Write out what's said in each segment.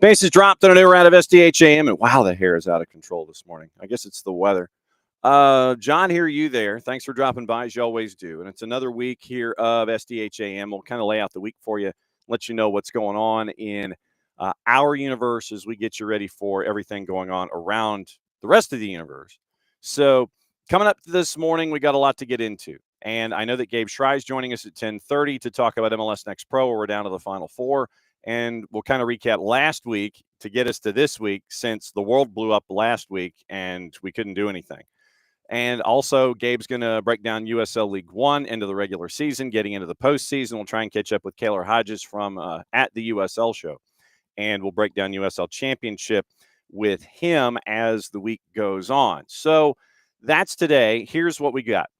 Bases dropped on a new round of SDH AM, and wow, the hair is out of control this morning. I guess it's the weather. John, hear you there. Thanks for dropping by, as you always do. And it's another week here of SDH AM. We'll kind of lay out the week for you, let you know what's going on in our universe as we get you ready for everything going on around the rest of the universe. So coming up this morning, we got a lot to get into. And I know that Gabe Schrei is joining us at 10:30 to talk about MLS Next Pro, where we're down to the Final Four. And we'll kind of recap last week to get us to this week, since the world blew up last week and we couldn't do anything. And also, Gabe's going to break down USL League One into the regular season, getting into the postseason. We'll try and catch up with Kaylor Hodges from at the USL show. And we'll break down USL Championship with him as the week goes on. So that's today. Here's what we got.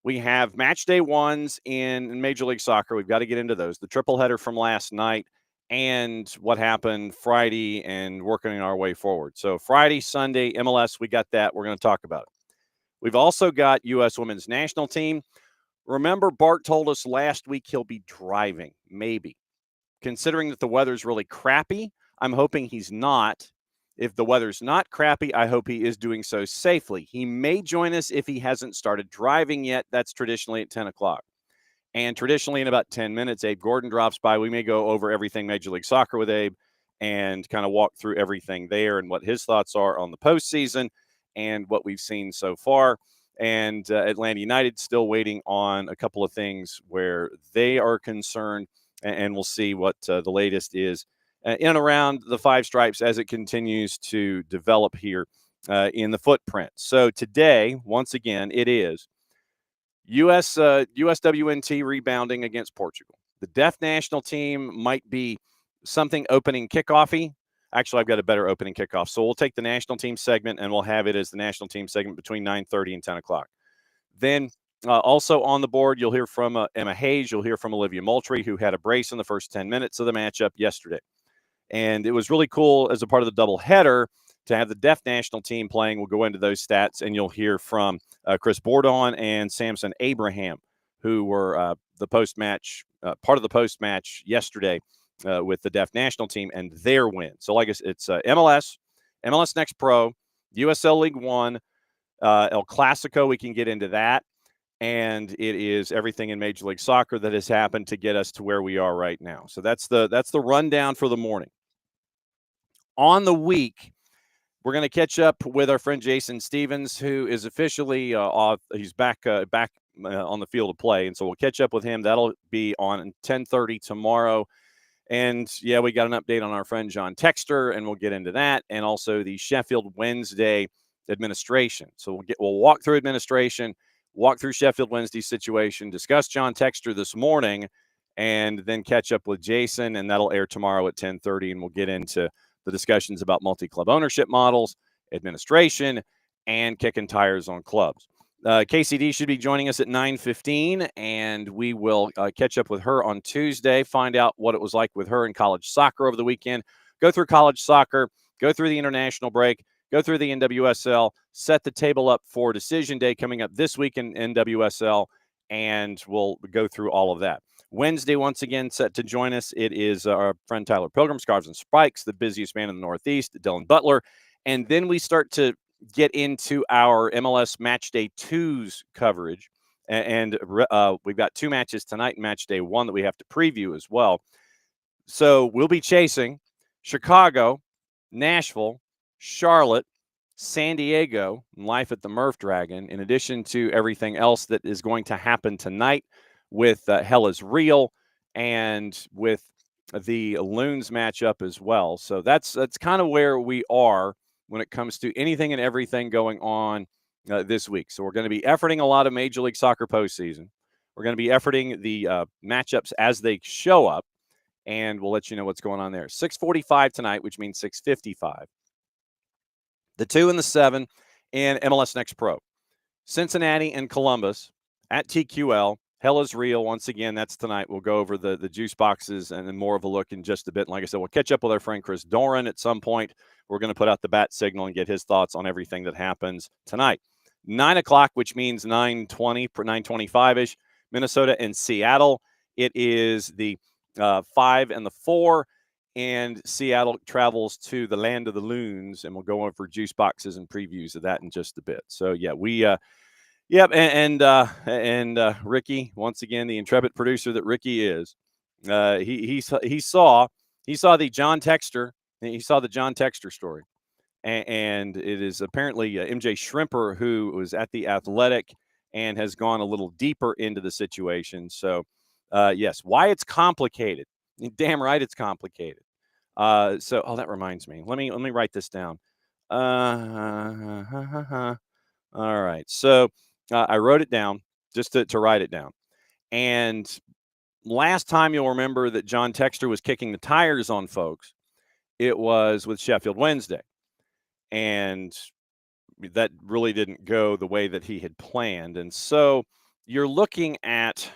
We have match day ones in Major League Soccer. We've got to get into those. The triple header from last night and what happened Friday and working our way forward. So Friday, Sunday, MLS, we got that. We're going to talk about it. We've also got U.S. Women's National Team. Remember, Bart told us last week he'll be driving, maybe. Considering that the weather's really crappy, I'm hoping he's not. If the weather's not crappy, I hope he is doing so safely. He may join us if he hasn't started driving yet. That's traditionally at 10 o'clock. And traditionally, in about 10 minutes, Abe Gordon drops by. We may go over everything Major League Soccer with Abe and kind of walk through everything there and what his thoughts are on the postseason and what we've seen so far. And Atlanta United still waiting on a couple of things where they are concerned. And we'll see what the latest is in and around the Five Stripes as it continues to develop here in the footprint. So today, once again, it is USWNT rebounding against Portugal. The Deaf national team might be something opening kickoffy. Actually, I've got a better opening kickoff. So we'll take the national team segment and we'll have it as the national team segment between 9:30 and 10 o'clock. Then also on the board, you'll hear from Emma Hayes. You'll hear from Olivia Moultrie, who had a brace in the first 10 minutes of the matchup yesterday. And it was really cool as a part of the doubleheader to have the Deaf national team playing. We'll go into those stats, and you'll hear from Chris Bordon and Samson Abraham, who were the post-match, part of the post-match yesterday with the Deaf national team and their win. So like it's MLS Next Pro, USL League One, El Clasico. We can get into that. And it is everything in Major League Soccer that has happened to get us to where we are right now. So that's the rundown for the morning. On the week, we're going to catch up with our friend Jason Stevens, who is officially off. He's back on the field of play, and so we'll catch up with him. That'll be on 10:30 tomorrow. And yeah, we got an update on our friend John Texter, and we'll get into that, and also the Sheffield Wednesday administration. So we'll walk through administration, walk through Sheffield Wednesday's situation, discuss John Texter this morning, and then catch up with Jason, and that'll air tomorrow at 10:30, and we'll get into the discussions about multi-club ownership models, administration, and kicking tires on clubs. KCD should be joining us at 9:15, and we will catch up with her on Tuesday, find out what it was like with her in college soccer over the weekend, go through college soccer, go through the international break, go through the NWSL, set the table up for decision day coming up this week in NWSL, and we'll go through all of that. Wednesday, once again, set to join us. It is our friend Tyler Pilgrim, Scarves and Spikes, the busiest man in the Northeast, Dylan Butler. And then we start to get into our MLS Match Day 2's coverage. And we've got two matches tonight in Match Day 1 that we have to preview as well. So we'll be chasing Chicago, Nashville, Charlotte, San Diego, Life at the Murph Dragon, in addition to everything else that is going to happen tonight with Hell is Real and with the Loons matchup as well. So that's kind of where we are when it comes to anything and everything going on this week. So we're going to be efforting a lot of Major League Soccer postseason. We're going to be efforting the matchups as they show up, and we'll let you know what's going on there. 6:45 tonight, which means 6:55. The 2 and the 7 and MLS Next Pro. Cincinnati and Columbus at TQL. Hell is real. Once again, that's tonight. We'll go over the juice boxes and then more of a look in just a bit. And like I said, we'll catch up with our friend Chris Doran at some point. We're going to put out the bat signal and get his thoughts on everything that happens tonight. 9 o'clock, which means 9:20, 9:25-ish, Minnesota and Seattle. It is the 5 and the 4, and Seattle travels to the land of the loons, and we'll go over juice boxes and previews of that in just a bit. So, yeah, we yep, and Ricky, once again, the intrepid producer that Ricky is, he saw the John Texter story, and it is apparently MJ Shrimper who was at the Athletic and has gone a little deeper into the situation. So, yes, why it's complicated? Damn right, it's complicated. So, that reminds me. Let me write this down. All right, so. I wrote it down just to write it down. And last time you'll remember that John Texter was kicking the tires on folks. It was with Sheffield Wednesday. And that really didn't go the way that he had planned. And so you're looking at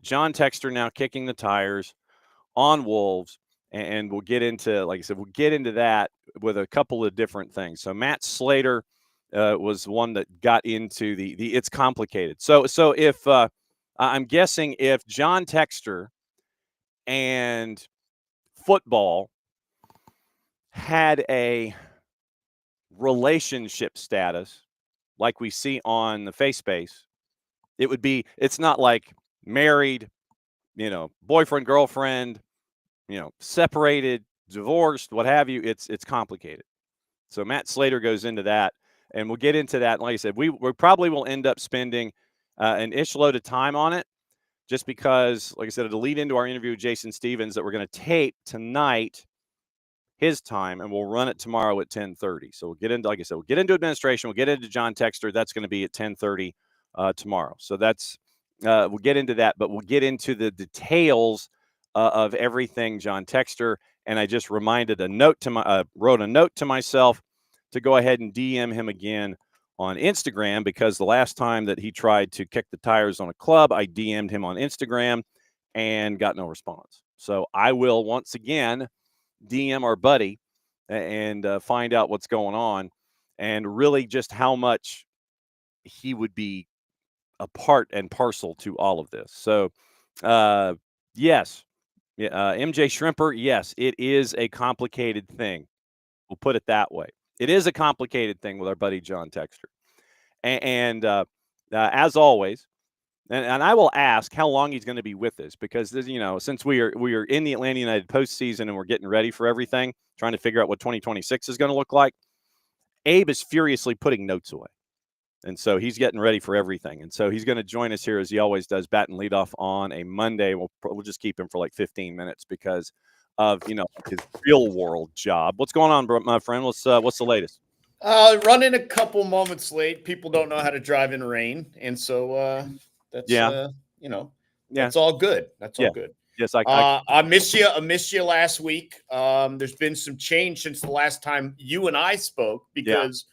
John Texter now kicking the tires on Wolves. And we'll get into, like I said, we'll get into that with a couple of different things. So Matt Slater was one that got into the it's complicated. So if I'm guessing if John Texter and football had a relationship status like we see on the face space, it's not like married, boyfriend, girlfriend, separated, divorced, what have you. It's complicated. So Matt Slater goes into that. And we'll get into that. Like I said, we probably will end up spending an ish load of time on it just because, like I said, it'll lead into our interview with Jason Stevens that we're going to tape tonight, his time, and we'll run it tomorrow at 10:30. So we'll get into, like I said, we'll get into administration. We'll get into John Texter. That's going to be at 10:30 tomorrow. So that's we'll get into that, but we'll get into the details of everything John Texter. And I just wrote a note to myself to go ahead and DM him again on Instagram, because the last time that he tried to kick the tires on a club, I DM'd him on Instagram and got no response. So I will once again DM our buddy and find out what's going on and really just how much he would be a part and parcel to all of this. So, yes, MJ Shrimper, yes, it is a complicated thing. We'll put it that way. It is a complicated thing with our buddy John Texter. And as always, and I will ask how long he's going to be with us, because since we are in the Atlanta United postseason and we're getting ready for everything, trying to figure out what 2026 is going to look like, Abe is furiously putting notes away. And so he's getting ready for everything. And so he's going to join us here as he always does, bat and lead off on a Monday. We'll just keep him for like 15 minutes because of his real world job. What's going on, my friend? What's the latest? Running a couple moments late. People don't know how to drive in rain, and so that's that's all good. That's all good. Yes, I missed you. I missed you last week. There's been some change since the last time you and I spoke, because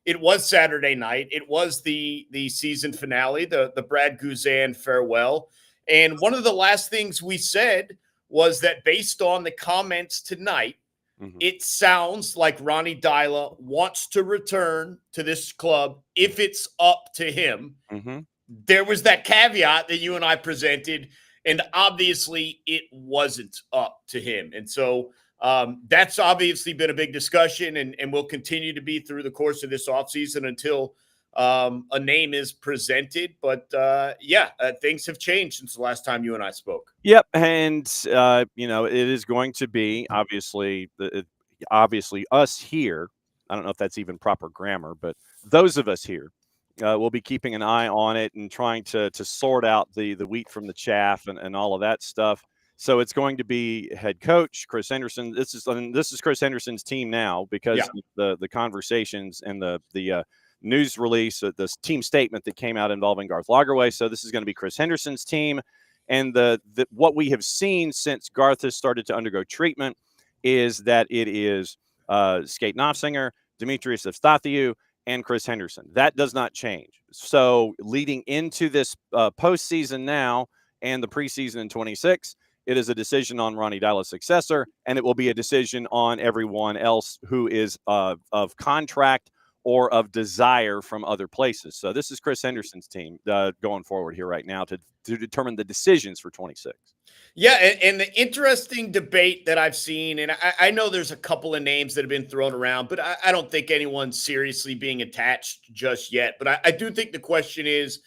it was Saturday night. It was the season finale, the Brad Guzan farewell, and one of the last things we said was that based on the comments tonight, it sounds like Ronnie Dyla wants to return to this club if it's up to him. There was that caveat that you and I presented, and obviously it wasn't up to him. And so that's obviously been a big discussion and will continue to be through the course of this offseason until a name is presented. But things have changed since the last time you and I spoke. Yep. And, it is going to be obviously us here. I don't know if that's even proper grammar, but those of us here will be keeping an eye on it and trying to sort out the wheat from the chaff and all of that stuff. So it's going to be head coach Chris Henderson. This is Chris Henderson's team now, because the conversations and the news release, this team statement that came out involving Garth Lagerwey. So this is going to be Chris Henderson's team. And what we have seen since Garth has started to undergo treatment is that it is Skate Knopfsinger, Demetrius Evstathiou, and Chris Henderson. That does not change. So leading into this postseason now and the preseason in 26, it is a decision on Ronnie Dyla's successor, and it will be a decision on everyone else who is of contract or of desire from other places. So this is Chris Henderson's team going forward here right now to determine the decisions for 26. Yeah, and the interesting debate that I've seen, and I know there's a couple of names that have been thrown around, but I don't think anyone's seriously being attached just yet. But I do think the question is,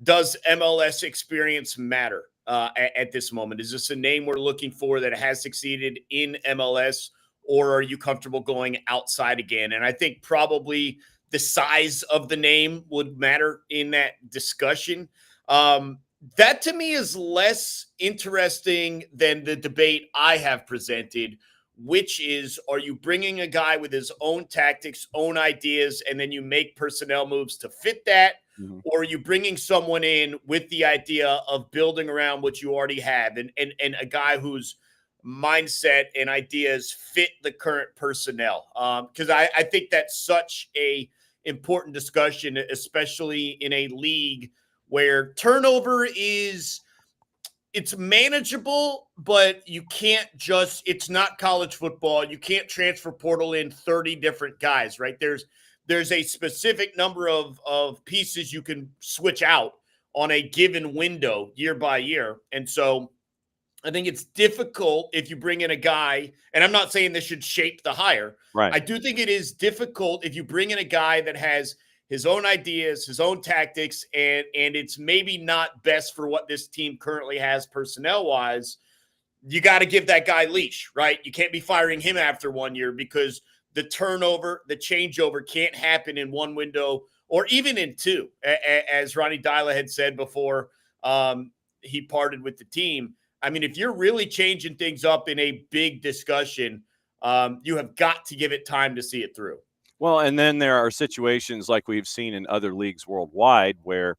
does MLS experience matter at this moment? Is this a name we're looking for that has succeeded in MLS, or are you comfortable going outside again? And I think probably the size of the name would matter in that discussion. That to me is less interesting than the debate I have presented, which is, are you bringing a guy with his own tactics, own ideas, and then you make personnel moves to fit that? Mm-hmm. Or are you bringing someone in with the idea of building around what you already have and a guy whose mindset and ideas fit the current personnel? Because I think that's such a important discussion, especially in a league where turnover it's manageable, but you can't just, it's not college football. You can't transfer portal in 30 different guys, right? There's a specific number of pieces you can switch out on a given window year by year. And so I think it's difficult if you bring in a guy, and I'm not saying this should shape the hire. Right. I do think it is difficult if you bring in a guy that has his own ideas, his own tactics, and it's maybe not best for what this team currently has personnel-wise. You got to give that guy leash, right? You can't be firing him after 1 year because the turnover, the changeover can't happen in one window or even in two, as Ronnie Dyla had said before he parted with the team. I mean, if you're really changing things up in a big discussion, you have got to give it time to see it through. Well, and then there are situations like we've seen in other leagues worldwide where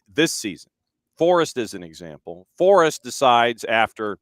this season, Forrest is an example. Forrest decides after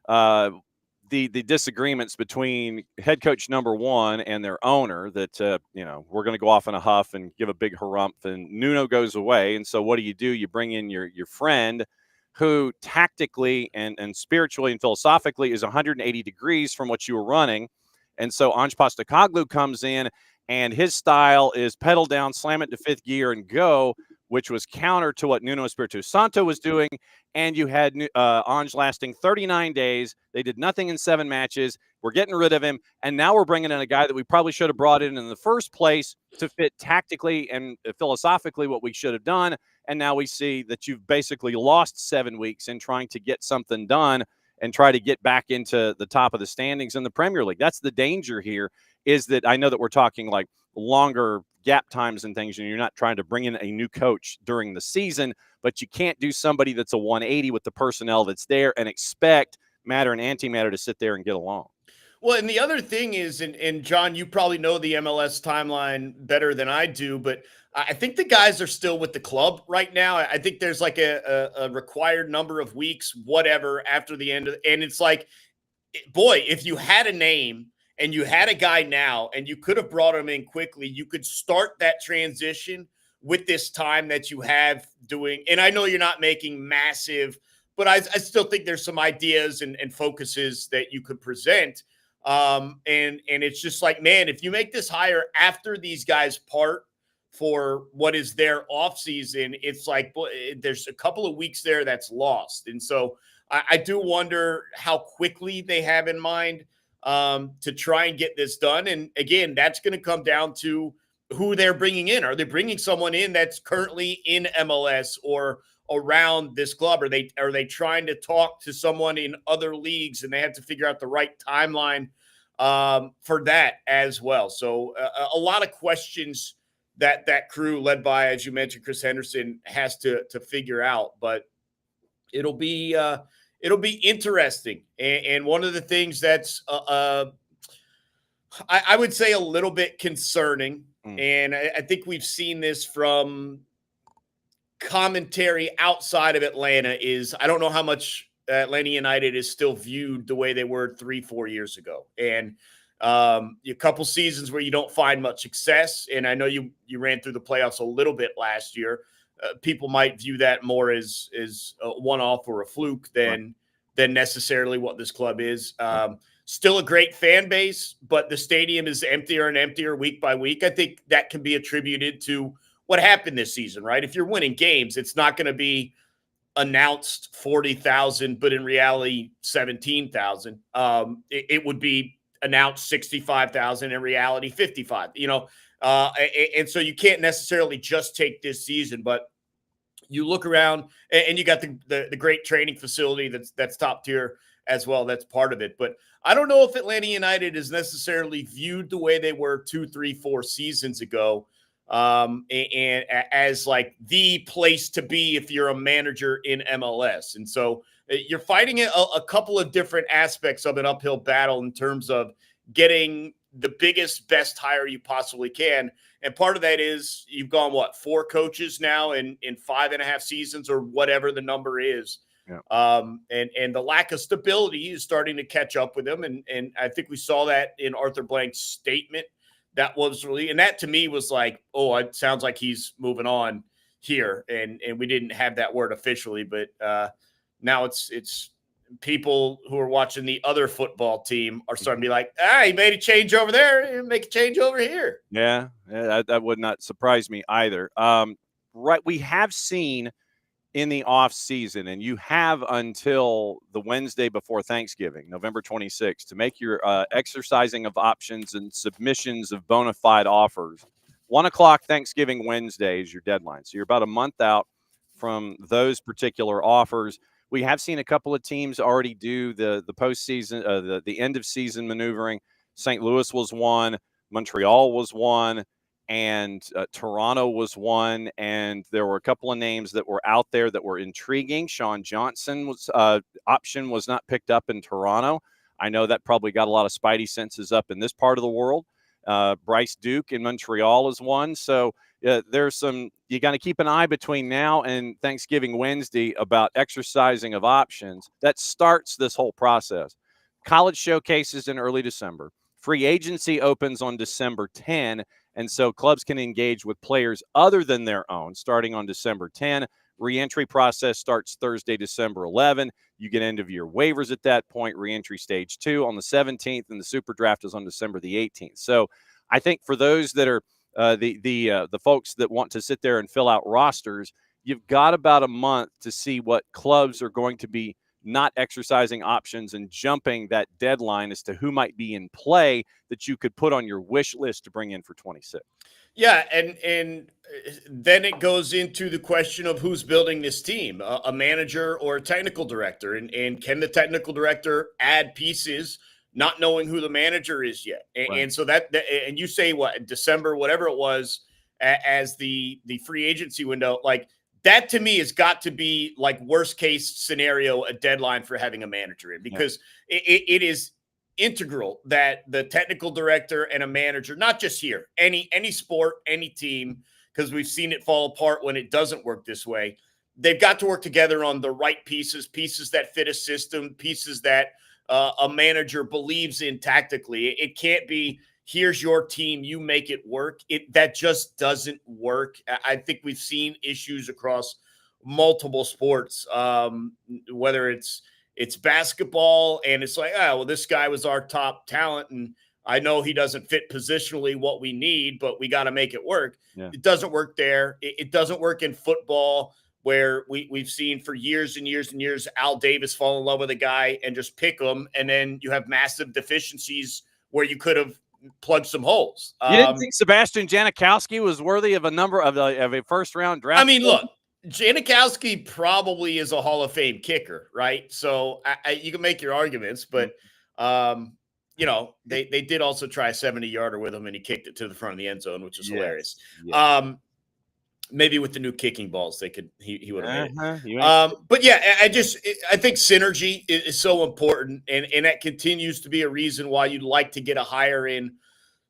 the disagreements between head coach number one and their owner that, we're going to go off in a huff and give a big harumph, and Nuno goes away. And so what do? You bring in your friend who tactically and spiritually and philosophically is 180 degrees from what you were running. And so Ange Postecoglou comes in, and his style is pedal down, slam it to fifth gear, and go, which was counter to what Nuno Espirito Santo was doing. And you had Ange lasting 39 days. They did nothing in 7 matches. We're getting rid of him. And now we're bringing in a guy that we probably should have brought in the first place to fit tactically and philosophically what we should have done. And now we see that you've basically lost 7 weeks in trying to get something done and try to get back into the top of the standings in the Premier League. That's the danger here, is that I know that we're talking like longer gap times and things, and you're not trying to bring in a new coach during the season, but you can't do somebody that's a 180 with the personnel that's there and expect matter and antimatter to sit there and get along. Well, and the other thing is, and John, you probably know the MLS timeline better than I do, but I think the guys are still with the club right now. I think there's like a required number of weeks, whatever, after the end of, and it's like, boy, if you had a name and you had a guy now and you could have brought him in quickly, you could start that transition with this time that you have doing. And I know you're not making massive, but I still think there's some ideas and focuses that you could present. And it's just like, man, if you make this hire after these guys part for what is their off season, it's like, boy, there's a couple of weeks there that's lost. And so I do wonder how quickly they have in mind to try and get this done. And again, that's going to come down to who they're bringing in. Are they bringing someone in that's currently in MLS or around this club? Are they trying to talk to someone in other leagues, and they have to figure out the right timeline for that as well? So a lot of questions that crew led by, as you mentioned, Chris Henderson has to figure out, but it'll be interesting. And one of the things that's I would say a little bit concerning, and I think we've seen this from commentary outside of Atlanta, is I don't know how much Atlanta United is still viewed the way they were 3-4 years ago. And A couple seasons where you don't find much success, and I know you ran through the playoffs a little bit last year. People might view that more as a one-off or a fluke than necessarily what this club is. Still a great fan base, but the stadium is emptier and emptier week by week. I think that can be attributed to what happened this season, right? If you're winning games, it's not going to be announced 40,000, but in reality 17,000. It would be announced 65,000, in reality 55. And so you can't necessarily just take this season, but you look around and you got the great training facility that's top tier as well. That's part of it. But I don't know if Atlanta United is necessarily viewed the way they were 2, 3, 4 seasons ago, and as like the place to be if you're a manager in MLS. And so you're fighting a couple of different aspects of an uphill battle in terms of getting the biggest, best hire you possibly can. And part of that is you've gone, 4 coaches now in 5.5 seasons or whatever the number is. Yeah. And the lack of stability is starting to catch up with him. And I think we saw that in Arthur Blank's statement. That was really, and that to me was like, oh, it sounds like he's moving on here. And we didn't have that word officially, but now it's people who are watching the other football team are starting to be like, he made a change over there, make a change over here. Yeah, that would not surprise me either. Right, we have seen in the off season, and you have until the Wednesday before Thanksgiving, November 26th, to make your exercising of options and submissions of bona fide offers. 1 o'clock Thanksgiving Wednesday is your deadline. So you're about a month out from those particular offers. We have seen a couple of teams already do the postseason, the end of season maneuvering. St. Louis was one, Montreal was one, and Toronto was one. And there were a couple of names that were out there that were intriguing. Sean Johnson was option was not picked up in Toronto. I know that probably got a lot of spidey senses up in this part of the world. Bryce Duke in Montreal is one. So there's some, you got to keep an eye between now and Thanksgiving Wednesday about exercising of options. That starts this whole process. College showcases in early December. Free agency opens on December 10. And so clubs can engage with players other than their own starting on December 10. Reentry process starts Thursday, December 11. You get end of year waivers at that point. Reentry stage 2 on the 17th, and the super draft is on December the 18th. So I think for those that are the folks that want to sit there and fill out rosters, you've got about a month to see what clubs are going to be not exercising options and jumping that deadline as to who might be in play that you could put on your wish list to bring in for 26. Yeah, and then it goes into the question of who's building this team, a manager or a technical director, and can the technical director add pieces, not knowing who the manager is yet, and so that and you say what, December, whatever it was, as the free agency window, like that to me has got to be like worst case scenario, a deadline for having a manager in, because it is integral that the technical director and a manager, not just here, any sport, any team, because we've seen it fall apart when it doesn't work this way. They've got to work together on the right pieces that fit a system, pieces that a manager believes in tactically. It can't be, here's your team, you make it work. That just doesn't work. I think we've seen issues across multiple sports, whether it's basketball, and it's like, well, this guy was our top talent, and I know he doesn't fit positionally what we need, but we got to make it work. Yeah. It doesn't work there. It doesn't work in football, where we've seen for years and years and years, Al Davis fall in love with a guy and just pick him, and then you have massive deficiencies where you could have plugged some holes. You didn't think Sebastian Janikowski was worthy of a first-round draft? I mean, look, Janikowski probably is a Hall of Fame kicker, right? So you can make your arguments, but they did also try a 70-yarder with him, and he kicked it to the front of the end zone, which is hilarious. Yes. Maybe with the new kicking balls, he would have made it. But yeah, I think synergy is so important, and that continues to be a reason why you'd like to get a hire in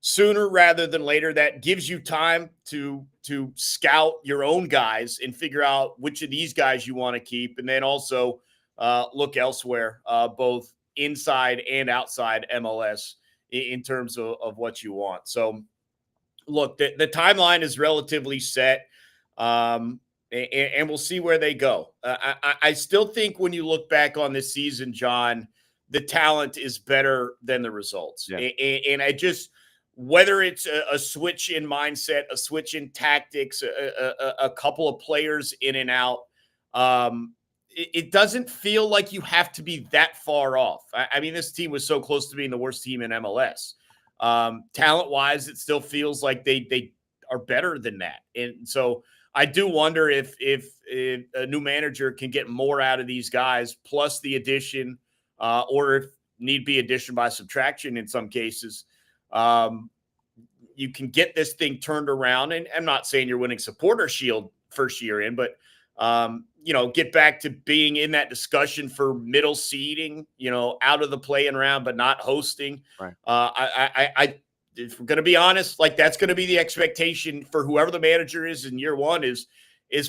sooner rather than later. That gives you time to scout your own guys and figure out which of these guys you want to keep, and then also look elsewhere, both inside and outside MLS, in terms of what you want. So, look, the timeline is relatively set, and we'll see where they go. I still think when you look back on this season, John, the talent is better than the results. Yeah. And I just, whether it's a switch in mindset, a switch in tactics, a couple of players in and out, it doesn't feel like you have to be that far off. I mean, this team was so close to being the worst team in MLS. Talent-wise, it still feels like they are better than that. And so I do wonder if a new manager can get more out of these guys, plus the addition, or if need be addition by subtraction in some cases. You can get this thing turned around. And I'm not saying you're winning Supporter Shield first year in, but get back to being in that discussion for middle seeding, out of the play-in round, but not hosting. Right. If we're going to be honest, like that's going to be the expectation for whoever the manager is in year one is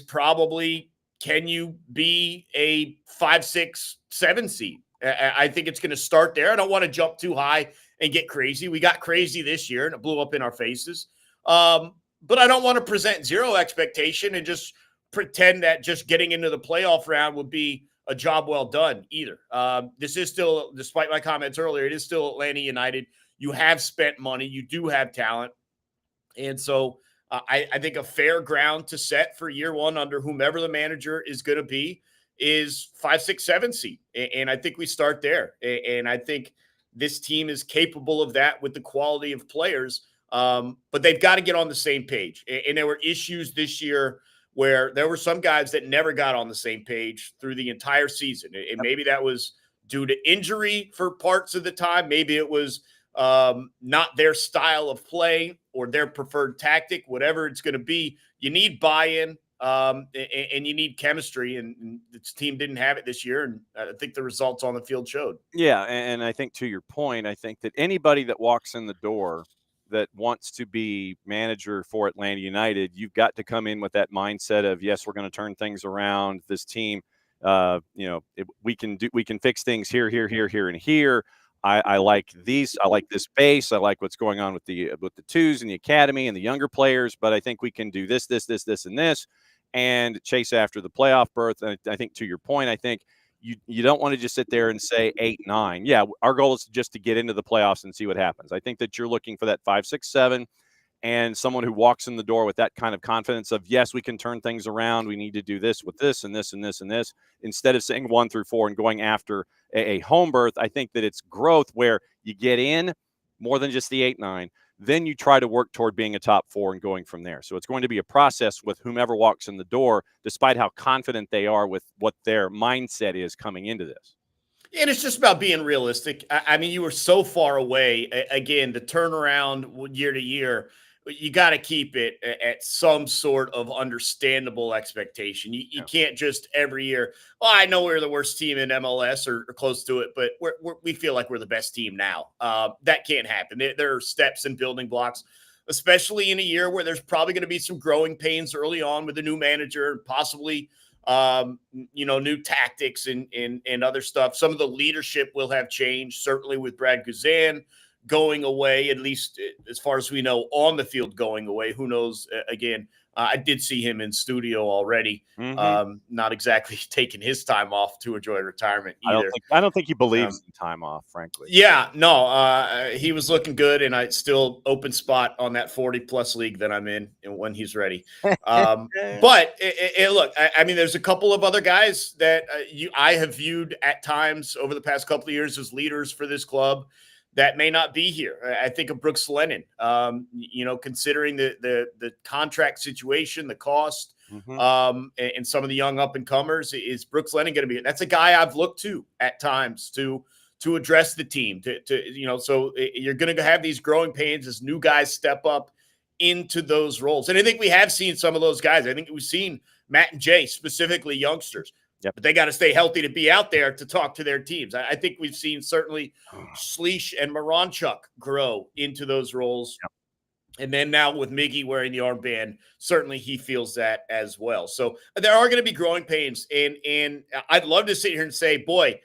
probably, can you be a 5, 6, 7 seed? I think it's going to start there. I don't want to jump too high and get crazy. We got crazy this year and it blew up in our faces. But I don't want to present zero expectation and just pretend that just getting into the playoff round would be a job well done either. This is still, despite my comments earlier, it is still Atlanta United. You have spent money. You do have talent. And so I think a fair ground to set for year one under whomever the manager is going to be is 5, 6, 7 seed. And I think we start there. And I think this team is capable of that with the quality of players. But they've got to get on the same page. And there were issues this year where there were some guys that never got on the same page through the entire season. And maybe that was due to injury for parts of the time. Maybe it was not their style of play or their preferred tactic, whatever it's going to be. You need buy-in, and you need chemistry, and this team didn't have it this year, and I think the results on the field showed. Yeah, and I think to your point, I think that anybody that walks in the door that wants to be manager for Atlanta United, you've got to come in with that mindset of, yes, we're going to turn things around. This team, we can fix things here, and here. I like these. I like this base. I like what's going on with the twos and the academy and the younger players. But I think we can do this, and this, and chase after the playoff berth. And I think to your point, I think you don't want to just sit there and say 8, 9. Yeah, our goal is just to get into the playoffs and see what happens. I think that you're looking for that 5, 6, 7. And someone who walks in the door with that kind of confidence of, yes, we can turn things around. We need to do this with this and this and this and this, instead of saying 1 through 4 and going after a home berth. I think that it's growth where you get in more than just the 8, 9. Then you try to work toward being a top 4 and going from there. So it's going to be a process with whomever walks in the door, despite how confident they are with what their mindset is coming into this. And it's just about being realistic. I mean, you were so far away. Again, the turnaround year to year, you got to keep it at some sort of understandable expectation. You can't just every year, I know we're the worst team in MLS or close to it, but we feel like we're the best team now. That can't happen. There are steps and building blocks, especially in a year where there's probably going to be some growing pains early on with a new manager and possibly new tactics and other stuff. Some of the leadership will have changed, certainly with Brad Guzan going away, at least as far as we know, on the field going away. Who knows? Again, I did see him in studio already. Mm-hmm. Not exactly taking his time off to enjoy retirement either. I don't think he believes in time off, frankly. Yeah, no, he was looking good, and I still open spot on that 40-plus league that I'm in when he's ready. But look, I mean, there's a couple of other guys that I have viewed at times over the past couple of years as leaders for this club that may not be here. I think of Brooks Lennon, considering the contract situation, the cost, and some of the young up-and-comers. Is Brooks Lennon going to be – that's a guy I've looked to at times to address the team. So you're going to have these growing pains as new guys step up into those roles. And I think we have seen some of those guys. I think we've seen Matt and Jay, specifically youngsters. Yep. But they got to stay healthy to be out there to talk to their teams. I think we've seen certainly Schleich and Moranchuk grow into those roles. Yep. And then now with Miggy wearing the armband, certainly he feels that as well. So there are going to be growing pains. And I'd love to sit here and say, boy,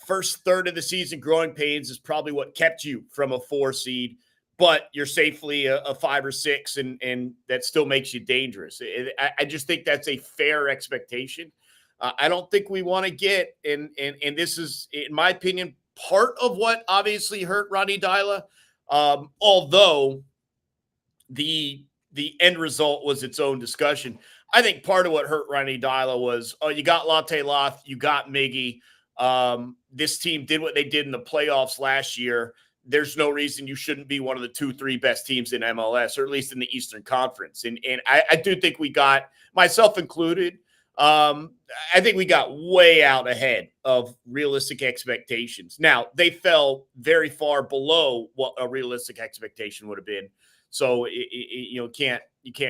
first third of the season, growing pains is probably what kept you from a 4 seed, but you're safely a 5 or 6, and that still makes you dangerous. I just think that's a fair expectation. I don't think we want to get, and this is, in my opinion, part of what obviously hurt Ronnie Dyla, although the end result was its own discussion. I think part of what hurt Ronnie Dyla was, you got Latte Loth, you got Miggy. This team did what they did in the playoffs last year. There's no reason you shouldn't be one of the 2-3 best teams in MLS, or at least in the Eastern Conference. And I do think we got, myself included, I think we got way out ahead of realistic expectations. Now, they fell very far below what a realistic expectation would have been. So you can't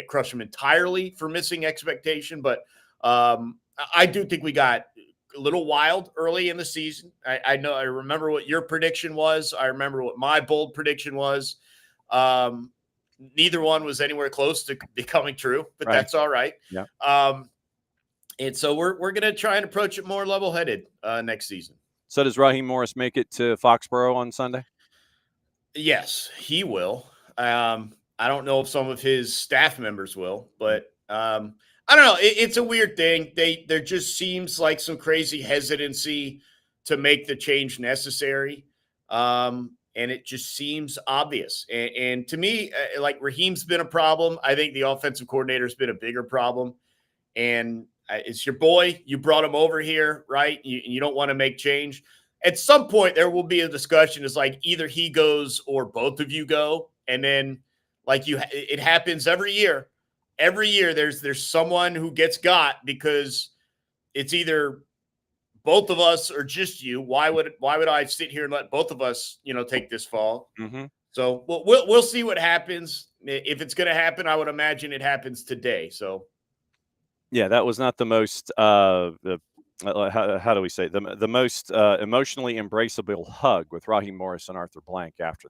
crush them entirely for missing expectation, but I do think we got a little wild early in the season. I remember what your prediction was. I remember what my bold prediction was. Neither one was anywhere close to becoming true, but that's all right. Yeah. And so we're going to try and approach it more level-headed next season. So does Raheem Morris make it to Foxborough on Sunday? Yes, he will. I don't know if some of his staff members will, but I don't know. It's a weird thing. There just seems like some crazy hesitancy to make the change necessary. And it just seems obvious. And to me, like, Raheem's been a problem. I think the offensive coordinator has been a bigger problem. And it's your boy. You brought him over here, right? You don't want to make change. At some point, there will be a discussion. It's like either he goes or both of you go. And then, like, it happens every year. Every year there's someone who gets got because it's either both of us or just you. Why would I sit here and let both of us, take this fall? Mm-hmm. So we'll see what happens. If it's going to happen, I would imagine it happens today. So yeah, that was not the most how do we say it? the most emotionally embraceable hug with Raheem Morris and Arthur Blank after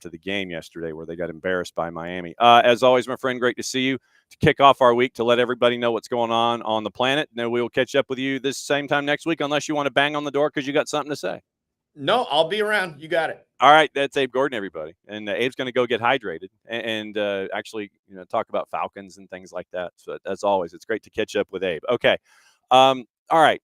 the game yesterday, where they got embarrassed by Miami. As always, my friend, great to see you to kick off our week, to let everybody know what's going on the planet. No, we will catch up with you this same time next week, unless you want to bang on the door because you got something to say. No, I'll be around. You got it. All right, that's Abe Gordon, everybody. And Abe's going to go get hydrated and actually talk about Falcons and things like that. So as always, it's great to catch up with Abe. Okay. All right.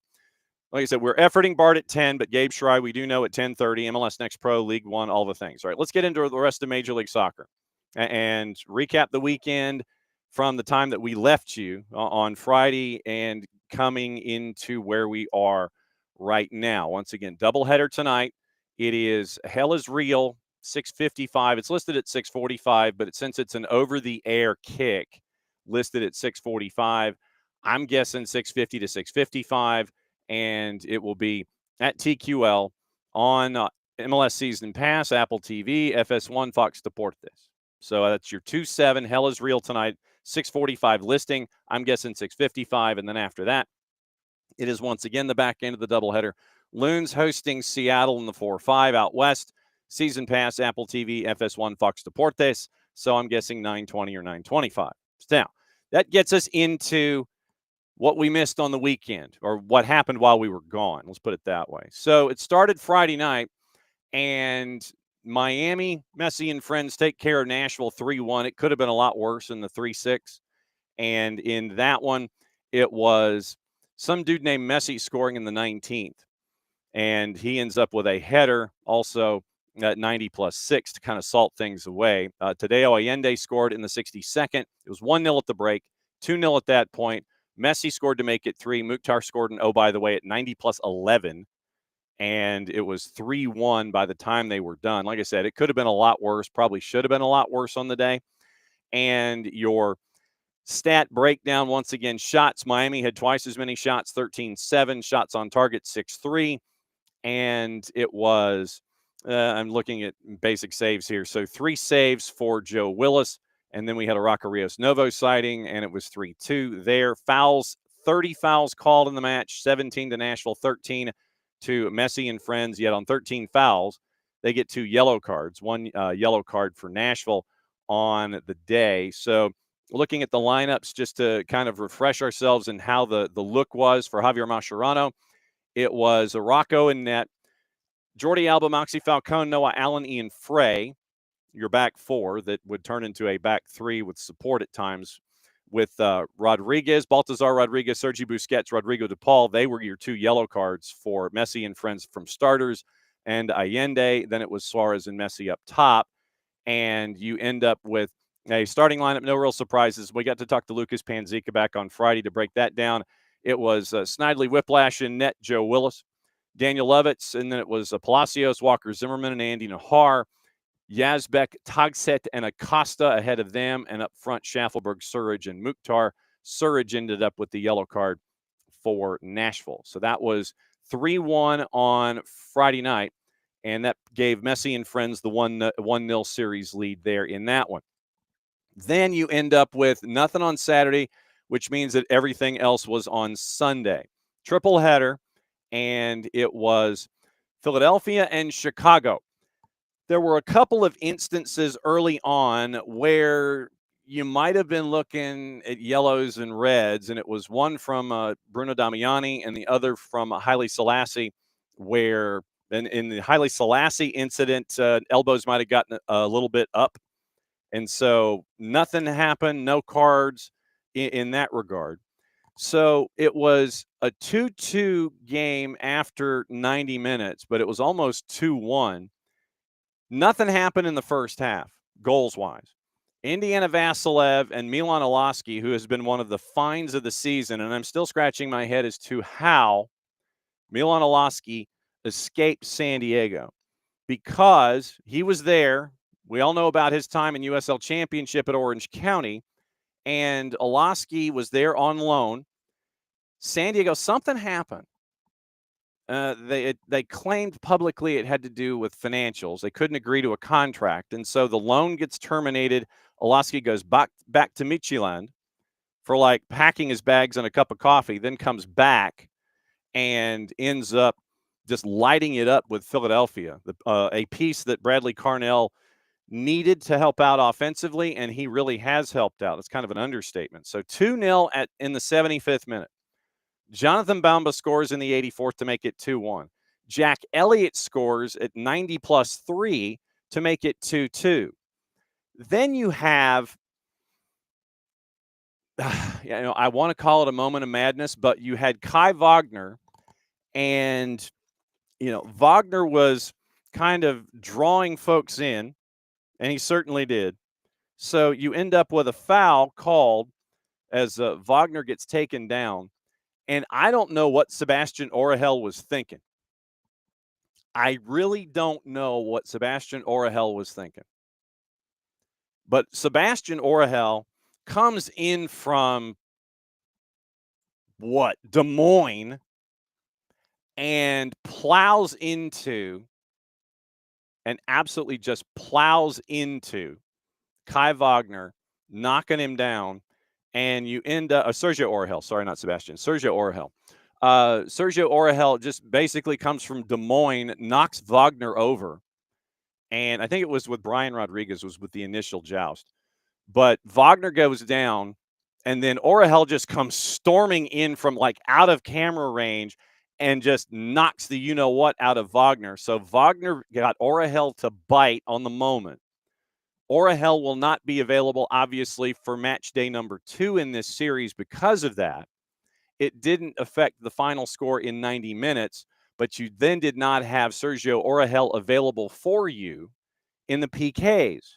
Like I said, we're efforting Bart at 10, but Gabe Schrei, we do know at 10:30, MLS Next Pro, League One, all the things. All right, let's get into the rest of Major League Soccer and recap the weekend from the time that we left you on Friday and coming into where we are right now. Once again, doubleheader tonight. It is Hell is Real, 6:55. It's listed at 6:45, but since it's an over-the-air kick, listed at 6:45, I'm guessing 6:50 to 6:55. And it will be at TQL on MLS Season Pass, Apple TV, FS1, Fox Deportes. So that's your 2-7. Hell is Real tonight, 6:45 listing. I'm guessing 6:55. And then after that, it is once again the back end of the doubleheader. Loons hosting Seattle in the 4-5 out west. Season Pass, Apple TV, FS1, Fox Deportes. So I'm guessing 9:20 or 9:25. Now, that gets us into what we missed on the weekend, or what happened while we were gone. Let's put it that way. So it started Friday night, and Miami, Messi and friends take care of Nashville 3-1. It could have been a lot worse in the 3-6. And in that one, it was some dude named Messi scoring in the 19th. And he ends up with a header also at 90+6 to kind of salt things away. Tadeo Allende scored in the 62nd. It was 1-0 at the break, 2-0 at that point. Messi scored to make it 3. Mukhtar scored by the way, at 90+11. And it was 3-1 by the time they were done. Like I said, it could have been a lot worse. Probably should have been a lot worse on the day. And your stat breakdown, once again, shots. Miami had twice as many shots, 13-7. Shots on target, 6-3. And it was, I'm looking at basic saves here. So 3 saves for Joe Willis. And then we had a Roca Rios Novo sighting, and it was 3-2 there. Fouls, 30 fouls called in the match, 17 to Nashville, 13 to Messi and friends. Yet on 13 fouls, they get 2 yellow cards, 1 yellow card for Nashville on the day. So looking at the lineups just to kind of refresh ourselves and how the look was for Javier Mascherano, it was Rocco in net, Jordi Alba, Moxie Falcone, Noah Allen, Ian Frey, your back four that would turn into a back three with support at times with Rodriguez, Baltazar Rodriguez, Sergi Busquets, Rodrigo de Paul. They were your 2 yellow cards for Messi and friends from starters, and Allende. Then it was Suarez and Messi up top. And you end up with a starting lineup, no real surprises. We got to talk to Lucas Panzica back on Friday to break that down. It was Snidely Whiplash in net, Joe Willis, Daniel Lovitz, and then it was Palacios, Walker Zimmerman, and Andy Nahar. Yazbek, Tagset, and Acosta ahead of them, and up front, Schaffelberg, Surridge, and Mukhtar. Surridge ended up with the yellow card for Nashville. So that was 3-1 on Friday night, and that gave Messi and friends the 1-0 series lead there in that one. Then you end up with nothing on Saturday, which means that everything else was on Sunday. Triple header, and it was Philadelphia and Chicago. There were a couple of instances early on where you might have been looking at yellows and reds, and it was one from Bruno Damiani and the other from Haile Selassie, where in the Haile Selassie incident, elbows might have gotten a little bit up. And so nothing happened, no cards in that regard. So it was a 2-2 game after 90 minutes, but it was almost 2-1. Nothing happened in the first half, goals-wise. Indiana Vasilev and Milan Olaski, who has been one of the finds of the season, and I'm still scratching my head as to how Milan Olaski escaped San Diego, because he was there. We all know about his time in USL Championship at Orange County, and Olaski was there on loan. San Diego, something happened. They claimed publicly it had to do with financials. They couldn't agree to a contract, and so the loan gets terminated. Olaski goes back to Midtjylland for like packing his bags and a cup of coffee, then comes back and ends up just lighting it up with Philadelphia, a piece that Bradley Carnell needed to help out offensively, and he really has helped out. It's kind of an understatement. So 2-0 in the 75th minute. Jonathan Bamba scores in the 84th to make it 2-1. Jack Elliott scores at 90+3 to make it 2-2. Then you have, I want to call it a moment of madness, but you had Kai Wagner, and, Wagner was kind of drawing folks in, and he certainly did. So you end up with a foul called as Wagner gets taken down. And I don't know what Sebastian Orahel was thinking. I really don't know what Sebastian Orahel was thinking. But Sebastian Orahel comes in from, Des Moines, and plows into, and absolutely just plows into Kai Wagner, knocking him down. And you end up Sergio Orahel. Sorry, not Sebastian. Sergio Orahel. Sergio Orahel just basically comes from Des Moines, knocks Wagner over. And I think it was with Brian Rodriguez was with the initial joust. But Wagner goes down, and then Orahel just comes storming in from like out of camera range and just knocks the you-know-what out of Wagner. So Wagner got Orahel to bite on the moment. Orahel will not be available, obviously, for match day number 2 in this series because of that. It didn't affect the final score in 90 minutes, but you then did not have Sergio Orahel available for you in the PKs.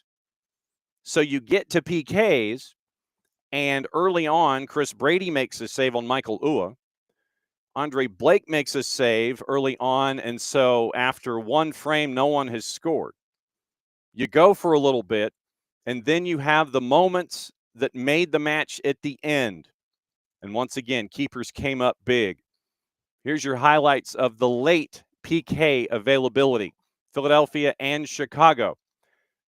So you get to PKs, and early on, Chris Brady makes a save on Michael Ua. Andre Blake makes a save early on, and so after one frame, no one has scored. You go for a little bit, and then you have the moments that made the match at the end. And once again, keepers came up big. Here's your highlights of the late PK availability. Philadelphia and Chicago.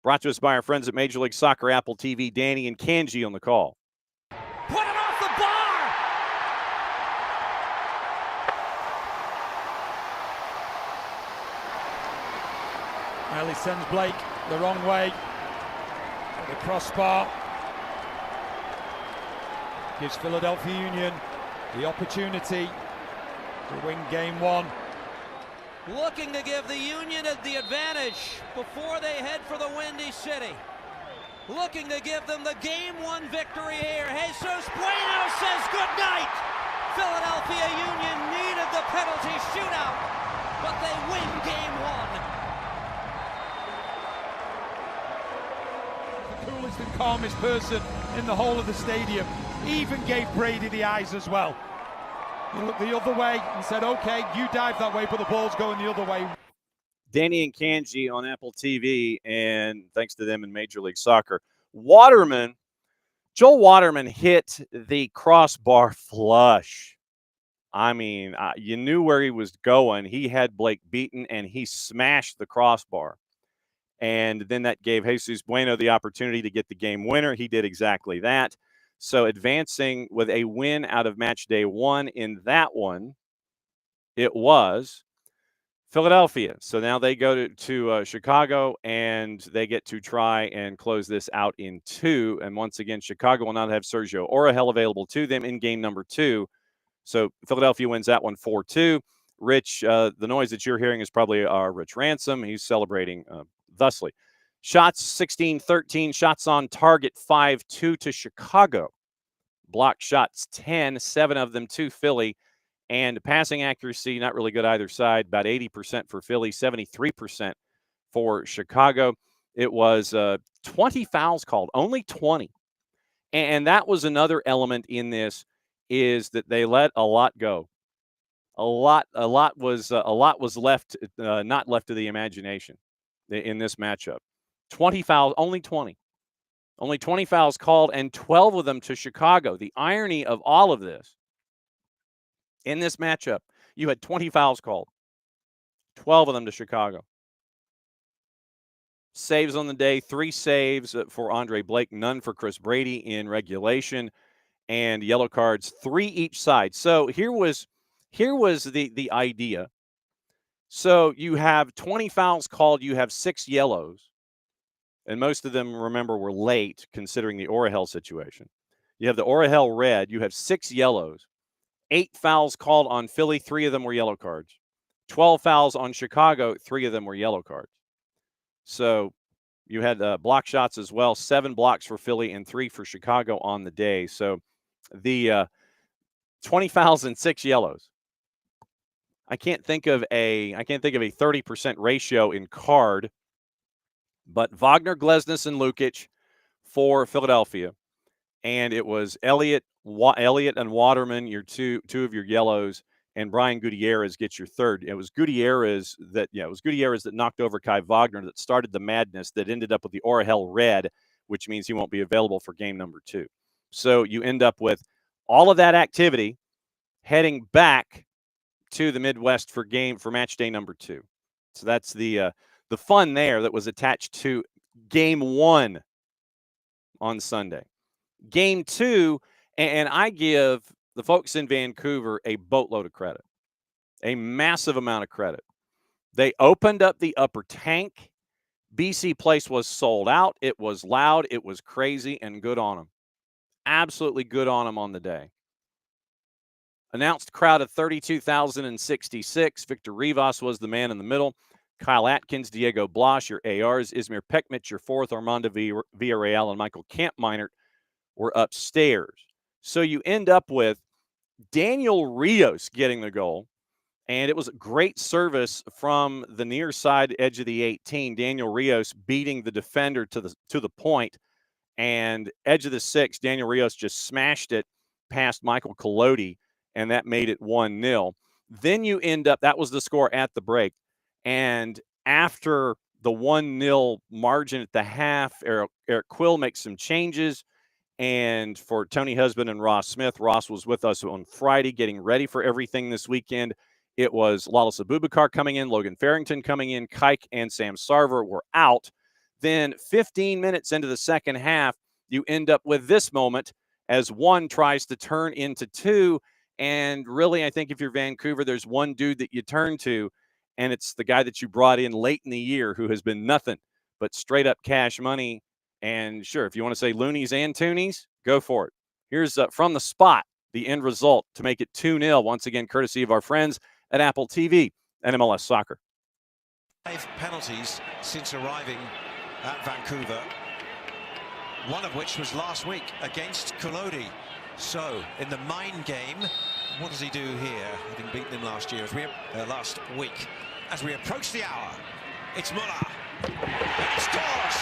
Brought to us by our friends at Major League Soccer, Apple TV, Danny and Kanji on the call. Put it off the bar! Well, he sends Blake the wrong way. The crossbar gives Philadelphia Union the opportunity to win game one. Looking to give the Union the advantage before they head for the Windy City. Looking to give them the game one victory here. Jesus Bueno says good night. Philadelphia Union needed the penalty shootout, but they win game one. The coolest and calmest person in the whole of the stadium. Even gave Brady the eyes as well. He looked the other way and said, okay, you dive that way, but the ball's going the other way. Danny and Kanji on Apple TV, and thanks to them in Major League Soccer. Joel Waterman hit the crossbar flush. I mean, you knew where he was going. He had Blake beaten, and he smashed the crossbar. And then that gave Jesus Bueno the opportunity to get the game winner. He did exactly that. So advancing with a win out of match day one in that one, it was Philadelphia. So now they go to Chicago, and they get to try and close this out in two. And once again, Chicago will not have Sergio Orahel available to them in game number two. So Philadelphia wins that one 4-2. Rich, the noise that you're hearing is probably Rich Ransom. He's celebrating thusly. Shots 16-13, shots on target 5-2 to Chicago. Blocked shots 10, 7 of them to Philly. And passing accuracy, not really good either side, about 80% for Philly, 73% for Chicago. It was 20 fouls called, only 20. And that was another element in this, is that they let a lot go. A lot was left, not left to the imagination in this matchup. 20 fouls, only 20. Only 20 fouls called, and 12 of them to Chicago. The irony of all of this, in this matchup, you had 20 fouls called, 12 of them to Chicago. Saves on the day, 3 saves for Andre Blake, none for Chris Brady in regulation, and yellow cards, 3 each side. So here was the idea. So you have 20 fouls called, you have 6 yellows. And most of them, remember, were late, considering the Orahel situation. You have the Orahel red. You have 6 yellows. 8 fouls called on Philly. 3 of them were yellow cards. 12 fouls on Chicago. 3 of them were yellow cards. So you had block shots as well. 7 blocks for Philly and 3 for Chicago on the day. So the 20 fouls and 6 yellows. I can't think of a 30% ratio in card. But Wagner, Glesnes, and Lukic for Philadelphia. And it was Elliott and Waterman, your two of your yellows, and Brian Gutierrez gets your third. It was Gutierrez that knocked over Kai Wagner that started the madness that ended up with the Orahel red, which means he won't be available for game number 2. So you end up with all of that activity heading back to the Midwest for match day number 2. So that's the fun there that was attached to game 1 on Sunday. Game 2, and I give the folks in Vancouver a boatload of credit, a massive amount of credit. They opened up the upper tank. BC Place was sold out. It was loud. It was crazy, and good on them. Absolutely good on them on the day. Announced crowd of 32,066. Victor Rivas was the man in the middle. Kyle Atkins, Diego Blas, your ARs, Ismir Pekmich, your fourth, Armando Villarreal, and Michael Kampmeinert were upstairs. So you end up with Daniel Rios getting the goal, and it was a great service from the near side edge of the 18. Daniel Rios beating the defender to the point, and edge of the 6, Daniel Rios just smashed it past Michael Collodi, and that made it 1-0. Then you end up, that was the score at the break. And after the 1-0 margin at the half, Eric Quill makes some changes. And for Tony Husband and Ross Smith, Ross was with us on Friday getting ready for everything this weekend. It was Lalas Abubakar coming in, Logan Farrington coming in, Kike and Sam Sarver were out. Then 15 minutes into the second half, you end up with this moment as 1 tries to turn into 2. And really, I think if you're Vancouver, there's one dude that you turn to, and it's the guy that you brought in late in the year who has been nothing but straight up cash money. And sure, if you want to say loonies and toonies, go for it. Here's from the spot, the end result to make it 2-0, once again, courtesy of our friends at Apple TV and MLS Soccer. 5 penalties since arriving at Vancouver, one of which was last week against Kolodi. So, in the mind game, what does he do here, having beaten him last year, last week? As we approach the hour, it's Muller, and he scores!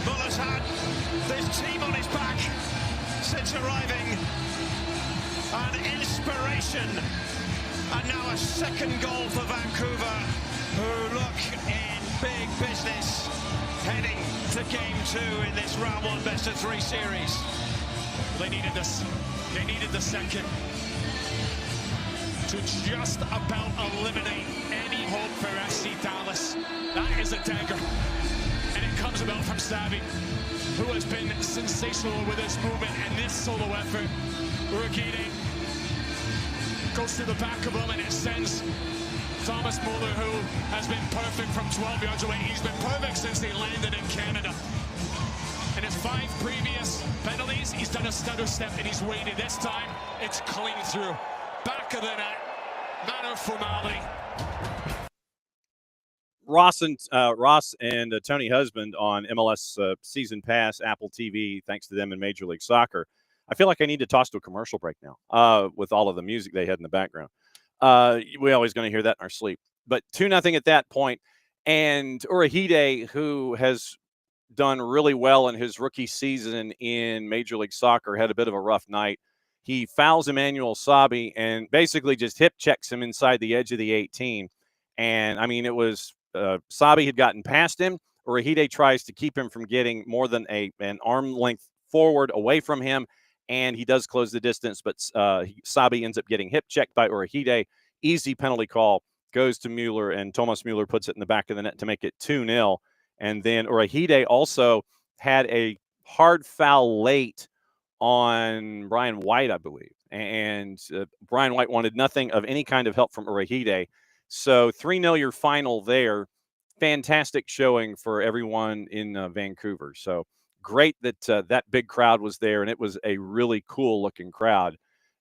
Muller's had this team on his back since arriving. An inspiration, and now a second goal for Vancouver, who look in big business heading to game 2 in this round 1 best-of-3 series. They needed this. They needed the second to just about eliminate any hope for FC Dallas. That is a dagger, and it comes about from Savvy, who has been sensational with his movement and this solo effort. Urquide goes to the back of him, and it sends Thomas Muller, who has been perfect from 12 yards away. He's been perfect since he landed in Canada. In his 5 previous penalties, he's done a stutter step and he's waited. This time, it's clean through. Back of the net, matter of formality. Ross and Tony Husband on MLS Season Pass, Apple TV, thanks to them in Major League Soccer. I feel like I need to toss to a commercial break now with all of the music they had in the background. We always going to hear that in our sleep. But 2-0 at that point. And Urquide, who has done really well in his rookie season in Major League Soccer, had a bit of a rough night. He fouls Emmanuel Sabi and basically just hip checks him inside the edge of the 18. And, I mean, it was Sabi had gotten past him. Urquide tries to keep him from getting more than an arm length forward away from him. And he does close the distance, but Sabi ends up getting hip checked by Urquide. Easy penalty call goes to Mueller, and Thomas Mueller puts it in the back of the net to make it 2-0. And then Urquide also had a hard foul late on Brian White, I believe. And Brian White wanted nothing of any kind of help from Urquide. So 3-0 your final there. Fantastic showing for everyone in Vancouver. So great that that big crowd was there, and it was a really cool-looking crowd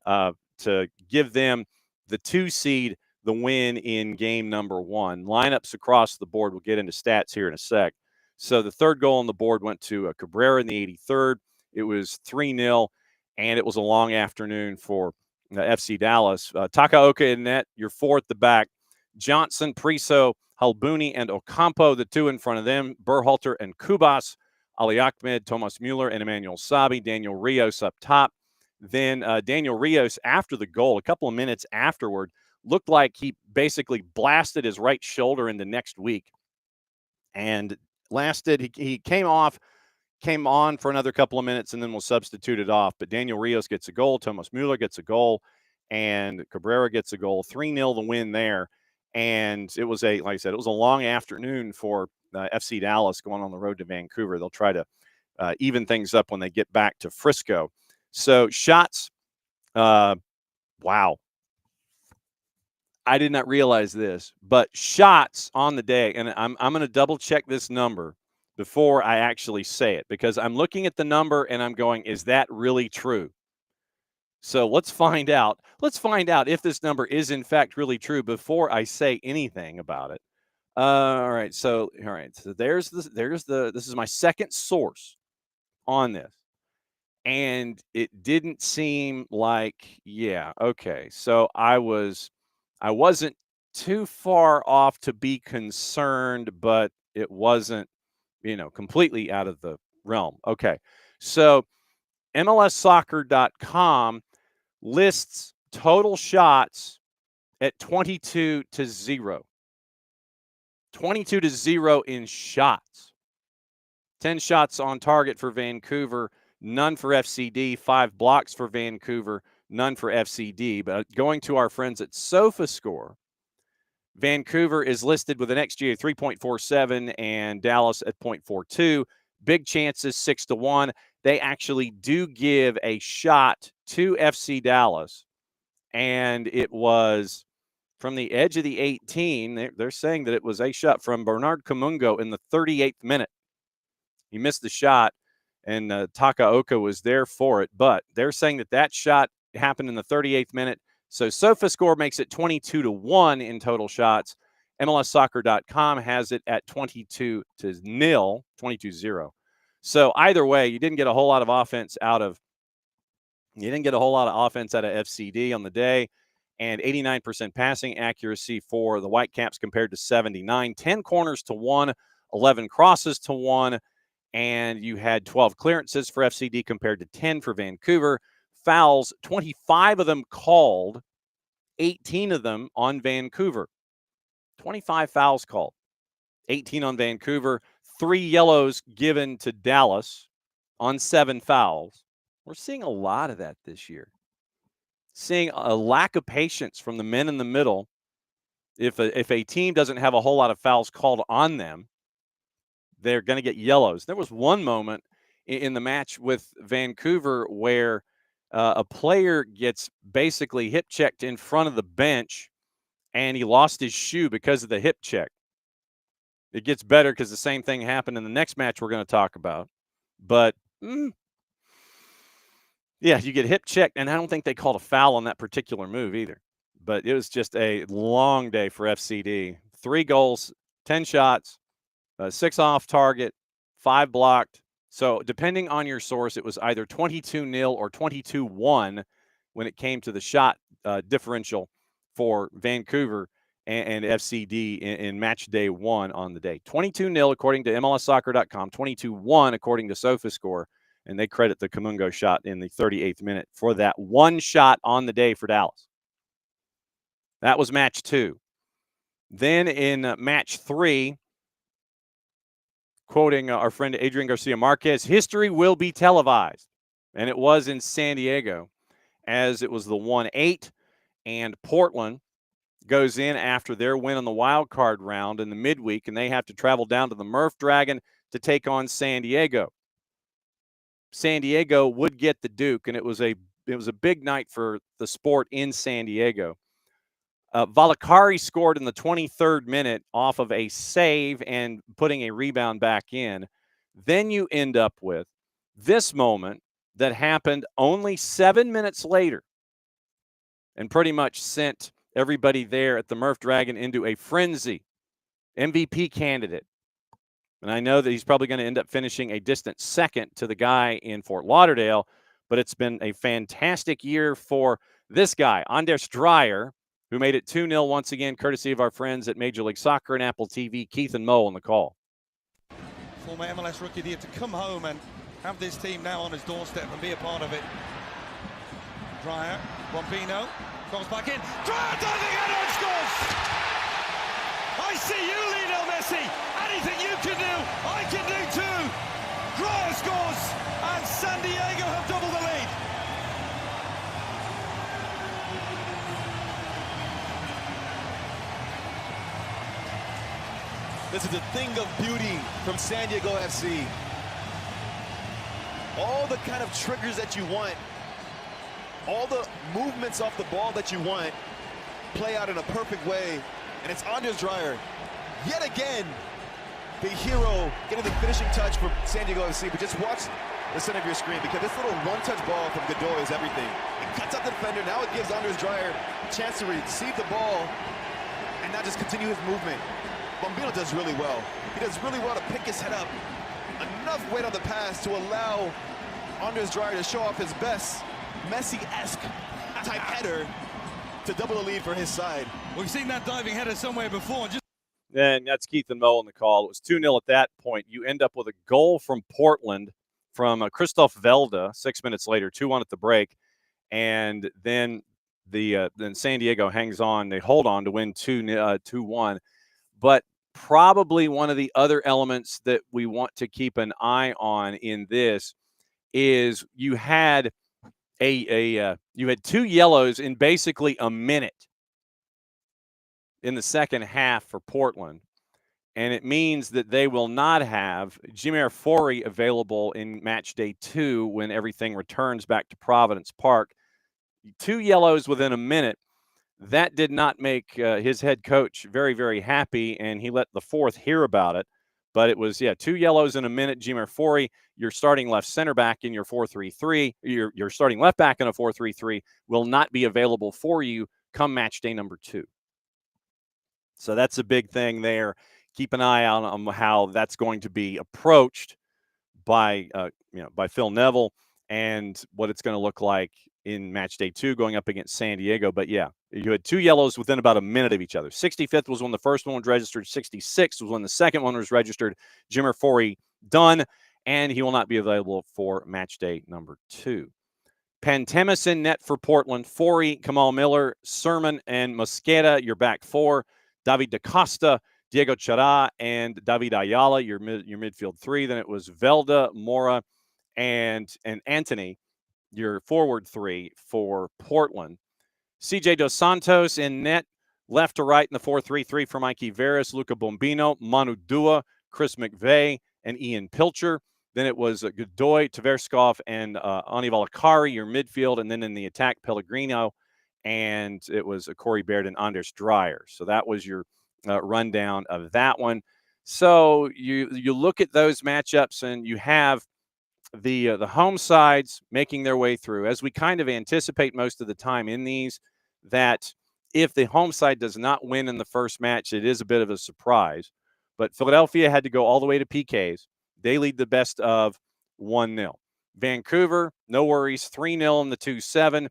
to give them the 2 seed, the win in game number 1. Lineups across the board. We'll get into stats here in a sec. So the third goal on the board went to Cabrera in the 83rd. It was 3-0, and it was a long afternoon for FC Dallas. Takaoka in net, your 4 at the back. Johnson, Priso, Halbuni, and Ocampo, the 2 in front of them. Berhalter and Kubas. Ali Ahmed, Thomas Mueller, and Emmanuel Sabi. Daniel Rios up top. Then Daniel Rios, after the goal, a couple of minutes afterward, looked like he basically blasted his right shoulder into next week. And he came on for another couple of minutes and then was substituted off. But Daniel Rios gets a goal. Thomas Mueller gets a goal. And Cabrera gets a goal. 3-0 the win there. And it was like I said, it was a long afternoon for FC Dallas going on the road to Vancouver. They'll try to even things up when they get back to Frisco. So shots, wow. I did not realize this, but shots on the day, and I'm going to double check this number before I actually say it, because I'm looking at the number and I'm going, is that really true? So let's find out. Let's find out if this number is in fact really true before I say anything about it. All right. So there's this is my second source on this. And it didn't seem like, yeah, okay. So I wasn't too far off to be concerned, but it wasn't, completely out of the realm. Okay. So MLSsoccer.com lists total shots at 22-0. 22-0 in shots. 10 shots on target for Vancouver, none for FCD, 5 blocks for Vancouver, none for FCD. But going to our friends at SofaScore, Vancouver is listed with an XG of 3.47 and Dallas at 0.42. Big chances, 6-1. They actually do give a shot to FC Dallas, and it was from the edge of the 18. They're saying that it was a shot from Bernard Kamungo in the 38th minute. He missed the shot, and Takaoka was there for it. But they're saying that shot happened in the 38th minute. So SofaScore makes it 22-1 in total shots. MLSsoccer.com has it at 22-0, 22-0. So either way, you didn't get a whole lot of offense out of FCD on the day, and 89% passing accuracy for the Whitecaps compared to 79. 10 corners to 1, 11 crosses to 1, and you had 12 clearances for FCD compared to 10 for Vancouver. Fouls, 25 of them called, 18 of them on Vancouver. 25 fouls called, 18 on Vancouver, 3 yellows given to Dallas on 7 fouls. We're seeing a lot of that this year. Seeing a lack of patience from the men in the middle. If a team doesn't have a whole lot of fouls called on them, they're going to get yellows. There was one moment in the match with Vancouver where a player gets basically hip checked in front of the bench, and he lost his shoe because of the hip check. It gets better because the same thing happened in the next match we're going to talk about. But, yeah, you get hip checked, and I don't think they called a foul on that particular move either. But it was just a long day for FCD. 3 goals, 10 shots, 6 off target, 5 blocked. So depending on your source, it was either 22-0 or 22-1 when it came to the shot differential for Vancouver and FCD in match day 1 on the day. 22-0 according to MLSsoccer.com, 22-1 according to SofaScore, and they credit the Kamungo shot in the 38th minute for that one shot on the day for Dallas. That was match 2. Then in match 3, quoting our friend Adrian Garcia Marquez, history will be televised. And it was in San Diego, as it was the 1-8, and Portland goes in after their win on the wild card round in the midweek, and they have to travel down to the Murph Dragon to take on San Diego. San Diego would get the Duke, and it was a big night for the sport in San Diego. Valakari scored in the 23rd minute off of a save and putting a rebound back in. Then you end up with this moment that happened only 7 minutes later and pretty much sent everybody there at the Murph Dragon into a frenzy. MVP candidate. And I know that he's probably going to end up finishing a distant second to the guy in Fort Lauderdale, but it's been a fantastic year for this guy, Anders Dreyer, who made it 2-0 once again, courtesy of our friends at Major League Soccer and Apple TV. Keith and Mo on the call. Former MLS Rookie of the Year to come home and have this team now on his doorstep and be a part of it. Dreyer, Bombino, goes back in. Dreyer diving in and scores! I see you, Lionel Messi. Anything you can do, I can do too. Dreyer scores, and San Diego have doubled the lead. This is a thing of beauty from San Diego FC. All the kind of triggers that you want, all the movements off the ball that you want, play out in a perfect way. And it's Anders Dreyer, yet again, the hero getting the finishing touch for San Diego FC. But just watch the center of your screen, because this little one-touch ball from Godoy is everything. It cuts out the defender. Now it gives Anders Dreyer a chance to receive the ball and not just continue his movement. Bombino does really well. He does really well to pick his head up. Enough weight on the pass to allow Anders Dreyer to show off his best Messi-esque type header to double the lead for his side. We've seen that diving header somewhere before. And that's Keith and Mo on the call. It was 2-0 at that point. You end up with a goal from Portland from Christoph Velda 6 minutes later, 2-1 at the break. And then then San Diego hangs on. They hold on to win 2-1. But probably one of the other elements that we want to keep an eye on in this is you had you had 2 yellows in basically a minute in the second half for Portland, and it means that they will not have Jimer Fori available in match day 2 when everything returns back to Providence Park. 2 yellows within a minute. That did not make his head coach very, very happy, and he let the fourth hear about it. But it was, 2 yellows in a minute. Jimmer Forey, your starting left center back in your 4-3-3, your starting left back in a 4-3-3 will not be available for you come match day number 2. So that's a big thing there. Keep an eye out on how that's going to be approached by by Phil Neville and what it's going to look like in match day 2 going up against San Diego. But yeah, you had 2 yellows within about a minute of each other. 65th was when the first one was registered. 66th was when the second one was registered. Jimmer Forey done, and he will not be available for match day number 2. Pantemis in net for Portland. Forey, Kamal Miller, Sermon, and Mosqueda, your back 4. David DaCosta, Diego Chara, and David Ayala, your midfield 3. Then it was Velda, Mora, and Anthony, your forward 3 for Portland. CJ Dos Santos in net, left to right in the 4-3-3 for Mikey Veras, Luca Bombino, Manu Dua, Chris McVeigh, and Ian Pilcher. Then it was Godoy, Tverskov, and Ani Valakari, your midfield. And then in the attack, Pellegrino, and it was Corey Baird and Anders Dreyer. So that was your rundown of that one. So you look at those matchups, and you have the home sides making their way through, as we kind of anticipate most of the time in these, that if the home side does not win in the first match, it is a bit of a surprise. But Philadelphia had to go all the way to PKs. They lead the best of 1-0. Vancouver, no worries, 3-0 in the 2-7.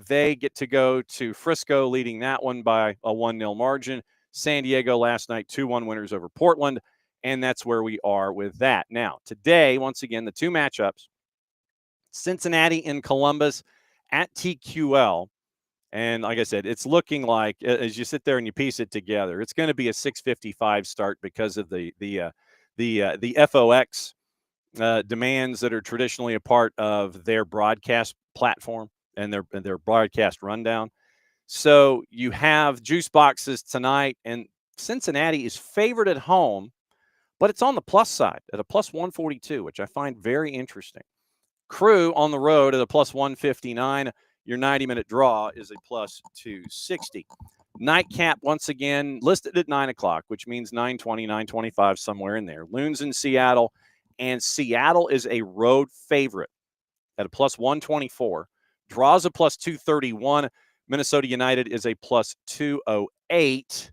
They get to go to Frisco, leading that one by a 1-0 margin. San Diego last night, 2-1 winners over Portland. And that's where we are with that. Now, today, once again, the 2 matchups, Cincinnati and Columbus at TQL. And like I said, it's looking like, as you sit there and you piece it together, it's going to be a 6:55 start because of the FOX demands that are traditionally a part of their broadcast platform and their broadcast rundown. So you have juice boxes tonight, and Cincinnati is favored at home, but it's on the plus side at a plus 142, which I find very interesting. Crew on the road at a plus 159. Your 90-minute draw is a plus 260. Nightcap, once again, listed at 9 o'clock, which means 9:20, 9:25, somewhere in there. Loons in Seattle, and Seattle is a road favorite at a plus 124. Draws a plus 231. Minnesota United is a plus 208.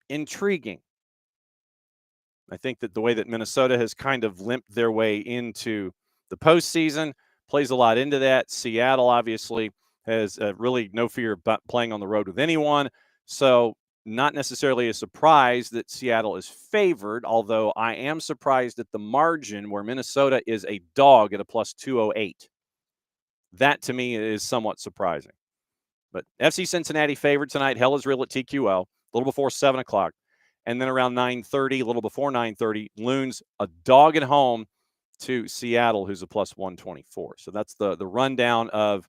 Intriguing. I think that the way that Minnesota has kind of limped their way into the postseason plays a lot into that. Seattle obviously has really no fear of playing on the road with anyone. So not necessarily a surprise that Seattle is favored, although I am surprised at the margin where Minnesota is a dog at a plus 208. That to me is somewhat surprising. But FC Cincinnati favored tonight. Hell is real at TQL, a little before 7 o'clock. And then around 9:30, a little before 9:30, Loons a dog at home to Seattle, who's a plus 124. So that's the rundown of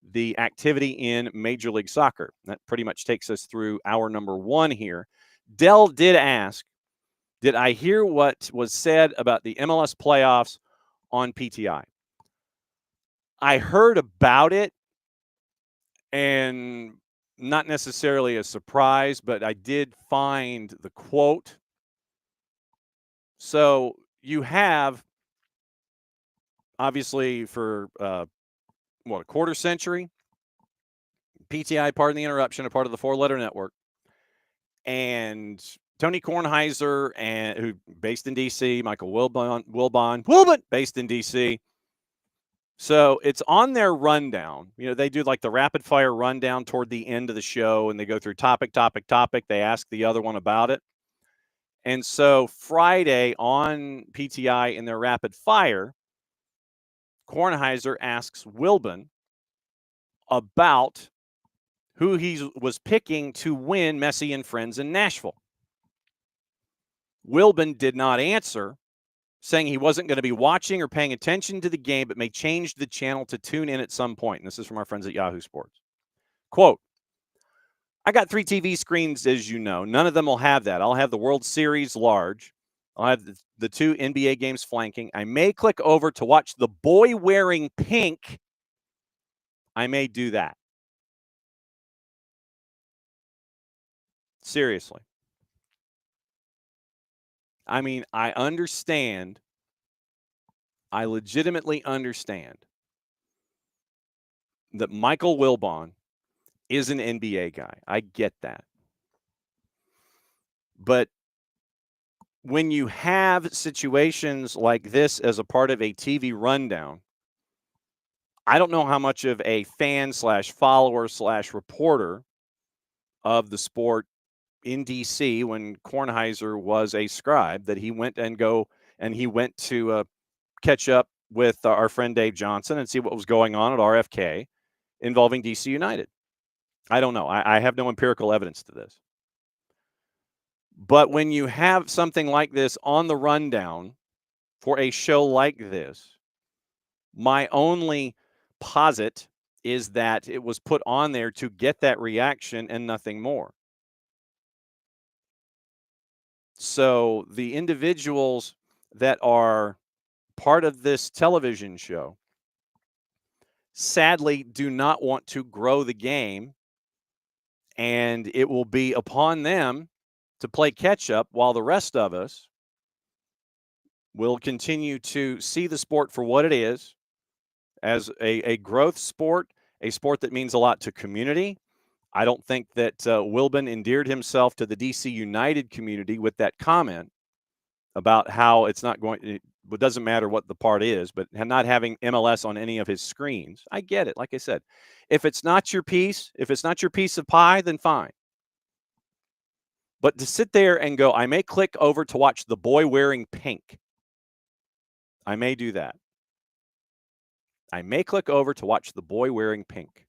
the activity in Major League Soccer. That pretty much takes us through hour number 1 here. Dell did ask, did I hear what was said about the MLS playoffs on PTI? I heard about it, and not necessarily a surprise, but I did find the quote. So you have, obviously, for a quarter century, PTI, pardon the interruption, a part of the 4-letter network, and Tony Kornheiser, who based in D.C., Michael Wilbon, based in D.C. So it's on their rundown. They do like the rapid fire rundown toward the end of the show, and they go through topic. They ask the other one about it. And so Friday on PTI in their rapid fire, Kornheiser asks Wilbon about who he was picking to win Messi and Friends in Nashville. Wilbon did not answer, saying he wasn't going to be watching or paying attention to the game, but may change the channel to tune in at some point. And this is from our friends at Yahoo Sports. Quote, I got 3 TV screens, as you know. None of them will have that. I'll have the World Series large. I'll have the 2 NBA games flanking. I may click over to watch the boy wearing pink. I may do that. Seriously. I mean, I understand. I legitimately understand that Michael Wilbon is an NBA guy. I get that. But when you have situations like this as a part of a TV rundown, I don't know how much of a fan / follower / reporter of the sport in DC when Kornheiser was a scribe that he went to catch up with our friend Dave Johnson and see what was going on at RFK involving DC United. I don't know. I have no empirical evidence to this. But when you have something like this on the rundown for a show like this, my only posit is that it was put on there to get that reaction and nothing more. So the individuals that are part of this television show sadly do not want to grow the game, and it will be upon them to play catch up while the rest of us will continue to see the sport for what it is, as a growth sport, a sport that means a lot to community. I don't think that Wilbon endeared himself to the DC United community with that comment about how it's not going. It doesn't matter what the part is, but not having MLS on any of his screens. I get it. Like I said, if it's not your piece of pie, then fine. But to sit there and go, I may click over to watch the boy wearing pink. I may do that. I may click over to watch the boy wearing pink.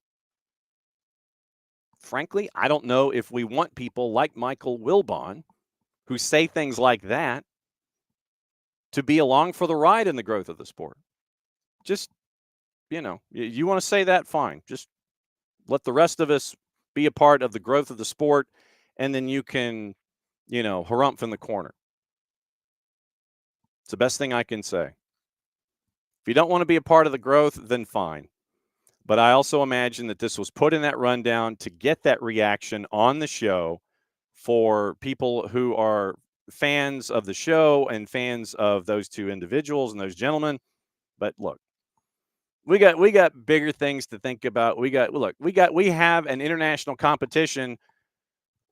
Frankly, I don't know if we want people like Michael Wilbon, who say things like that, to be along for the ride in the growth of the sport. Just, you want to say that, fine. Just let the rest of us be a part of the growth of the sport, and then you can, harumph in the corner. It's the best thing I can say. If you don't want to be a part of the growth, then fine. But I also imagine that this was put in that rundown to get that reaction on the show for people who are fans of the show and fans of those two individuals and those gentlemen. But look, we got bigger things to think about. We have an international competition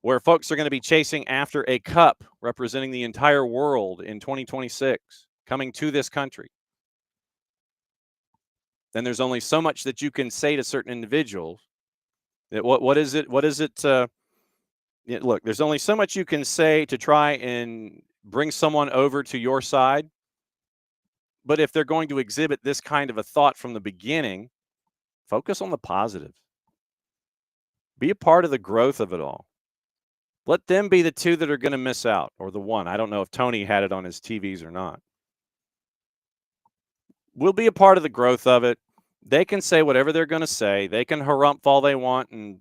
where folks are going to be chasing after a cup representing the entire world in 2026 coming to this country. Then there's only so much that you can say to certain individuals. What is it? Look, there's only so much you can say to try and bring someone over to your side. But if they're going to exhibit this kind of a thought from the beginning, focus on the positives. Be a part of the growth of it all. Let them be the two that are going to miss out, or the one. I don't know if Tony had it on his TVs or not. We'll be a part of the growth of it. They can say whatever they're going to say. They can harumph all they want and,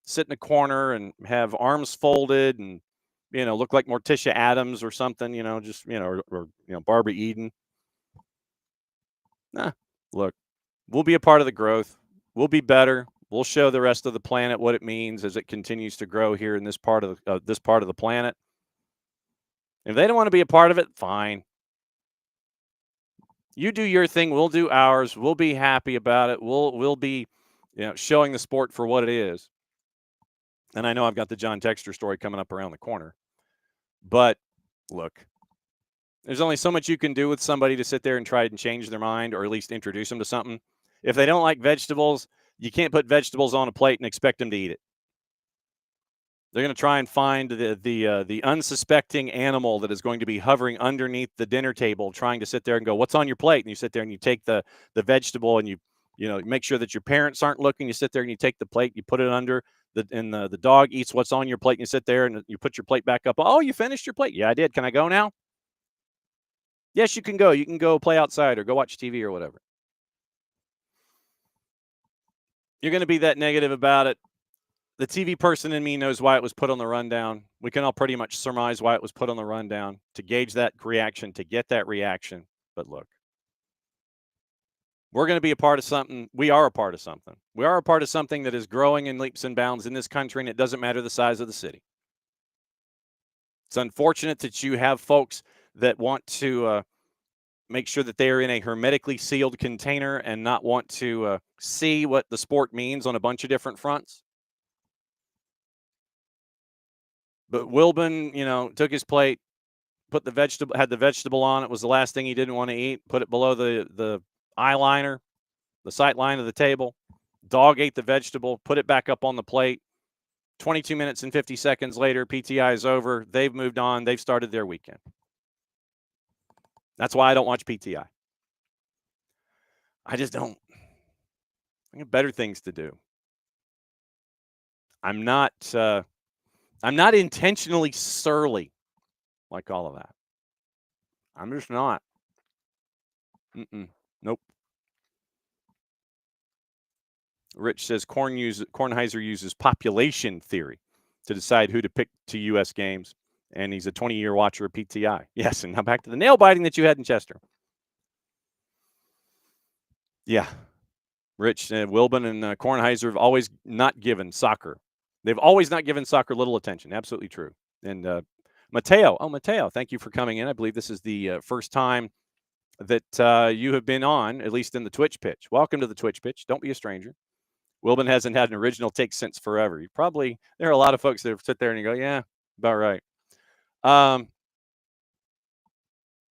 sit in a corner and have arms folded and, look like Morticia Adams or something, or Barbara Eden. Look, we'll be a part of the growth. We'll be better. We'll show the rest of the planet what it means as it continues to grow here in this part of the planet. If they don't want to be a part of it, fine. You do your thing. We'll do ours. We'll be happy about it. We'll be, showing the sport for what it is. And I know I've got the John Texter story coming up around the corner. But look, there's only so much you can do with somebody to sit there and try and change their mind or at least introduce them to something. If they don't like vegetables, you can't put vegetables on a plate and expect them to eat it. They're going to try and find the unsuspecting animal that is going to be hovering underneath the dinner table, trying to sit there and go, "What's on your plate?" And you sit there and you take the vegetable and you make sure that your parents aren't looking. You sit there and you take the plate, you put it under the dog eats what's on your plate, and you sit there and you put your plate back up. Oh, you finished your plate? Yeah, I did. Can I go now? Yes, you can go. You can go play outside or go watch TV or whatever. You're going to be that negative about it. The TV person in me knows why it was put on the rundown. We can all pretty much surmise why it was put on the rundown, to gauge that reaction, to get that reaction. But look, we're going to be a part of something. We are a part of something. We are a part of something that is growing in leaps and bounds in this country, and it doesn't matter the size of the city. It's unfortunate that you have folks that want to make sure that they are in a hermetically sealed container and not want to see what the sport means on a bunch of different fronts. But Wilbon, took his plate, put the vegetable, had the vegetable on. It was the last thing he didn't want to eat. Put it below the eyeliner, the sight line of the table. Dog ate the vegetable, put it back up on the plate. 22 minutes and 50 seconds later, PTI is over. They've moved on. They've started their weekend. That's why I don't watch PTI. I just don't. I have better things to do. I'm not intentionally surly like all of that. I'm just not. Nope. Rich says Kornheiser uses population theory to decide who to pick to U.S. games, and he's a 20-year watcher of PTI. Yes, and now back to the nail biting that you had in Chester. Yeah. Rich, Wilbon, and Kornheiser have always not given soccer. They've always not given soccer little attention. Absolutely true. And Mateo, thank you for coming in. I believe this is the first time that you have been on, at least in the Twitch pitch. Welcome to the Twitch pitch. Don't be a stranger. Wilbon hasn't had an original take since forever. There are a lot of folks that have sit there and you go, yeah, about right.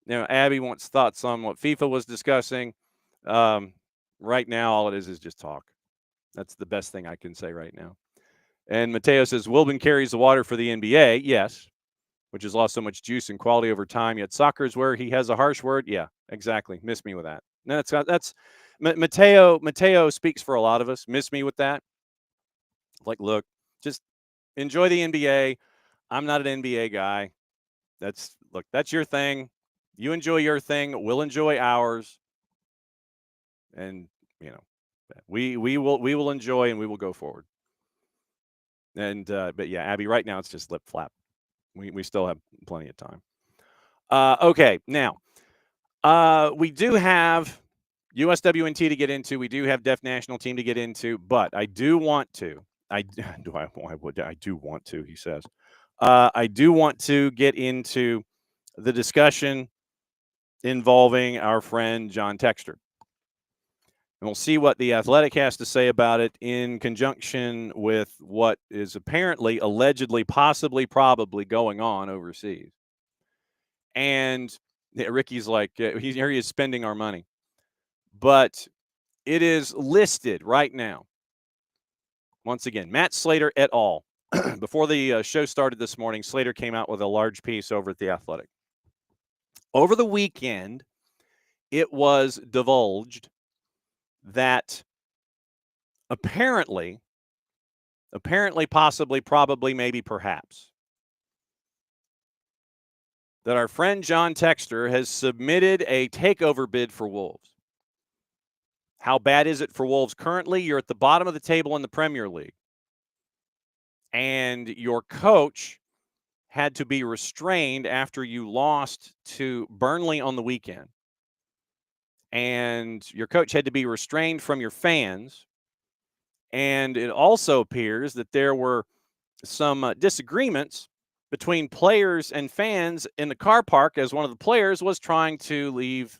Abby wants thoughts on what FIFA was discussing. Right now, all it is just talk. That's the best thing I can say right now. And Mateo says, Wilbon carries the water for the NBA. Yes, which has lost so much juice and quality over time. Yet soccer is where he has a harsh word. Yeah, exactly. Miss me with that. No, that's Mateo speaks for a lot of us. Miss me with that. Like, look, just enjoy the NBA. I'm not an NBA guy. That's your thing. You enjoy your thing. We'll enjoy ours. And we will enjoy and we will go forward. And but yeah, Abby, right now it's just lip flap. We still have plenty of time. Okay, now we do have USWNT to get into. We do have Deaf National Team to get into, but I do want to. I do want to. He says, I do want to get into the discussion involving our friend John Texter. And we'll see what the Athletic has to say about it in conjunction with what is apparently, allegedly, possibly, probably going on overseas. And Ricky's like, here he is spending our money. But it is listed right now. Once again, Matt Slater et al. Before the show started this morning, Slater came out with a large piece over at the Athletic. Over the weekend, it was divulged that apparently, possibly, probably, maybe, perhaps, that our friend John Texter has submitted a takeover bid for Wolves. How bad is it for Wolves currently? You're at the bottom of the table in the Premier League. And your coach had to be restrained after you lost to Burnley on the weekend. And your coach had to be restrained from your fans. And it also appears that there were some disagreements between players and fans in the car park as one of the players was trying to leave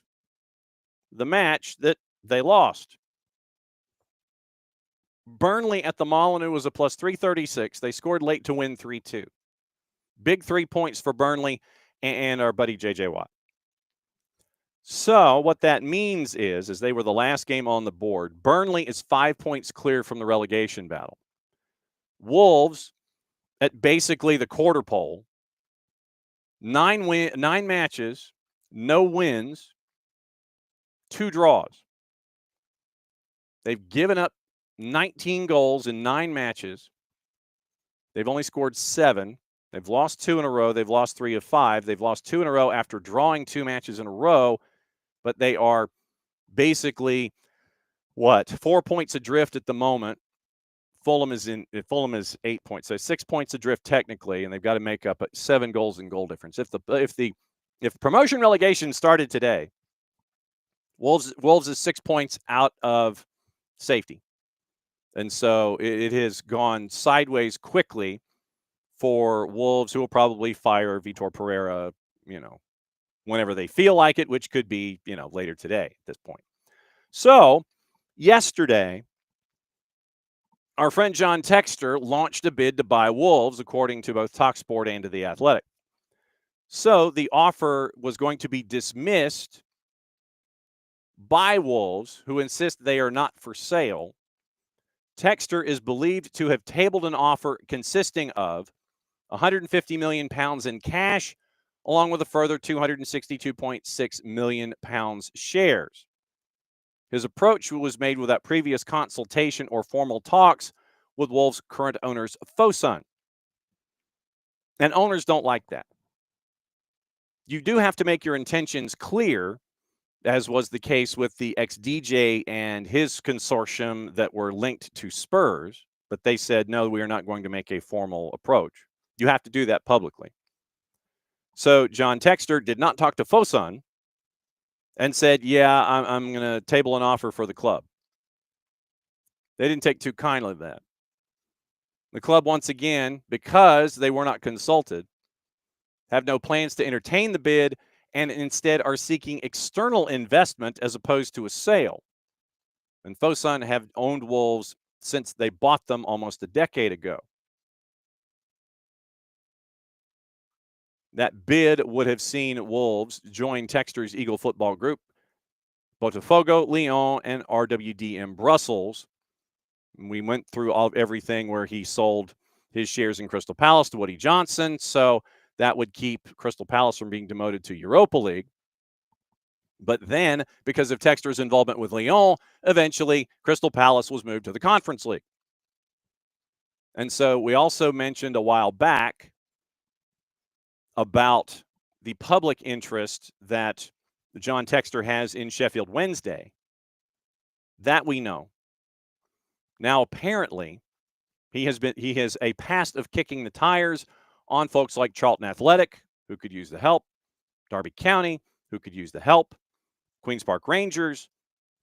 the match that they lost. Burnley at the Molineux was a plus 336. They scored late to win 3-2. Big 3 points for Burnley and our buddy J.J. Watt. So what that means is they were the last game on the board. Burnley is 5 points clear from the relegation battle. Wolves at basically the quarter pole. 9 matches, no wins, 2 draws. They've given up 19 goals in 9 matches. They've only scored 7. They've lost 2 in a row. They've lost 3 of 5. They've lost 2 in a row after drawing 2 matches in a row. But they are basically, 4 points adrift at the moment. Fulham is 8 points, so 6 points adrift technically, and they've got to make up 7 goals in goal difference. If promotion relegation started today, Wolves is 6 points out of safety, and so it has gone sideways quickly for Wolves, who will probably fire Vitor Pereira, whenever they feel like it, which could be, later today at this point. So yesterday, our friend John Texter launched a bid to buy Wolves, according to both TalkSport and to The Athletic. So the offer was going to be dismissed by Wolves, who insist they are not for sale. Texter is believed to have tabled an offer consisting of 150 million pounds in cash, along with a further 262.6 million pounds shares. His approach was made without previous consultation or formal talks with Wolves' current owners, Fosun. And owners don't like that. You do have to make your intentions clear, as was the case with the ex-DJ and his consortium that were linked to Spurs, but they said, no, we are not going to make a formal approach. You have to do that publicly. So John Texter did not talk to Fosun and said, yeah, I'm going to table an offer for the club. They didn't take too kindly to that. The club, once again, because they were not consulted, have no plans to entertain the bid and instead are seeking external investment as opposed to a sale. And Fosun have owned Wolves since they bought them almost a decade ago. That bid would have seen Wolves join Texter's Eagle Football Group, Botafogo, Lyon, and RWDM Brussels. We went through everything where he sold his shares in Crystal Palace to Woody Johnson, so that would keep Crystal Palace from being demoted to Europa League. But then, because of Texter's involvement with Lyon, eventually Crystal Palace was moved to the Conference League. And so we also mentioned a while back about the public interest that John Texter has in Sheffield Wednesday. That we know. Now, apparently, he has a past of kicking the tires on folks like Charlton Athletic, who could use the help, Derby County, who could use the help, Queen's Park Rangers,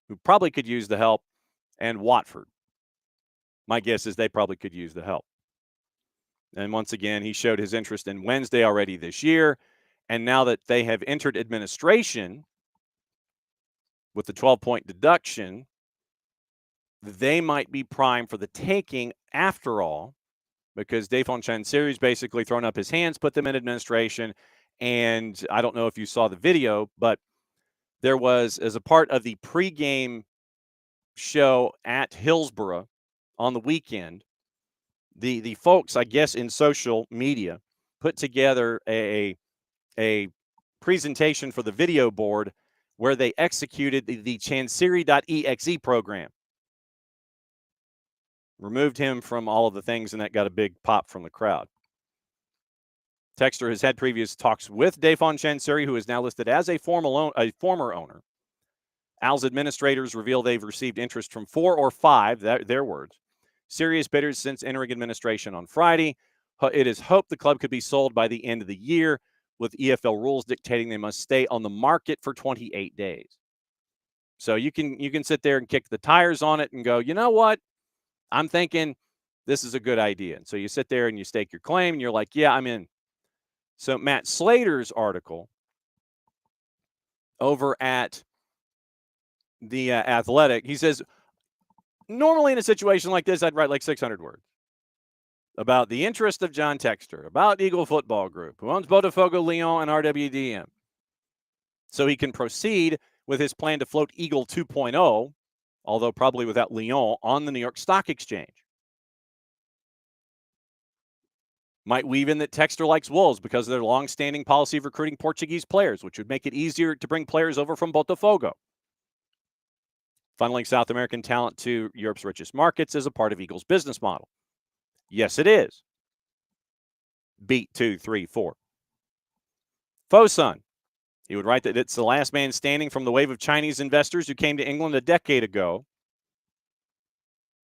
who probably could use the help, and Watford. My guess is they probably could use the help. And once again, he showed his interest in Wednesday already this year. And now that they have entered administration with the 12-point deduction, they might be primed for the taking after all, because Defon Chansiri's basically thrown up his hands, put them in administration. And I don't know if you saw the video, but there was, as a part of the pregame show at Hillsborough on the weekend, the folks, I guess, in social media put together a presentation for the video board where they executed the Chansiri.exe program. Removed him from all of the things, and that got a big pop from the crowd. Texter has had previous talks with Defon Chansiri, who is now listed as a former owner. Al's administrators reveal they've received interest from 4 or 5, their words, serious bidders since entering administration on Friday. It is hoped the club could be sold by the end of the year, with EFL rules dictating they must stay on the market for 28 days. So you can sit there and kick the tires on it and go, you know what? I'm thinking this is a good idea. And so you sit there and you stake your claim and you're like, yeah, I'm in. So Matt Slater's article over at The Athletic, he says, normally in a situation like this, I'd write like 600 words about the interest of John Texter, about Eagle Football Group, who owns Botafogo, Lyon, and RWDM. So he can proceed with his plan to float Eagle 2.0, although probably without Lyon, on the New York Stock Exchange. Might weave in that Texter likes Wolves because of their long-standing policy of recruiting Portuguese players, which would make it easier to bring players over from Botafogo. Funneling South American talent to Europe's richest markets is a part of Eagle's business model. Yes, it is. Beat 2, 3, 4. Fosun. He would write that it's the last man standing from the wave of Chinese investors who came to England a decade ago.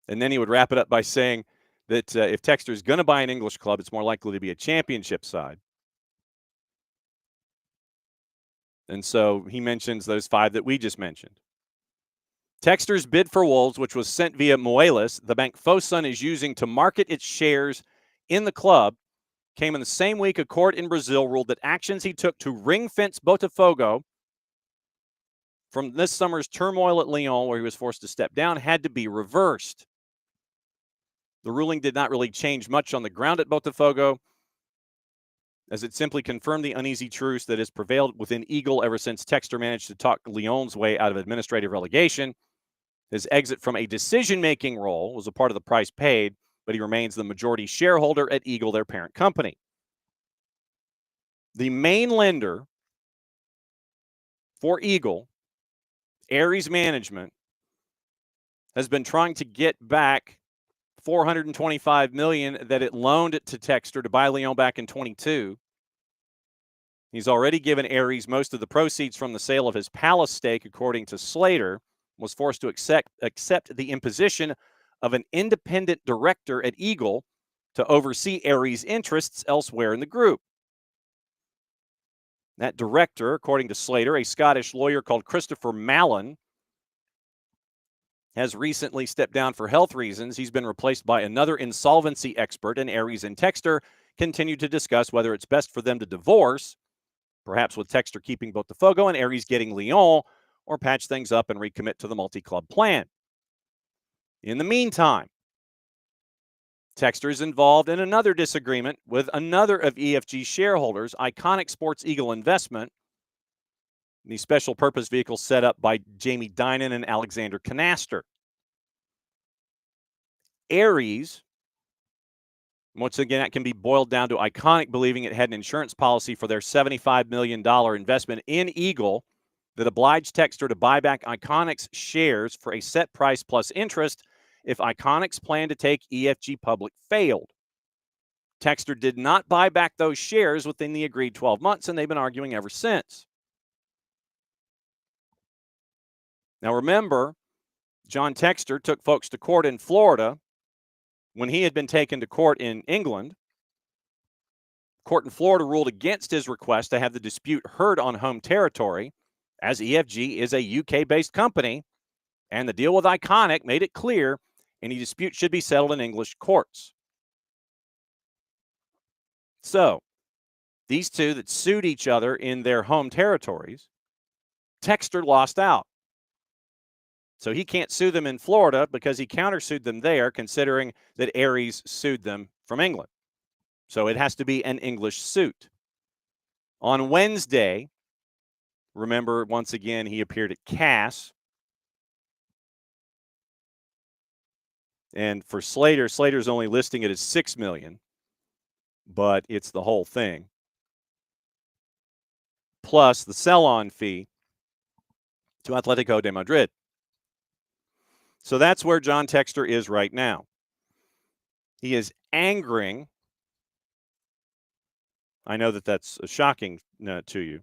And then he would wrap it up by saying that if Texter is going to buy an English club, it's more likely to be a championship side. And so he mentions those 5 that we just mentioned. Texter's bid for Wolves, which was sent via Moelis, the bank Fosun is using to market its shares in the club, came in the same week a court in Brazil ruled that actions he took to ring-fence Botafogo from this summer's turmoil at Lyon, where he was forced to step down, had to be reversed. The ruling did not really change much on the ground at Botafogo, as it simply confirmed the uneasy truce that has prevailed within Eagle ever since Textor managed to talk Lyon's way out of administrative relegation. His exit from a decision-making role was a part of the price paid, but he remains the majority shareholder at Eagle, their parent company. The main lender for Eagle, Aries Management, has been trying to get back $425 million that it loaned to Textor to buy Lyon back in 22. He's already given Aries most of the proceeds from the sale of his Palace stake, according to Slater, was forced to accept the imposition of an independent director at Eagle to oversee Aries' interests elsewhere in the group. That director, according to Slater, a Scottish lawyer called Christopher Mallon, has recently stepped down for health reasons. He's been replaced by another insolvency expert, and Aries and Textor continue to discuss whether it's best for them to divorce, perhaps with Textor keeping Botafogo and Aries getting Lyon, or patch things up and recommit to the multi-club plan. In the meantime, Textor is involved in another disagreement with another of EFG's shareholders, Iconic Sports Eagle Investment, the special purpose vehicle set up by Jamie Dinan and Alexander Canaster. Aries, once again, that can be boiled down to Iconic believing it had an insurance policy for their $75 million investment in Eagle that obliged Textor to buy back Iconic's shares for a set price plus interest if Iconic's plan to take EFG public failed. Textor did not buy back those shares within the agreed 12 months, and they've been arguing ever since. Now remember, John Textor took folks to court in Florida when he had been taken to court in England. Court in Florida ruled against his request to have the dispute heard on home territory, as EFG is a UK-based company, and the deal with Iconic made it clear any dispute should be settled in English courts. So, these two that sued each other in their home territories, Textor lost out. So he can't sue them in Florida because he countersued them there, considering that Aries sued them from England. So it has to be an English suit. On Wednesday, remember, once again, he appeared at Cass. And for Slater, Slater's only listing it as $6 million, but it's the whole thing, plus the sell-on fee to Atletico de Madrid. So that's where John Textor is right now. He is angering. I know that that's shocking to you.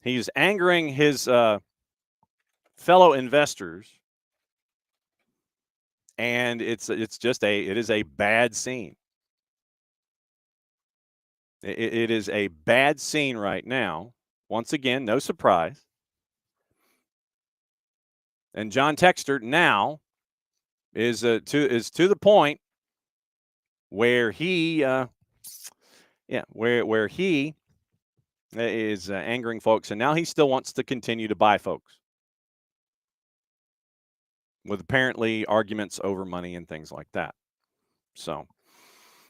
He's angering his fellow investors, and it is a bad scene. It is a bad scene right now. Once again, no surprise. And John Textor now is to the point where he where he is angering folks, and now he still wants to continue to buy folks, with apparently arguments over money and things like that. So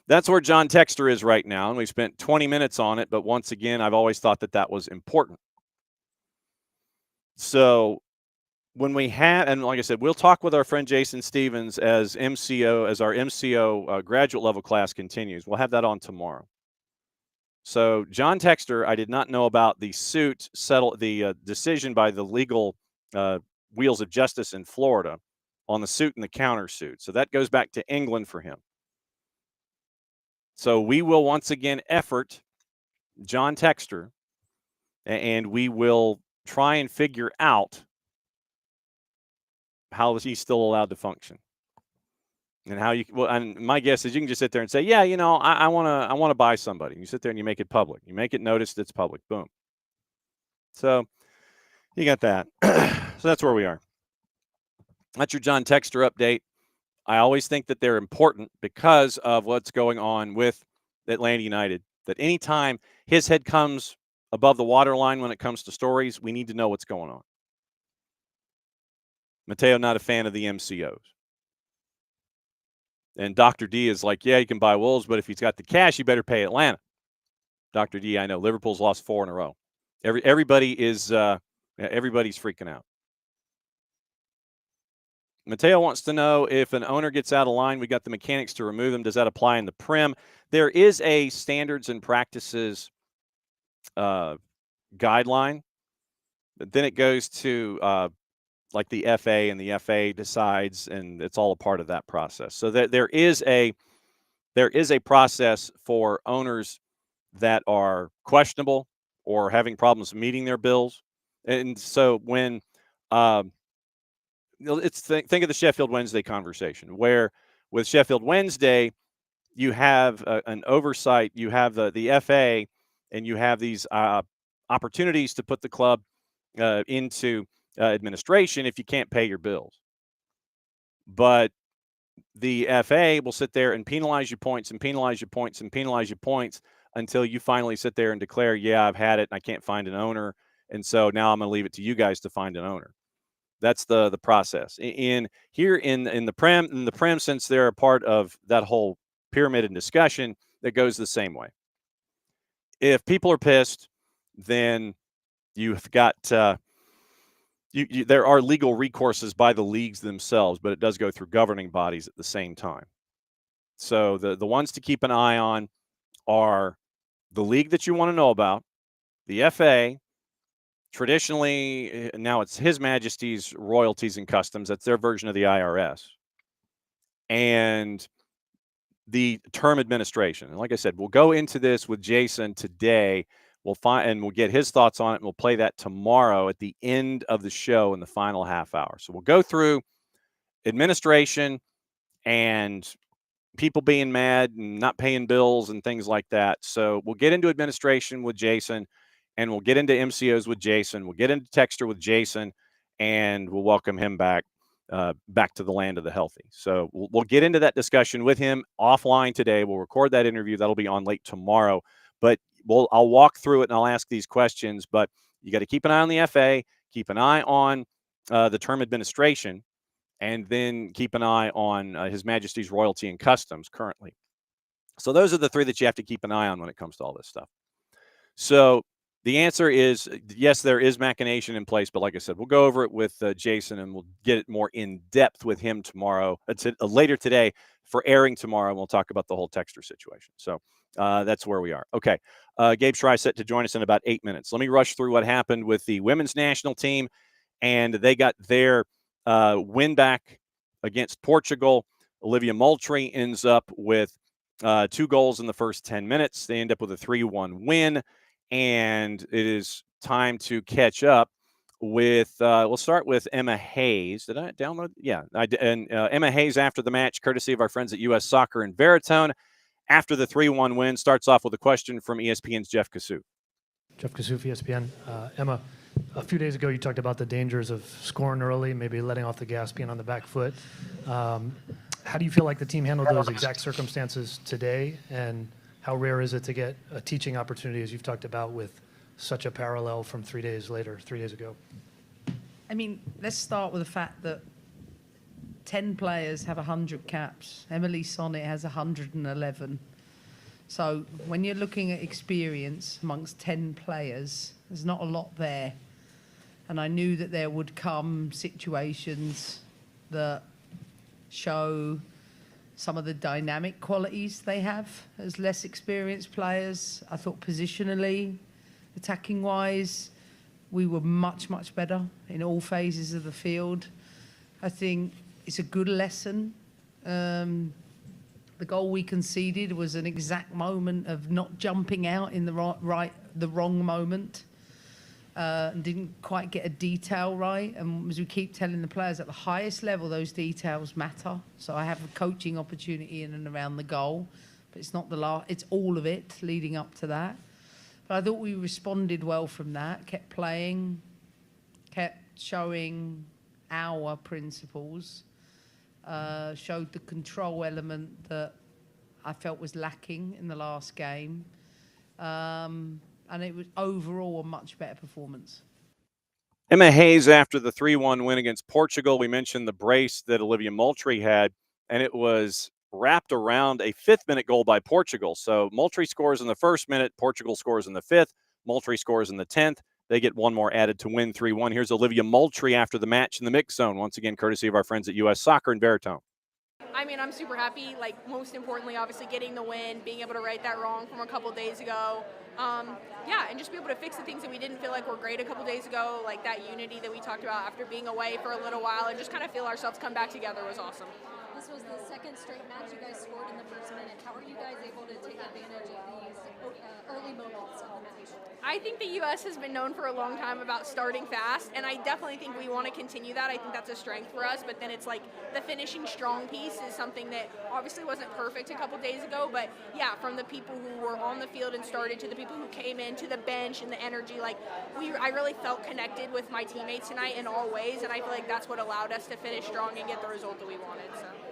that's where John Textor is right now, and we spent 20 minutes on it, but once again, I've always thought that that was important. So when we have, and like I said, we'll talk with our friend Jason Stevens as MCO, as our MCO graduate level class continues. We'll have that on tomorrow. So John Textor, I did not know about the suit the decision by the legal wheels of justice in Florida on the suit and the countersuit. So that goes back to England for him. So we will once again effort John Textor, and we will try and figure out how is he still allowed to function, and how you. Well, and my guess is you can just sit there and say, yeah, you know, I want to buy somebody. You sit there and you make it public. You make it noticed. It's public. Boom. So you got that. So that's where we are. That's your John Textor update. I always think that they're important because of what's going on with Atlanta United, that anytime his head comes above the waterline when it comes to stories, we need to know what's going on. Mateo, not a fan of the MCOs. And Dr. D is like, yeah, you can buy Wolves, but if he's got the cash, you better pay Atlanta. Dr. D, I know. Liverpool's lost 4 in a row. Everybody's freaking out. Mateo wants to know if an owner gets out of line, we got the mechanics to remove them. Does that apply in the Prem? There is a standards and practices guideline, but then it goes to like the FA, and the FA decides, and it's all a part of that process. So there is a process for owners that are questionable or having problems meeting their bills. And so when think of the Sheffield Wednesday conversation, where with Sheffield Wednesday, you have an oversight, you have the FA, and you have these opportunities to put the club into administration if you can't pay your bills. But the FA will sit there and penalize you points and penalize you points and penalize you points until you finally sit there and declare, yeah, I've had it and I can't find an owner. And so now I'm going to leave it to you guys to find an owner. That's the process. In the Prem, since they're a part of that whole pyramid and discussion, that goes the same way. If people are pissed, then you've got there are legal recourses by the leagues themselves, but it does go through governing bodies at the same time. So the ones to keep an eye on are the league that you want to know about, the FA. Traditionally, now it's His Majesty's Royalties and Customs. That's their version of the IRS. And the term administration. And like I said, we'll go into this with Jason today. We'll get his thoughts on it, and we'll play that tomorrow at the end of the show in the final half hour. So we'll go through administration and people being mad and not paying bills and things like that. So we'll get into administration with Jason, and we'll get into MCOs with Jason. We'll get into Texter with Jason, and we'll welcome him back to the land of the healthy. So we'll get into that discussion with him offline today. We'll record that interview. That'll be on late tomorrow. But I'll walk through it and I'll ask these questions. But you got to keep an eye on the FA, keep an eye on the term administration, and then keep an eye on His Majesty's Royalty and Customs currently. So those are the three that you have to keep an eye on when it comes to all this stuff. So the answer is yes, there is machination in place, but like I said, we'll go over it with Jason, and we'll get it more in depth with him tomorrow. It's later today for airing tomorrow. And we'll talk about the whole Texter situation. So that's where we are. Okay, Gabe Schrei set to join us in about 8 minutes. Let me rush through what happened with the women's national team, and they got their win back against Portugal. Olivia Moultrie ends up with 2 goals in the first 10 minutes. They end up with a 3-1 win. And it is time to catch up with, we'll start with Emma Hayes. Did I download? Yeah, I did. And Emma Hayes after the match, courtesy of our friends at US Soccer in Veritone, after the 3-1 win, starts off with a question from ESPN's Jeff Kassouf. Jeff Kassouf, ESPN. Emma, a few days ago you talked about the dangers of scoring early, maybe letting off the gas, being on the back foot. How do you feel like the team handled those exact circumstances today? And how rare is it to get a teaching opportunity, as you've talked about, with such a parallel from 3 days ago? I mean, let's start with the fact that 10 players have 100 caps. Emily Sonnet has 111. So when you're looking at experience amongst 10 players, there's not a lot there. And I knew that there would come situations that show some of the dynamic qualities they have as less experienced players. I thought positionally, attacking-wise, we were much, much better in all phases of the field. I think it's a good lesson. The goal we conceded was an exact moment of not jumping out in the wrong moment. And didn't quite get a detail right. And as we keep telling the players, at the highest level, those details matter. So I have a coaching opportunity in and around the goal, but it's not the last, it's all of it leading up to that. But I thought we responded well from that, kept playing, kept showing our principles, showed the control element that I felt was lacking in the last game. And it was overall a much better performance. Emma Hayes after the 3-1 win against Portugal. We mentioned the brace that Olivia Moultrie had, and it was wrapped around a 5th-minute goal by Portugal. So Moultrie scores in the 1st minute, Portugal scores in the 5th, Moultrie scores in the 10th. They get one more added to win 3-1. Here's Olivia Moultrie after the match in the mix zone, once again courtesy of our friends at US Soccer and Baritone. I mean, I'm super happy, like, most importantly, obviously, getting the win, being able to right that wrong from a couple days ago. Yeah, and just be able to fix the things that we didn't feel like were great a couple days ago, like that unity that we talked about after being away for a little while, and just kind of feel ourselves come back together was awesome. This was the 2nd straight match you guys scored in the 1st minute. How are you guys able to take advantage of these early moments of the match? I think the U.S. has been known for a long time about starting fast, and I definitely think we want to continue that. I think that's a strength for us, but then it's like the finishing strong piece is something that obviously wasn't perfect a couple days ago, but yeah, from the people who were on the field and started to the people who came in to the bench and the energy, like I really felt connected with my teammates tonight in all ways, and I feel like that's what allowed us to finish strong and get the result that we wanted.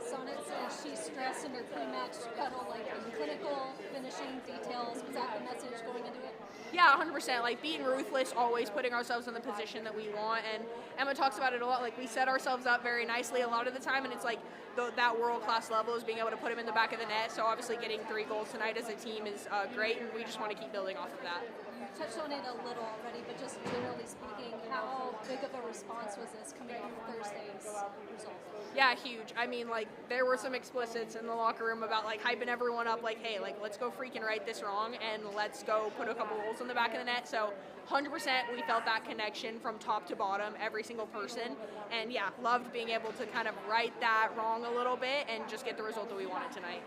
Sonnet says she stressed in her pre-match huddle, like clinical finishing details. Was that the message going into it? Yeah, 100%. Like being ruthless, always putting ourselves in the position that we want. And Emma talks about it a lot. Like we set ourselves up very nicely a lot of the time, and it's like that world-class level is being able to put them in the back of the net. So obviously getting 3 goals tonight as a team is great, and we just want to keep building off of that. You touched on it a little already, but just generally speaking, how big of a response was this coming off Thursday's result? Yeah, huge. I mean, like, there were some explicits in the locker room about, like, hyping everyone up, like, hey, like, let's go freaking right this wrong, and let's go put a couple goals in the back of the net. So 100% we felt that connection from top to bottom, every single person. And, yeah, loved being able to kind of right that wrong a little bit and just get the result that we wanted tonight.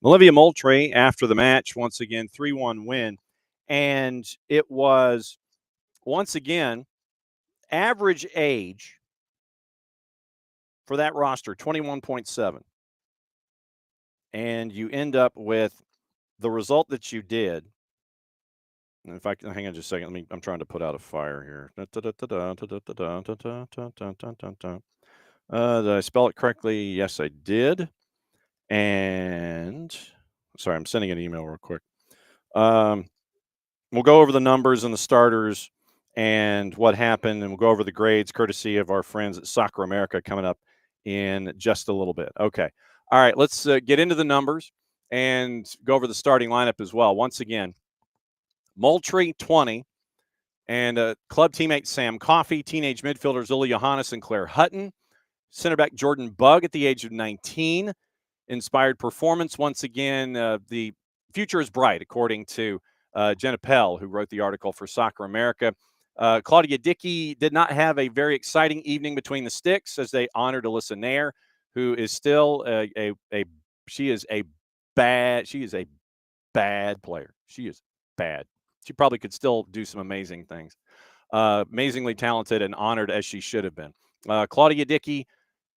Olivia Moultrie after the match, once again, 3-1 win. And it was, once again, average age for that roster, 21.7. And you end up with the result that you did. And if I can hang on just a second, I'm trying to put out a fire here. Did I spell it correctly? Yes, I did. And sorry, I'm sending an email real quick. We'll go over the numbers and the starters and what happened, and we'll go over the grades courtesy of our friends at Soccer America coming up in just a little bit. Okay. All right, let's get into the numbers and go over the starting lineup as well. Once again, Moultrie, 20, and club teammate Sam Coffey, teenage midfielders Lily Johannes and Claire Hutton, center back Jordan Bugg at the age of 19, inspired performance. Once again, the future is bright, according to Jenna Pell, who wrote the article for Soccer America. Claudia Dickey did not have a very exciting evening between the sticks as they honored Alyssa Nair, who is still she is a bad player. She is bad. She probably could still do some amazing things. Amazingly talented and honored as she should have been. Claudia Dickey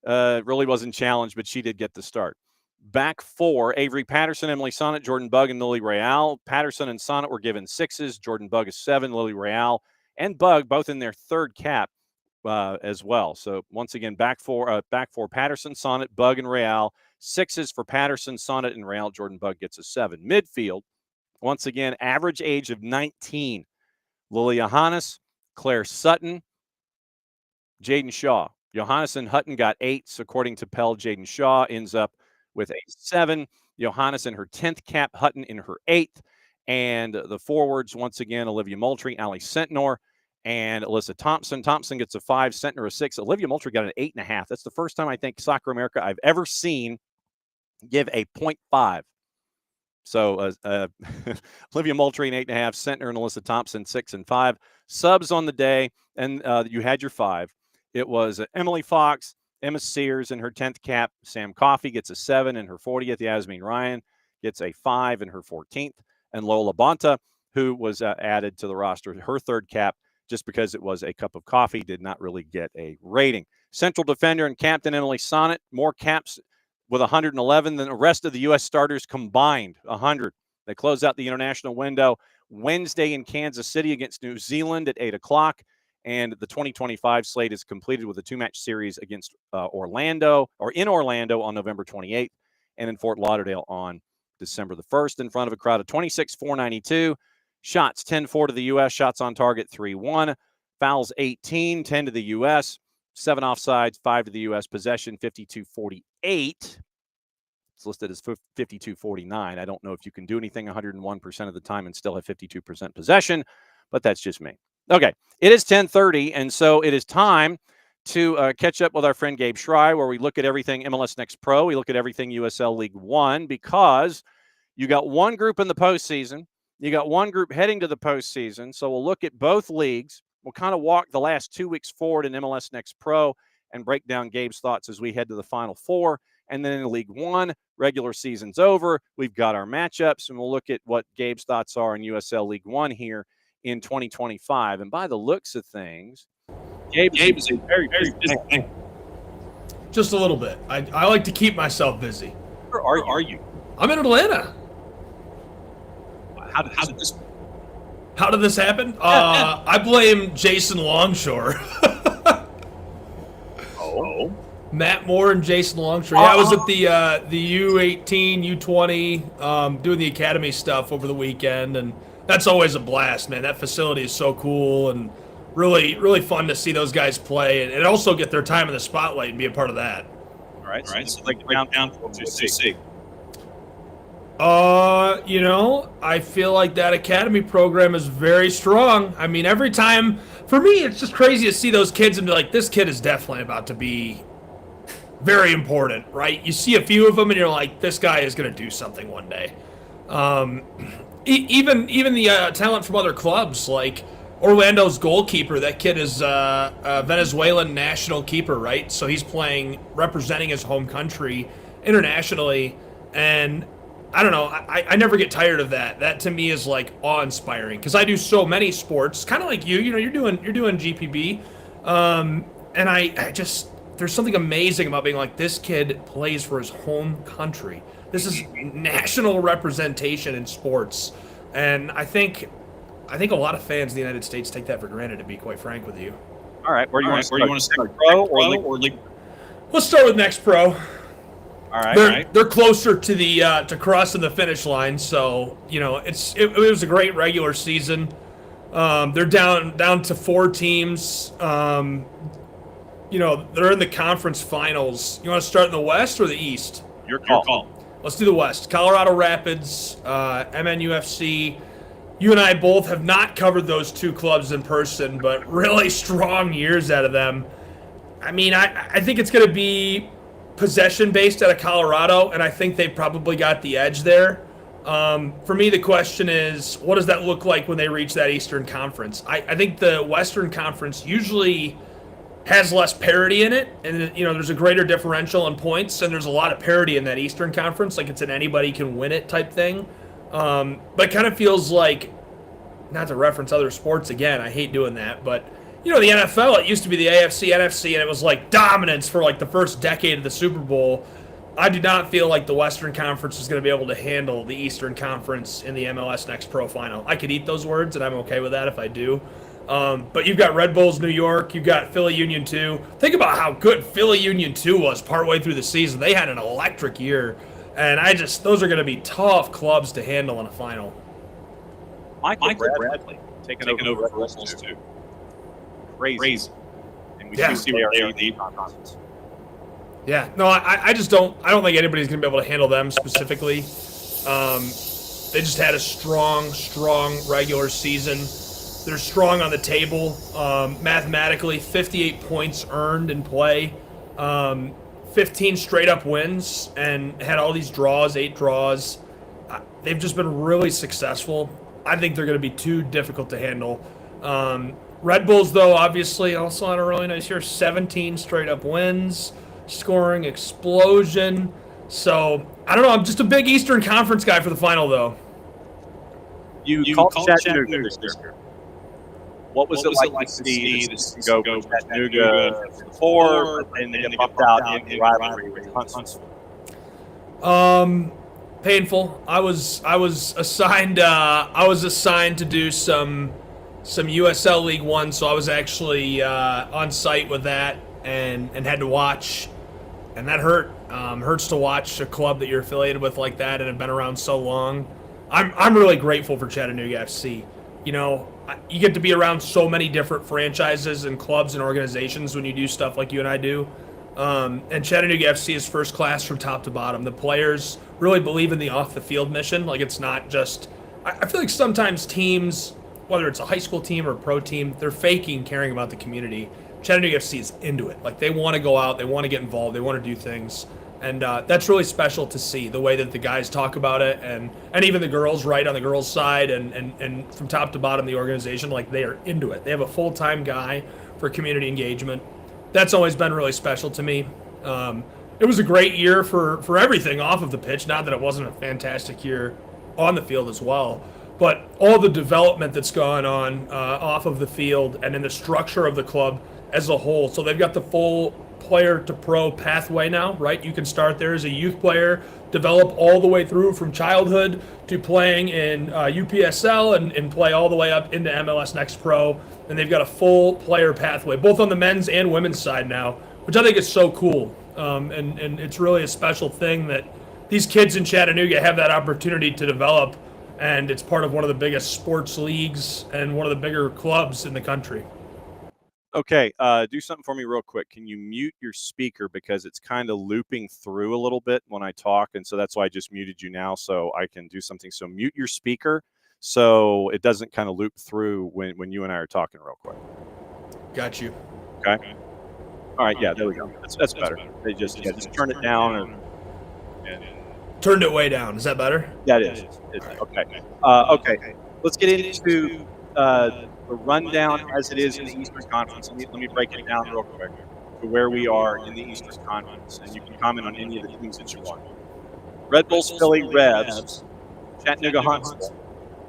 really wasn't challenged, but she did get the start. Back 4, Avery Patterson, Emily Sonnet, Jordan Bugg, and Lily Real. Patterson and Sonnet were given 6s. Jordan Bugg is 7. Lily Real and Bugg both in their 3rd cap as well. So once again, back 4 Patterson, Sonnet, Bugg, and Real. 6s for Patterson, Sonnet, and Real. Jordan Bugg gets a 7. Midfield, once again, average age of 19. Lily Johannes, Claire Sutton, Jaden Shaw. Johannes and Hutton got 8s, according to Pell. Jaden Shaw ends up with a 7. Johannes in her 10th cap, Hutton in her 8th. And the forwards, once again, Olivia Moultrie, Ali Sentnor, and Alyssa Thompson. Thompson gets a 5, Sentnor a 6. Olivia Moultrie got an 8.5. That's the first time I think Soccer America I've ever seen give a 0.5. So Olivia Moultrie, an 8.5, Sentnor and Alyssa Thompson, 6 and 5. Subs on the day, and you had your 5. It was Emily Fox, Emma Sears in her 10th cap. Sam Coffey gets a 7 in her 40th. Yasmin Ryan gets a 5 in her 14th. And Lola Bonta, who was added to the roster, her 3rd cap, just because it was a cup of coffee, did not really get a rating. Central defender and captain Emily Sonnet, more caps with 111 than the rest of the U.S. starters combined, 100. They close out the international window Wednesday in Kansas City against New Zealand at 8 o'clock. And the 2025 slate is completed with a 2-match series against in Orlando on November 28th and in Fort Lauderdale on December the 1st in front of a crowd of 26,492. Shots 10-4 to the U.S. Shots on target 3-1. Fouls 18, 10 to the U.S. 7 offsides, 5 to the U.S. Possession 52-48. It's listed as 52-49. I don't know if you can do anything 101% of the time and still have 52% possession, but that's just me. Okay, it is 10:30, and so it is time to catch up with our friend Gabe Schrei, where we look at everything MLS Next Pro. We look at everything USL League One, because you got one group in the postseason. You got one group heading to the postseason. So we'll look at both leagues. We'll kind of walk the last 2 weeks forward in MLS Next Pro and break down Gabe's thoughts as we head to the Final Four. And then in League One, regular season's over. We've got our matchups, and we'll look at what Gabe's thoughts are in USL League One here in 2025. And by the looks of things, Gabe is a very, very busy man. Just a little bit. I like to keep myself busy. Where are you? I'm in Atlanta. How did this happen? I blame Jason Longshore. Oh. Matt Moore and Jason Longshore. Yeah, I was at the U18, U20, doing the academy stuff over the weekend, and that's always a blast, man. That facility is so cool and really, really fun to see those guys play, and also get their time in the spotlight and be a part of that. All right. So like down to see. I feel like that academy program is very strong. I mean, every time, for me, it's just crazy to see those kids and be like, this kid is definitely about to be very important, right? You see a few of them and you're like, this guy is going to do something one day. Even the talent from other clubs, like Orlando's goalkeeper, that kid is a Venezuelan national keeper, right? So he's representing his home country internationally, and I don't know, I never get tired of that. That to me is like awe-inspiring, because I do so many sports, kind of like you're doing GPB, and I just, there's something amazing about being like, this kid plays for his home country. This is national representation in sports, and I think a lot of fans in the United States take that for granted, to be quite frank with you. All right, where do you want to start? Pro or league? Let's start with Next Pro. All right. They're closer to the to crossing the finish line, so it was a great regular season. They're down to 4 teams. They're in the conference finals. You want to start in the West or the East? Your call. Let's do the West. Colorado Rapids, MNUFC. You and I both have not covered those two clubs in person, but really strong years out of them. I mean, I think it's going to be possession-based out of Colorado, and I think they probably got the edge there. For me, the question is, what does that look like when they reach that Eastern Conference? I think the Western Conference usually has less parity in it, and there's a greater differential in points, and there's a lot of parity in that Eastern Conference, like it's an anybody can win it type thing. But it kind of feels like, not to reference other sports again, I hate doing that, but the NFL, it used to be the AFC, NFC, and it was like dominance for like the first decade of the Super Bowl. I do not feel like the Western Conference is going to be able to handle the Eastern Conference in the MLS Next Pro Final. I could eat those words, and I'm okay with that if I do. But you've got Red Bulls New York, you've got Philly Union 2. Think about how good Philly Union 2 was partway through the season. They had an electric year, and those are going to be tough clubs to handle in a final. Michael Bradley taking over Red Bulls 2. Crazy. And we see they are in the conference. Yeah, no, I don't think anybody's going to be able to handle them specifically. They just had a strong regular season. They're strong on the table. Mathematically, 58 points earned in play. 15 straight up wins, and had all these draws, 8 draws. They've just been really successful. I think they're going to be too difficult to handle. Red Bulls, though, obviously also on a really nice year. 17 straight up wins, scoring explosion. So, I don't know. I'm just a big Eastern Conference guy for the final, though. You called Chattanooga this year. What was it like to see this go from Chattanooga to the 4, and then get bumped out in the rivalry with Huntsville? Painful. I was assigned to do some USL League One, so I was actually on site with that and had to watch, and that hurt. Hurts to watch a club that you're affiliated with like that and have been around so long. I'm really grateful for Chattanooga FC. You know, you get to be around so many different franchises and clubs and organizations when you do stuff like you and I do. And Chattanooga FC is first class from top to bottom. The players really believe in the off-the-field mission. Like, it's not just... I feel like sometimes teams, whether it's a high school team or a pro team, they're faking caring about the community. Chattanooga FC is into it. Like, they want to go out, they want to get involved, they want to do things. And that's really special to see, the way that the guys talk about it, and even the girls, right, on the girls' side, and from top to bottom, the organization, like, they are into it. They have a full-time guy for community engagement. That's always been really special to me. It was a great year for everything off of the pitch, not that it wasn't a fantastic year on the field as well, but all the development that's gone on off of the field and in the structure of the club as a whole. So they've got the full player to pro pathway now, right? You can start there as a youth player, develop all the way through from childhood to playing in UPSL and play all the way up into MLS Next Pro. And they've got a full player pathway, both on the men's and women's side now, which I think is so cool. And it's really a special thing that these kids in Chattanooga have that opportunity to develop. And it's part of one of the biggest sports leagues and one of the bigger clubs in the country. Okay, do something for me real quick. Can you mute your speaker, because it's kind of looping through a little bit when I talk, and so that's why I just muted you now, so I can do something. So mute your speaker so it doesn't kind of loop through when you and I are talking real quick. Got you. Okay. All right. Yeah, there we go. That's better. They just turn it down. Turned it way down. Is that better? Yeah, it is. Okay. Okay. Let's get into the rundown as it is in the Eastern Conference. Let me break it down real quick to where we are in the Eastern Conference, and you can comment on any of the teams that you want. Red Bulls, Philly, Revs, Chattanooga, Huntsville,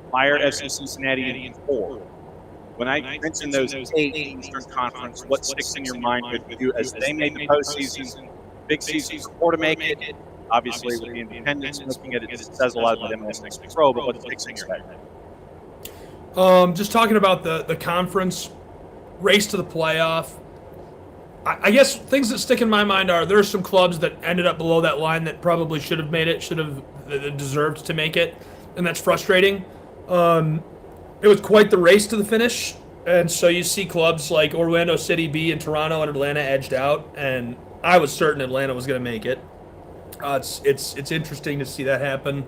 Fire, FC Cincinnati, and 4. When I mention those 8 in Eastern Conference, what sticks in your mind with you as they made the postseason? Big season for 4 to make it. Obviously, with the Independents making it, it says a lot about MLS Next Pro, but what sticks in your head? Just talking about the conference race to the playoff, I guess things that stick in my mind are there are some clubs that ended up below that line that probably should have made it, deserved to make it, and that's frustrating. It was quite the race to the finish, and so you see clubs like Orlando City B and Toronto and Atlanta edged out, and I was certain Atlanta was going to make it. It's interesting to see that happen.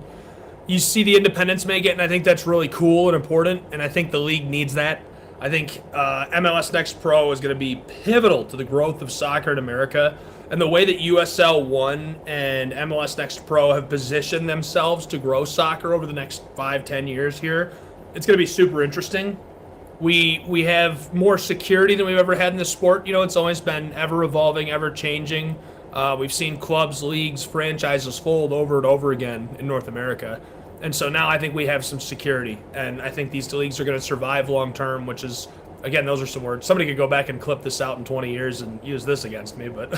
You see the independents make it, and I think that's really cool and important, and I think the league needs that. I think MLS Next Pro is going to be pivotal to the growth of soccer in America, and the way that USL1 and MLS Next Pro have positioned themselves to grow soccer over the next 5-10 years here, it's going to be super interesting. We have more security than we've ever had in the sport. You know, it's always been ever-evolving, ever-changing. We've seen clubs, leagues, franchises fold over and over again in North America. And so now I think we have some security. And I think these leagues are going to survive long-term, which is, again, those are some words. Somebody could go back and clip this out in 20 years and use this against me, but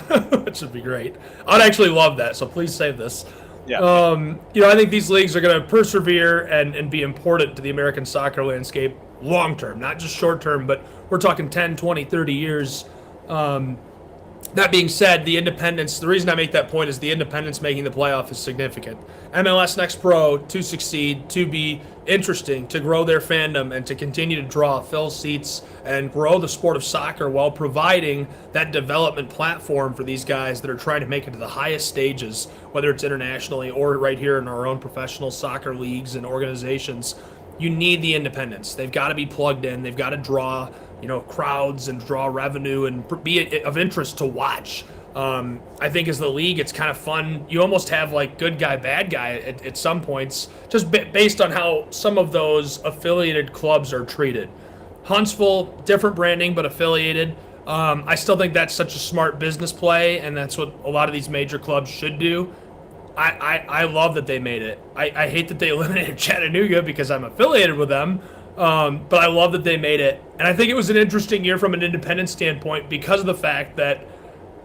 it should be great. I'd actually love that, so please save this. Yeah. I think these leagues are going to persevere and be important to the American soccer landscape long-term, not just short-term, but we're talking 10, 20, 30 years. That being said, the independents, the reason I make that point is the independents making the playoff is significant. MLS Next Pro, to succeed, to be interesting, to grow their fandom, and to continue to fill seats, and grow the sport of soccer while providing that development platform for these guys that are trying to make it to the highest stages, whether it's internationally or right here in our own professional soccer leagues and organizations. You need the independents. They've got to be plugged in. They've got to draw crowds and draw revenue and be of interest to watch. I think as the league, it's kind of fun. You almost have like good guy, bad guy at some points, just based on how some of those affiliated clubs are treated. Huntsville, different branding, but affiliated. I still think that's such a smart business play, and that's what a lot of these major clubs should do. I love that they made it. I hate that they eliminated Chattanooga because I'm affiliated with them. But I love that they made it. And I think it was an interesting year from an independent standpoint because of the fact that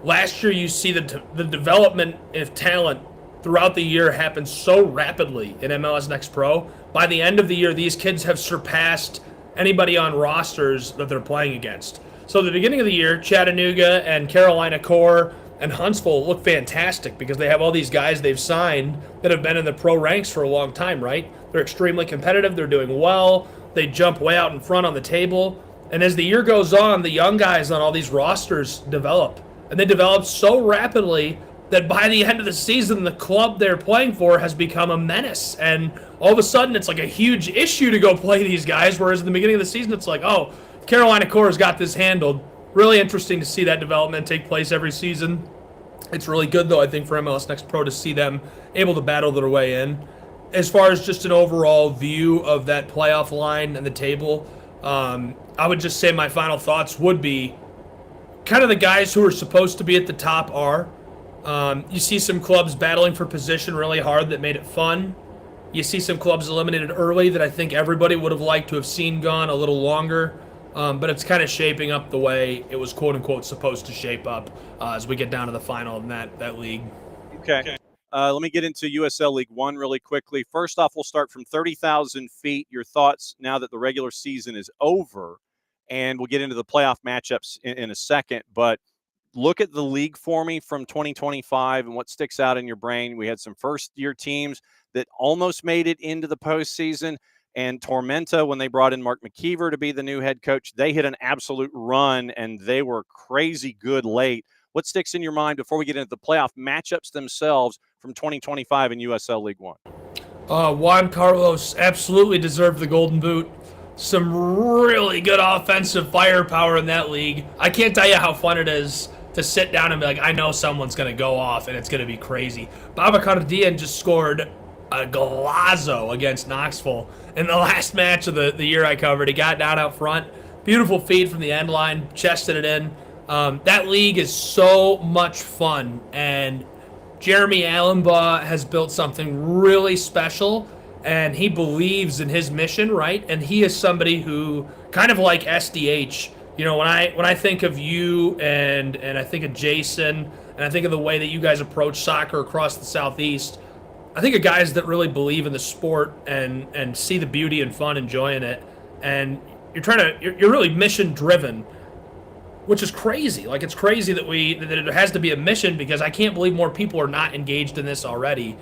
last year you see the development of talent throughout the year happen so rapidly in MLS Next Pro. By the end of the year, these kids have surpassed anybody on rosters that they're playing against. So at the beginning of the year, Chattanooga and Carolina Core and Huntsville look fantastic because they have all these guys they've signed that have been in the pro ranks for a long time, right? They're extremely competitive. They're doing well. They jump way out in front on the table. And as the year goes on, the young guys on all these rosters develop. And they develop so rapidly that by the end of the season, the club they're playing for has become a menace. And all of a sudden, it's like a huge issue to go play these guys, whereas in the beginning of the season, it's like, oh, Carolina Corps has got this handled. Really interesting to see that development take place every season. It's really good, though, I think, for MLS Next Pro to see them able to battle their way in. As far as just an overall view of that playoff line and the table, I would just say my final thoughts would be kind of the guys who are supposed to be at the top are. You see some clubs battling for position really hard that made it fun. You see some clubs eliminated early that I think everybody would have liked to have seen gone a little longer. But it's kind of shaping up the way it was quote-unquote supposed to shape up as we get down to the final in that league. Okay. Let me get into USL League One really quickly. First off, we'll start from 30,000 feet. Your thoughts now that the regular season is over, and we'll get into the playoff matchups in a second. But look at the league for me from 2025 and what sticks out in your brain. We had some first-year teams that almost made it into the postseason. And Tormenta, when they brought in Mark McKeever to be the new head coach, they hit an absolute run, and they were crazy good late. What sticks in your mind before we get into the playoff matchups themselves from 2025 in USL League One? Juan Carlos absolutely deserved the Golden Boot. Some really good offensive firepower in that league. I can't tell you how fun it is to sit down and be like, I know someone's going to go off, and it's going to be crazy. Babacar Dian just scored a golazo against Knoxville in the last match of the year I covered. He got down out front. Beautiful feed from the end line, chested it in. That league is so much fun, and Jeremy Allenbaugh has built something really special, and he believes in his mission, right? And he is somebody who, kind of like SDH, you know, when I think of you and I think of Jason, and I think of the way that you guys approach soccer across the Southeast, I think of guys that really believe in the sport and see the beauty and fun, enjoying it, and you're really mission driven, which is crazy. Like, it's crazy that it has to be a mission, because I can't believe more people are not engaged in this already.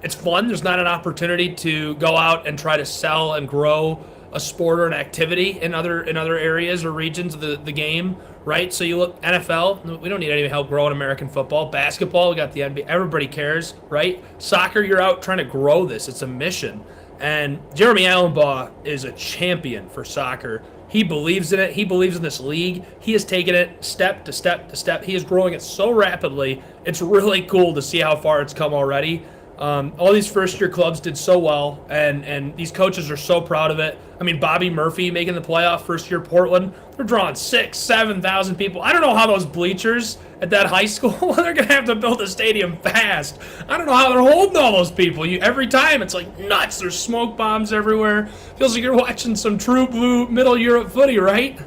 It's fun. There's not an opportunity to go out and try to sell and grow a sport or an activity in other areas or regions of the game, right? So you look NFL, we don't need any help growing American football. Basketball, we got the NBA, everybody cares, right? Soccer, you're out trying to grow this. It's a mission. And Jeremy Allenbaugh is a champion for soccer. He believes in it. He believes in this league. He has taken it step to step to step. He is growing it so rapidly. It's really cool to see how far it's come already. All these first-year clubs did so well, and these coaches are so proud of it. I mean, Bobby Murphy making the playoff first-year Portland, they're drawing 6,000, 7,000 people. I don't know how those bleachers at that high school, they're going to have to build a stadium fast. I don't know how they're holding all those people. Every time, it's like nuts. There's smoke bombs everywhere. Feels like you're watching some true blue Middle Europe footy, right?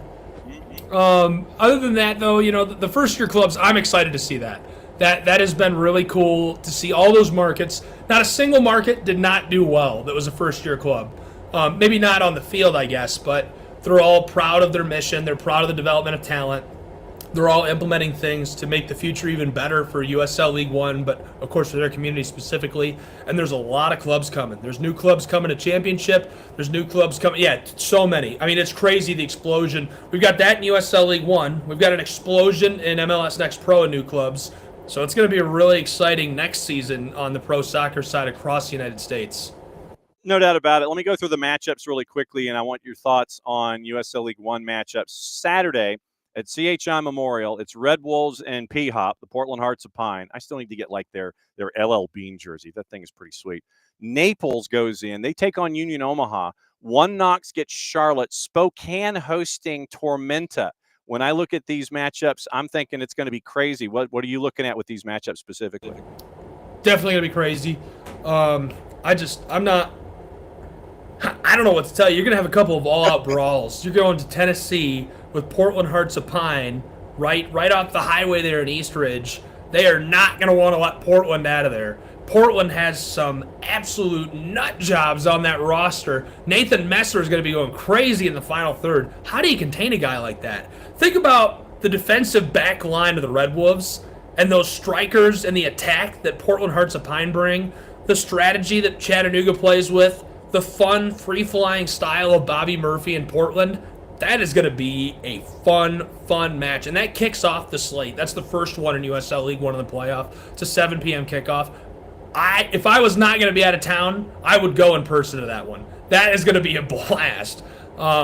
Other than that, though, you know, the first-year clubs, I'm excited to see that. That has been really cool to see all those markets. Not a single market did not do well that was a first-year club. Maybe not on the field, I guess, but they're all proud of their mission. They're proud of the development of talent. They're all implementing things to make the future even better for USL League One, but of course for their community specifically. And there's a lot of clubs coming. There's new clubs coming to championship. There's new clubs coming. Yeah, so many. I mean, it's crazy, the explosion. We've got that in USL League One. We've got an explosion in MLS Next Pro and new clubs. So it's going to be a really exciting next season on the pro soccer side across the United States. No doubt about it. Let me go through the matchups really quickly, and I want your thoughts on USL League One matchups. Saturday at CHI Memorial, it's Red Wolves and P-Hop, the Portland Hearts of Pine. I still need to get like their LL Bean jersey. That thing is pretty sweet. Naples goes in. They take on Union Omaha. One Knox gets Charlotte. Spokane hosting Tormenta. When I look at these matchups, I'm thinking it's going to be crazy. What are you looking at with these matchups specifically? Definitely going to be crazy. I don't know what to tell you. You're going to have a couple of all-out brawls. You're going to Tennessee with Portland Hearts of Pine, right off the highway there in East Ridge. They are not going to want to let Portland out of there. Portland has some absolute nut jobs on that roster. Nathan Messer is going to be going crazy in the final third. How do you contain a guy like that? Think about the defensive back line of the Red Wolves and those strikers and the attack that Portland Hearts of Pine bring, the strategy that Chattanooga plays with, the fun, free-flying style of Bobby Murphy in Portland, that is going to be a fun match. And that kicks off the slate. That's the first one in USL League One in the playoff. It's a 7 p.m. kickoff. If I was not going to be out of town, I would go in person to that one. That is going to be a blast.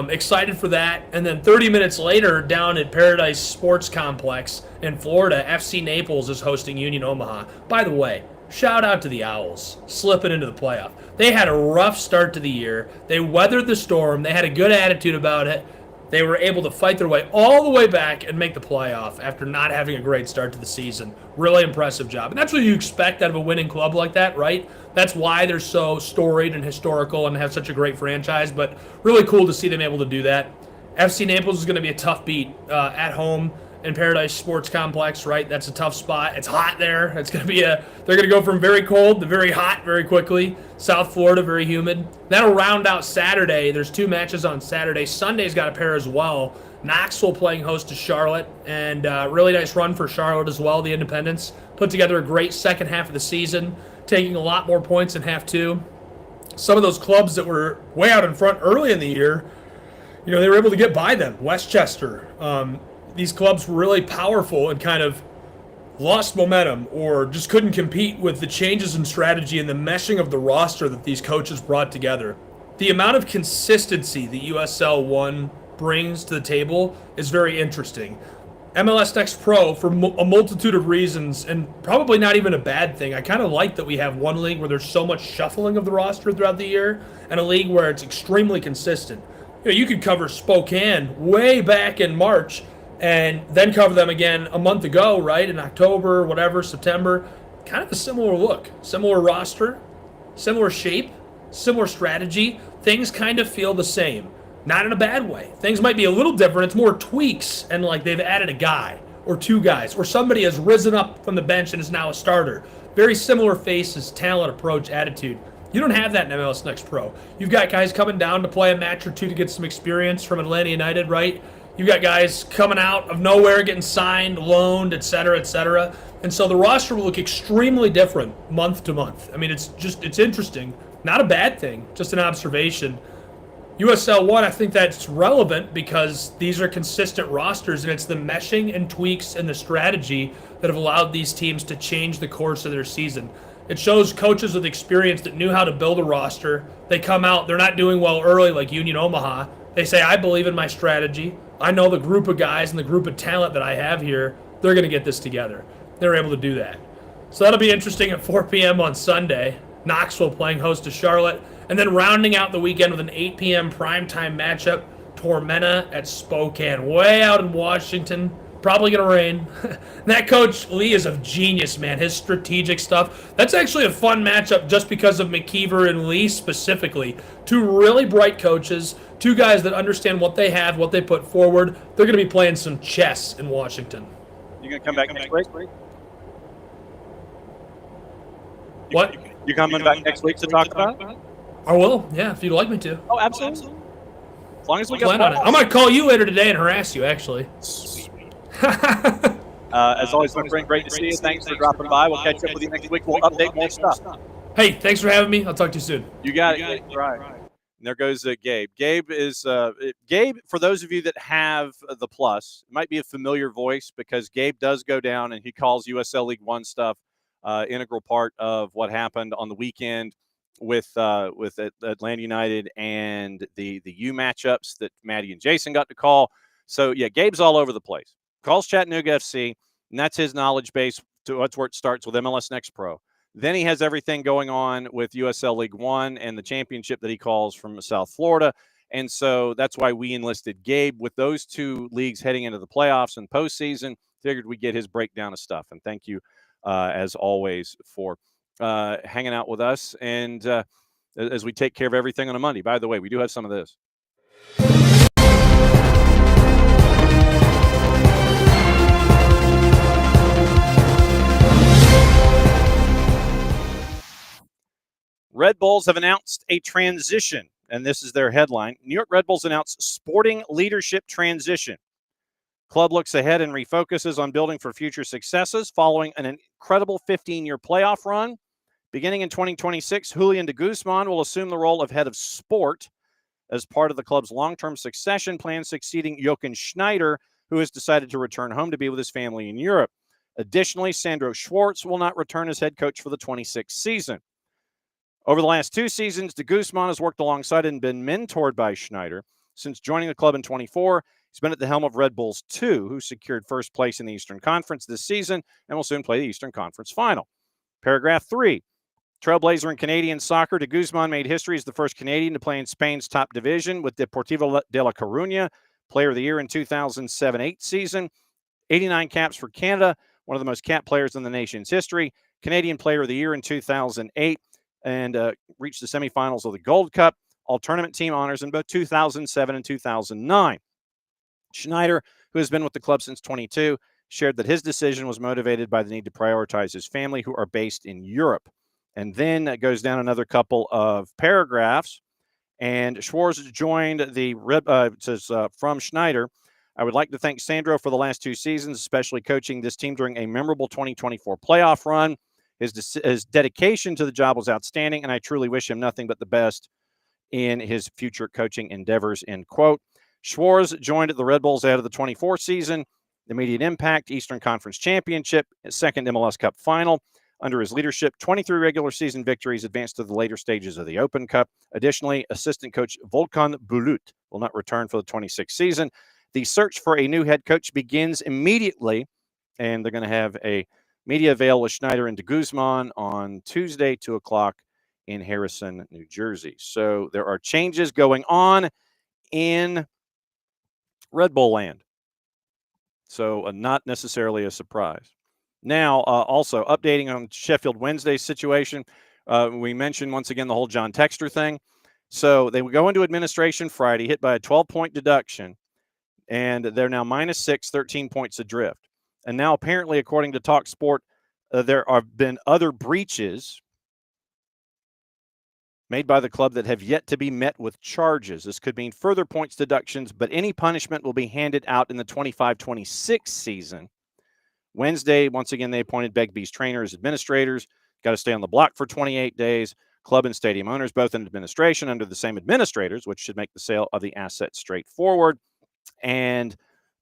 Excited for that. And then 30 minutes later, down at Paradise Sports Complex in Florida, FC Naples is hosting Union Omaha. By the way, shout out to the Owls, slipping into the playoff. They had a rough start to the year. They weathered the storm. They had a good attitude about it. They were able to fight their way all the way back and make the playoff after not having a great start to the season. Really impressive job. And that's what you expect out of a winning club like that, right? That's why they're so storied and historical and have such a great franchise. But really cool to see them able to do that. FC Naples is going to be a tough beat at home in Paradise Sports Complex, right? That's a tough spot. It's hot there. It's going to be they're going to go from very cold to very hot very quickly. South Florida, very humid. That'll round out Saturday. There's 2 matches on Saturday. Sunday's got a pair as well. Knoxville playing host to Charlotte, and really nice run for Charlotte as well. The Independents put together a great second half of the season, taking a lot more points in half 2. Some of those clubs that were way out in front early in the year, they were able to get by them. Westchester, these clubs were really powerful and kind of lost momentum or just couldn't compete with the changes in strategy and the meshing of the roster that these coaches brought together. The amount of consistency the USL 1 brings to the table is very interesting. MLS Next Pro, for a multitude of reasons, and probably not even a bad thing, I kind of like that we have one league where there's so much shuffling of the roster throughout the year and a league where it's extremely consistent. You could cover Spokane way back in March and then cover them again a month ago, right? In October, whatever, September. Kind of a similar look, similar roster, similar shape, similar strategy. Things kind of feel the same. Not in a bad way. Things might be a little different. It's more tweaks, and like they've added a guy or 2 guys, or somebody has risen up from the bench and is now a starter. Very similar faces, talent, approach, attitude. You don't have that in MLS Next Pro. You've got guys coming down to play a match or 2 to get some experience from Atlanta United, right? You've got guys coming out of nowhere, getting signed, loaned, et cetera, et cetera. And so the roster will look extremely different month to month. I mean, it's interesting. Not a bad thing, just an observation. USL 1, I think that's relevant because these are consistent rosters, and it's the meshing and tweaks and the strategy that have allowed these teams to change the course of their season. It shows coaches with experience that knew how to build a roster. They come out, they're not doing well early like Union Omaha. They say, I believe in my strategy. I know the group of guys and the group of talent that I have here. They're going to get this together. They're able to do that. So that'll be interesting at 4 p.m. on Sunday. Knoxville playing host to Charlotte. And then rounding out the weekend with an 8 p.m. primetime matchup, Tormenta at Spokane. Way out in Washington. Probably going to rain. That coach, Lee, is a genius, man. His strategic stuff. That's actually a fun matchup just because of McKeever and Lee specifically. 2 really bright coaches. 2 guys that understand what they have, what they put forward. They're going to be playing some chess in Washington. You going to come back next week? What? You coming back next week to talk about it? I will, yeah, if you'd like me to. Oh, absolutely. As long as we plan on it. I'm going to call you later today and harass you, actually. As always, my friend, great to see you. Thanks for dropping by. We'll catch up with you next week. We'll update more stuff. Hey, thanks for having me. I'll talk to you soon. You got it. Right. And there goes Gabe. Gabe is Gabe. For those of you that have the Plus, it might be a familiar voice because Gabe does go down and he calls USL League One stuff. Integral part of what happened on the weekend with Atlanta United and the U matchups that Maddie and Jason got to call. So yeah, Gabe's all over the place. Calls Chattanooga FC, and that's his knowledge base. That's where it starts with MLS Next Pro. Then he has everything going on with USL League One and the championship that he calls from South Florida. And so that's why we enlisted Gabe with those 2 leagues heading into the playoffs and postseason. Figured we'd get his breakdown of stuff. And thank you, as always, for hanging out with us. And as we take care of everything on a Monday. By the way, we do have some of this. Red Bulls have announced a transition, and this is their headline. New York Red Bulls announced sporting leadership transition. Club looks ahead and refocuses on building for future successes following an incredible 15-year playoff run. Beginning in 2026, Julian de Guzman will assume the role of head of sport as part of the club's long-term succession plan, succeeding Jochen Schneider, who has decided to return home to be with his family in Europe. Additionally, Sandro Schwartz will not return as head coach for the 26th season. Over the last 2 seasons, de Guzman has worked alongside and been mentored by Schneider. Since joining the club in 24, he's been at the helm of Red Bulls 2, who secured first place in the Eastern Conference this season and will soon play the Eastern Conference Final. Paragraph 3. Trailblazer in Canadian soccer, de Guzman made history as the first Canadian to play in Spain's top division with Deportivo de La Coruña, Player of the Year in 2007-8 season. 89 caps for Canada, one of the most capped players in the nation's history. Canadian Player of the Year in 2008 and reached the semifinals of the Gold Cup. All-tournament team honors in both 2007 and 2009. Schneider, who has been with the club since 22, shared that his decision was motivated by the need to prioritize his family, who are based in Europe. And then it goes down another couple of paragraphs. And Schwartz joined the from Schneider. I would like to thank Sandro for the last 2 seasons, especially coaching this team during a memorable 2024 playoff run. His dedication to the job was outstanding, and I truly wish him nothing but the best in his future coaching endeavors, end quote. Schwartz joined the Red Bulls ahead of the 24 season, immediate impact, Eastern Conference Championship, second MLS Cup final. Under his leadership, 23 regular season victories advanced to the later stages of the Open Cup. Additionally, assistant coach Volkan Bulut will not return for the 26th season. The search for a new head coach begins immediately, and they're going to have a media avail with Schneider and de Guzman on Tuesday, 2 o'clock in Harrison, New Jersey. So there are changes going on in Red Bull land. So not necessarily a surprise. Now, also updating on Sheffield Wednesday's situation. We mentioned once again the whole John Textor thing. So they would go into administration Friday, hit by a 12-point deduction, and they're now -6, 13 points adrift. And now apparently, according to TalkSport, there have been other breaches made by the club that have yet to be met with charges. This could mean further points deductions, but any punishment will be handed out in the 25-26 season. Wednesday, once again, they appointed Begbie's trainers, administrators, got to stay on the block for 28 days. Club and stadium owners, both in administration under the same administrators, which should make the sale of the assets straightforward. And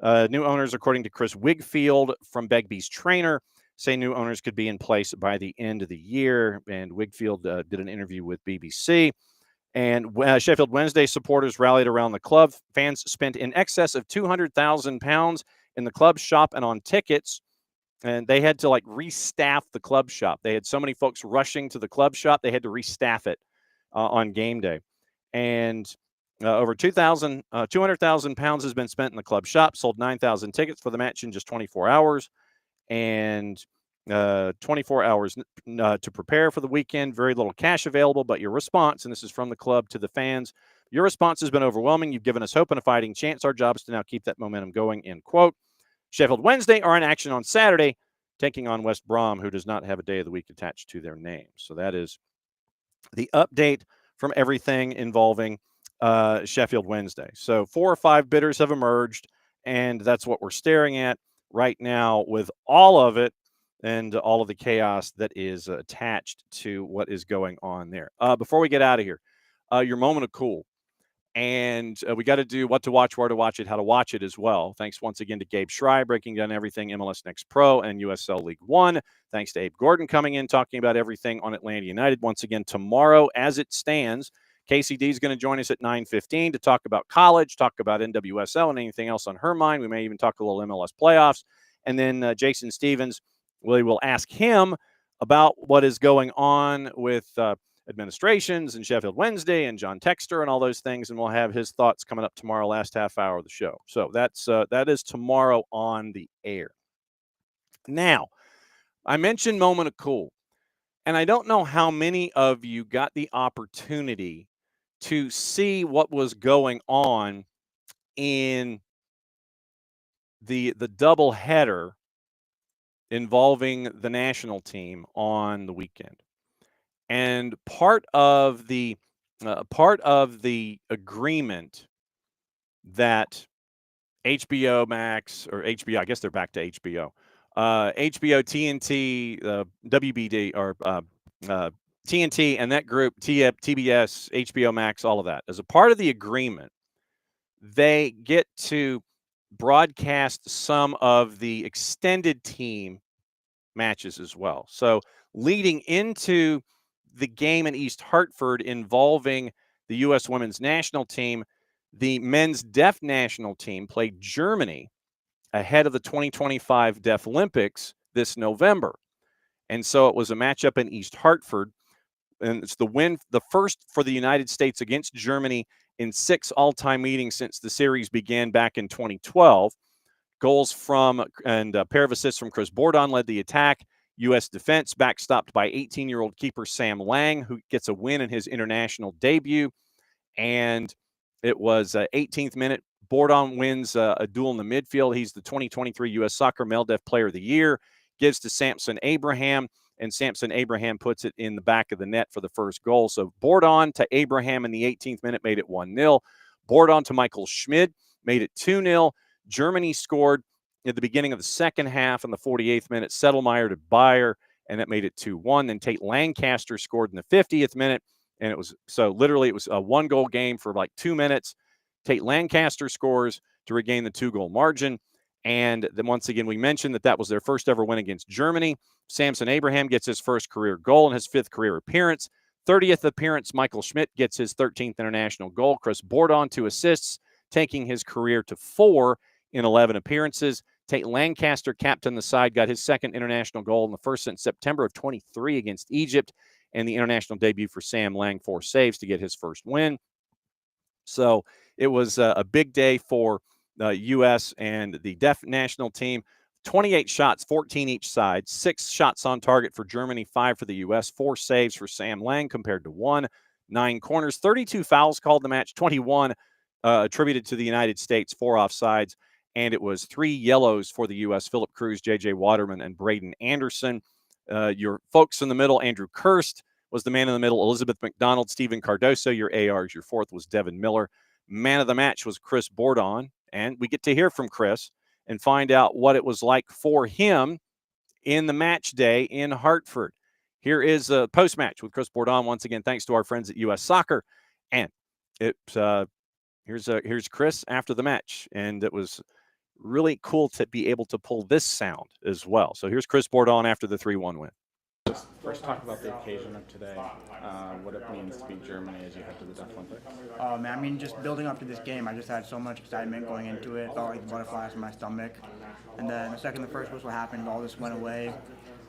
new owners, according to Chris Wigfield from Begbie's trainer, say new owners could be in place by the end of the year. And Wigfield did an interview with BBC. And Sheffield Wednesday supporters rallied around the club. Fans spent in excess of £200,000 in the club shop and on tickets. And they had to restaff the club shop. They had so many folks rushing to the club shop, they had to restaff it on game day. And over £200,000 has been spent in the club shop, sold 9,000 tickets for the match in just 24 hours. And 24 hours to prepare for the weekend. Very little cash available, but your response, and this is from the club to the fans, your response has been overwhelming. You've given us hope and a fighting chance. Our job is to now keep that momentum going, end quote. Sheffield Wednesday are in action on Saturday, taking on West Brom, who does not have a day of the week attached to their name. So that is the update from everything involving Sheffield Wednesday. So 4 or 5 bidders have emerged, and that's what we're staring at right now with all of it and all of the chaos that is attached to what is going on there. Before we get out of here, your moment of cool. And we got to do what to watch, where to watch it, how to watch it as well. Thanks once again to Gabe Schrei breaking down everything MLS Next Pro and USL League One. Thanks to Abe Gordon coming in, talking about everything on Atlanta United. Once again, tomorrow, as it stands, KCD is going to join us at 9:15 to talk about college, talk about NWSL and anything else on her mind. We may even talk a little MLS playoffs. And then Jason Stevens, we will ask him about what is going on with administrations and Sheffield Wednesday and John Textor and all those things, and we'll have his thoughts coming up tomorrow, last half hour of the show. So that is tomorrow on the air. Now, I mentioned moment of cool, and I don't know how many of you got the opportunity to see what was going on in the double header involving the national team on the weekend. And part of the agreement that HBO Max or HBO. I guess they're back to HBO. HBO, TNT, WBD, or TNT, and that group, TBS, HBO Max, all of that. As a part of the agreement, they get to broadcast some of the extended team matches as well. So leading into the game in East Hartford involving the U.S. women's national team, the men's deaf national team played Germany ahead of the 2025 Deaf Olympics this November. And so it was a matchup in East Hartford. And it's the first for the United States against Germany in 6 all-time meetings since the series began back in 2012. Goals from and a pair of assists from Chris Bourdon led the attack. U.S. defense backstopped by 18-year-old keeper Sam Lang, who gets a win in his international debut. And it was 18th minute. Bourdon wins a duel in the midfield. He's the 2023 U.S. Soccer Male Deaf Player of the Year. Gives to Samson Abraham, and Samson Abraham puts it in the back of the net for the first goal. So Bourdon to Abraham in the 18th minute made it 1-0. Bourdon to Michael Schmid made it 2-0. Germany scored at the beginning of the second half in the 48th minute. Settelmeyer to Bayer, and that made it 2-1. Then Tate Lancaster scored in the 50th minute, and it was a 1-goal game for like 2 minutes. Tate Lancaster scores to regain the 2-goal margin. And then once again, we mentioned that was their first ever win against Germany. Samson Abraham gets his first career goal in his 5th career appearance. 30th appearance, Michael Schmidt gets his 13th international goal. Chris Bourdon 2 assists, taking his career to 4 in 11 appearances. Tate Lancaster, captain the side, got his 2nd international goal in the first since September of 23 against Egypt, and the international debut for Sam Lang, 4 saves to get his first win. So it was a big day for the U.S. and the deaf national team. 28 shots, 14 each side, 6 shots on target for Germany, 5 for the U.S., 4 saves for Sam Lang compared to 1, 9 corners, 32 fouls called the match, 21 attributed to the United States, 4 offsides, and it was 3 yellows for the U.S., Philip Cruz, J.J. Waterman, and Braden Anderson. Your folks in the middle, Andrew Kirst was the man in the middle, Elizabeth McDonald, Stephen Cardoso, your ARs, your 4th was Devin Miller. Man of the match was Chris Bourdon, and we get to hear from Chris and find out what it was like for him in the match day in Hartford. Here is a post-match with Chris Bourdon. Once again, thanks to our friends at U.S. Soccer. And here's Chris after the match. And it was really cool to be able to pull this sound as well. So here's Chris Bourdon after the 3-1 win. Just first talk about the occasion of today, what it means to beat Germany as you head to the Deaf Olympics. Oh man, I mean, just building up to this game, I just had so much excitement going into it. Felt like butterflies in my stomach. And then the second the first whistle happened, all this went away.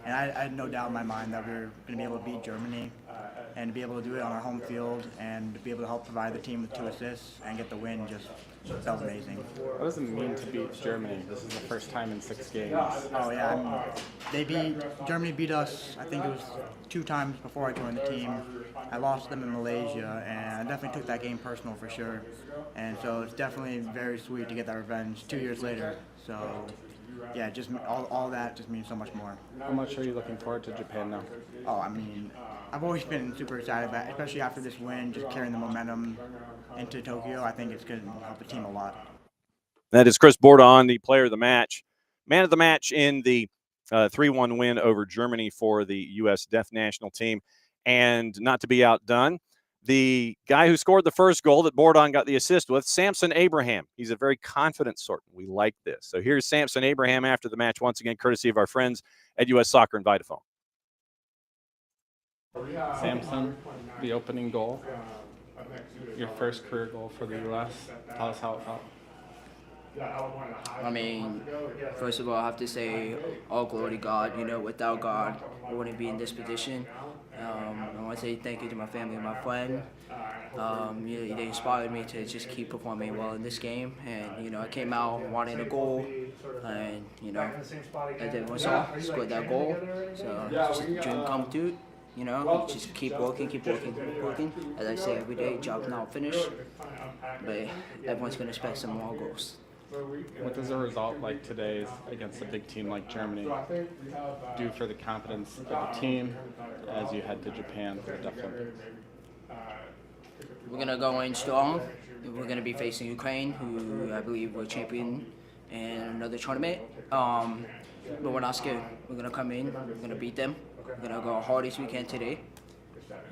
And I had no doubt in my mind that we were going to be able to beat Germany and to be able to do it on our home field and to be able to help provide the team with 2 assists and get the win just felt amazing. What does it mean to beat Germany? This is the first time in 6 games. Oh yeah, Germany beat us, I think it was 2 times before I joined the team. I lost them in Malaysia, and I definitely took that game personal for sure. And so it's definitely very sweet to get that revenge 2 years later. So yeah, just all that just means so much more. How much are you looking forward to Japan now? Oh, I mean, I've always been super excited about it, especially after this win, just carrying the momentum into Tokyo. I think it's going to help the team a lot. That is Chris Bourdon, the player of the match. Man of the match in the 3-1 win over Germany for the U.S. deaf national team. And not to be outdone, the guy who scored the first goal that Bourdon got the assist with, Samson Abraham. He's a very confident sort. We like this. So here's Samson Abraham after the match, once again, courtesy of our friends at U.S. Soccer and Vitaphone. Samson, the opening goal, your first career goal for the U.S. Tell us how it felt. I mean, first of all, I have to say all glory to God. You know, without God, I wouldn't be in this position. I want to say thank you to my family and my friend. They inspired me to just keep performing well in this game. And, I came out wanting a goal. And, as everyone saw, scored that goal. So it's just a dream come true. Just keep working. As I say every day, job's not finished. But everyone's going to expect some more goals. What does a result like today against a big team like Germany do for the confidence of the team as you head to Japan for the Deaf Olympics? We're going to go in strong. we're going to be facing Ukraine, who I believe were champion in another tournament. But we're not scared. We're going to come in, we're going to beat them. We're going to go hard as we can today.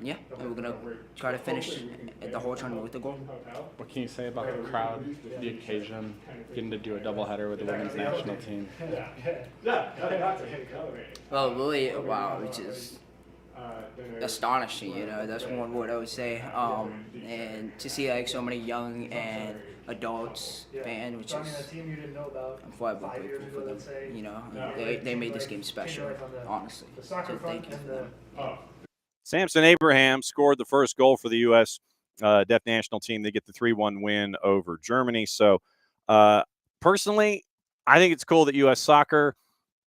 Yeah, and we're going to try to finish the whole tournament with a goal. What can you say about the crowd, the occasion, getting to do a doubleheader with the women's national team? Well, really, wow, which is astonishing, you know, that's one word I would say. And to see like so many young and adults fans, which is, I'm forever grateful for them, you know. They made this game special, honestly. So thank you for them. Yeah. Samson Abraham scored the first goal for the U.S. Deaf national team. They get the 3-1 win over Germany. So, personally, I think it's cool that U.S. Soccer,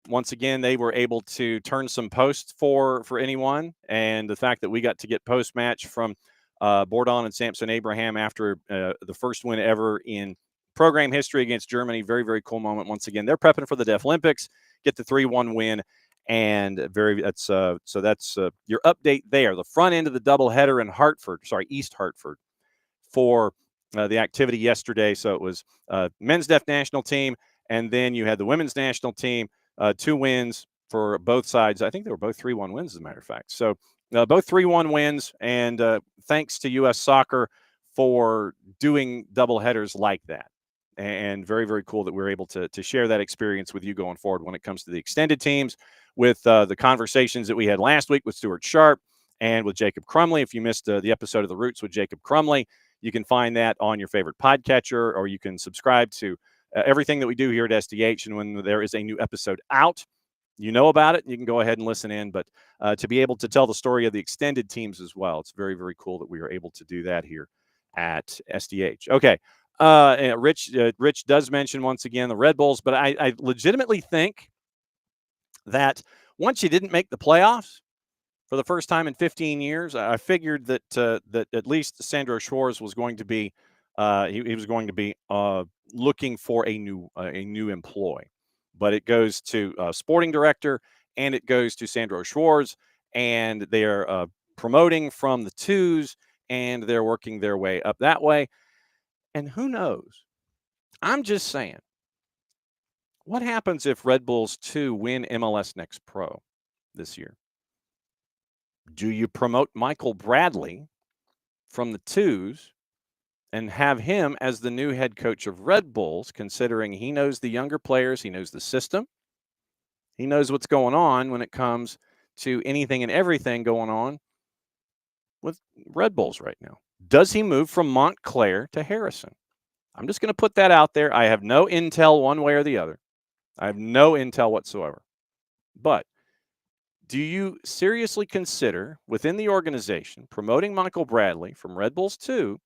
once again, they were able to turn some posts for anyone. And the fact that we got to get post-match from Bordon and Samson Abraham after the first win ever in program history against Germany, very, very cool moment. Once again, they're prepping for the Deaf Olympics, get the 3-1 win. And that's your update there. The front end of the doubleheader in East Hartford for the activity yesterday. So it was men's deaf national team, and then you had the women's national team, 2 wins for both sides. I think they were both 3-1 wins, as a matter of fact. So both 3-1 wins, and thanks to U.S. Soccer for doing doubleheaders like that. And very, very cool that we're able to share that experience with you going forward when it comes to the extended teams, with the conversations that we had last week with Stuart Sharp and with Jacob Crumley. If you missed the episode of The Roots with Jacob Crumley, you can find that on your favorite podcatcher, or you can subscribe to everything that we do here at SDH. And when there is a new episode out, you know about it. You can go ahead and listen in. But to be able to tell the story of the extended teams as well, it's very, very cool that we are able to do that here at SDH. Okay. Rich does mention once again the Red Bulls, but I legitimately think that once you didn't make the playoffs for the first time in 15 years, I figured that that at least Sandro Schwarz was going to be he was going to be looking for a new employ. But it goes to sporting director, and it goes to Sandro Schwarz, and they are promoting from the 2s, and they're working their way up that way. And who knows? I'm just saying, what happens if Red Bulls 2 win MLS Next Pro this year? Do you promote Michael Bradley from the 2s and have him as the new head coach of Red Bulls, considering he knows the younger players, he knows the system, he knows what's going on when it comes to anything and everything going on with Red Bulls right now? Does he move from Montclair to Harrison? I'm just going to put that out there. I have no intel one way or the other. I have no intel whatsoever. But do you seriously consider within the organization promoting Michael Bradley from Red Bulls 2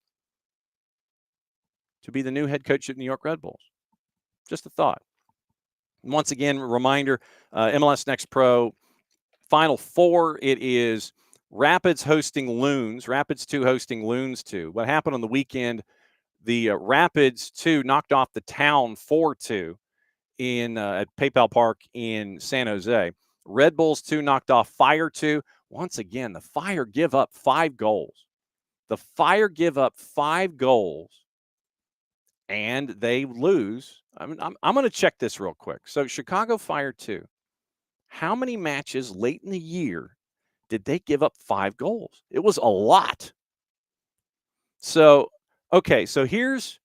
to be the new head coach at New York Red Bulls? Just a thought. Once again, reminder, MLS Next Pro Final Four, it is Rapids hosting Loons, Rapids 2 hosting Loons 2. What happened on the weekend, the Rapids 2 knocked off the Town 4-2 at PayPal Park in San Jose. Red Bulls 2 knocked off Fire 2. Once again, the Fire give up 5 goals. The Fire give up 5 goals, and they lose. I'm going to check this real quick. So Chicago Fire 2, how many matches late in the year did they give up 5 goals? It was a lot. So, okay, so here's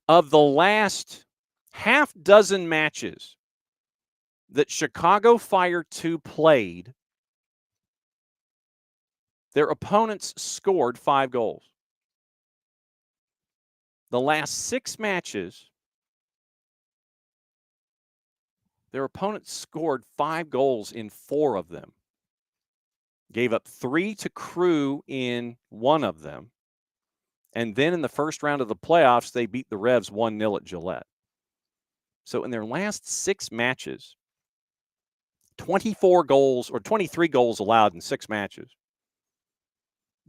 of the last half dozen matches that Chicago Fire 2 played, their opponents scored 5 goals. The last 6 matches, their opponents scored 5 goals in 4 of them. Gave up 3 to Crew in 1 of them. And then in the first round of the playoffs, they beat the Revs 1-0 at Gillette. So in their last 6 matches, 24 goals or 23 goals allowed in 6 matches.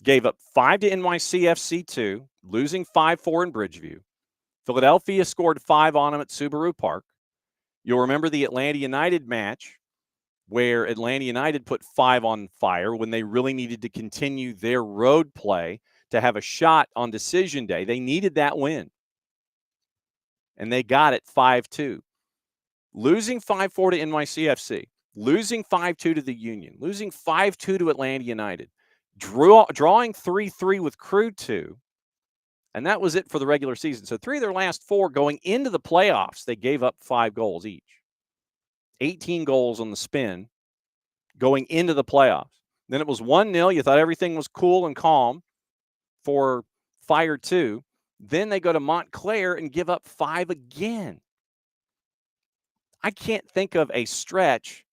Gave up 5 to NYCFC 2, losing 5-4 in Bridgeview. Philadelphia scored 5 on them at Subaru Park. You'll remember the Atlanta United match where Atlanta United put 5 on Fire when they really needed to continue their road play to have a shot on decision day. They needed that win, and they got it 5-2. Losing 5-4 to NYCFC, losing 5-2 to the Union, losing 5-2 to Atlanta United, drawing 3-3 with Crew 2, and that was it for the regular season. So 3 of their last 4 going into the playoffs, they gave up 5 goals each. 18 goals on the spin going into the playoffs. Then it was 1-0. You thought everything was cool and calm for Fire 2. Then they go to Montclair and give up 5 again. I can't think of a stretch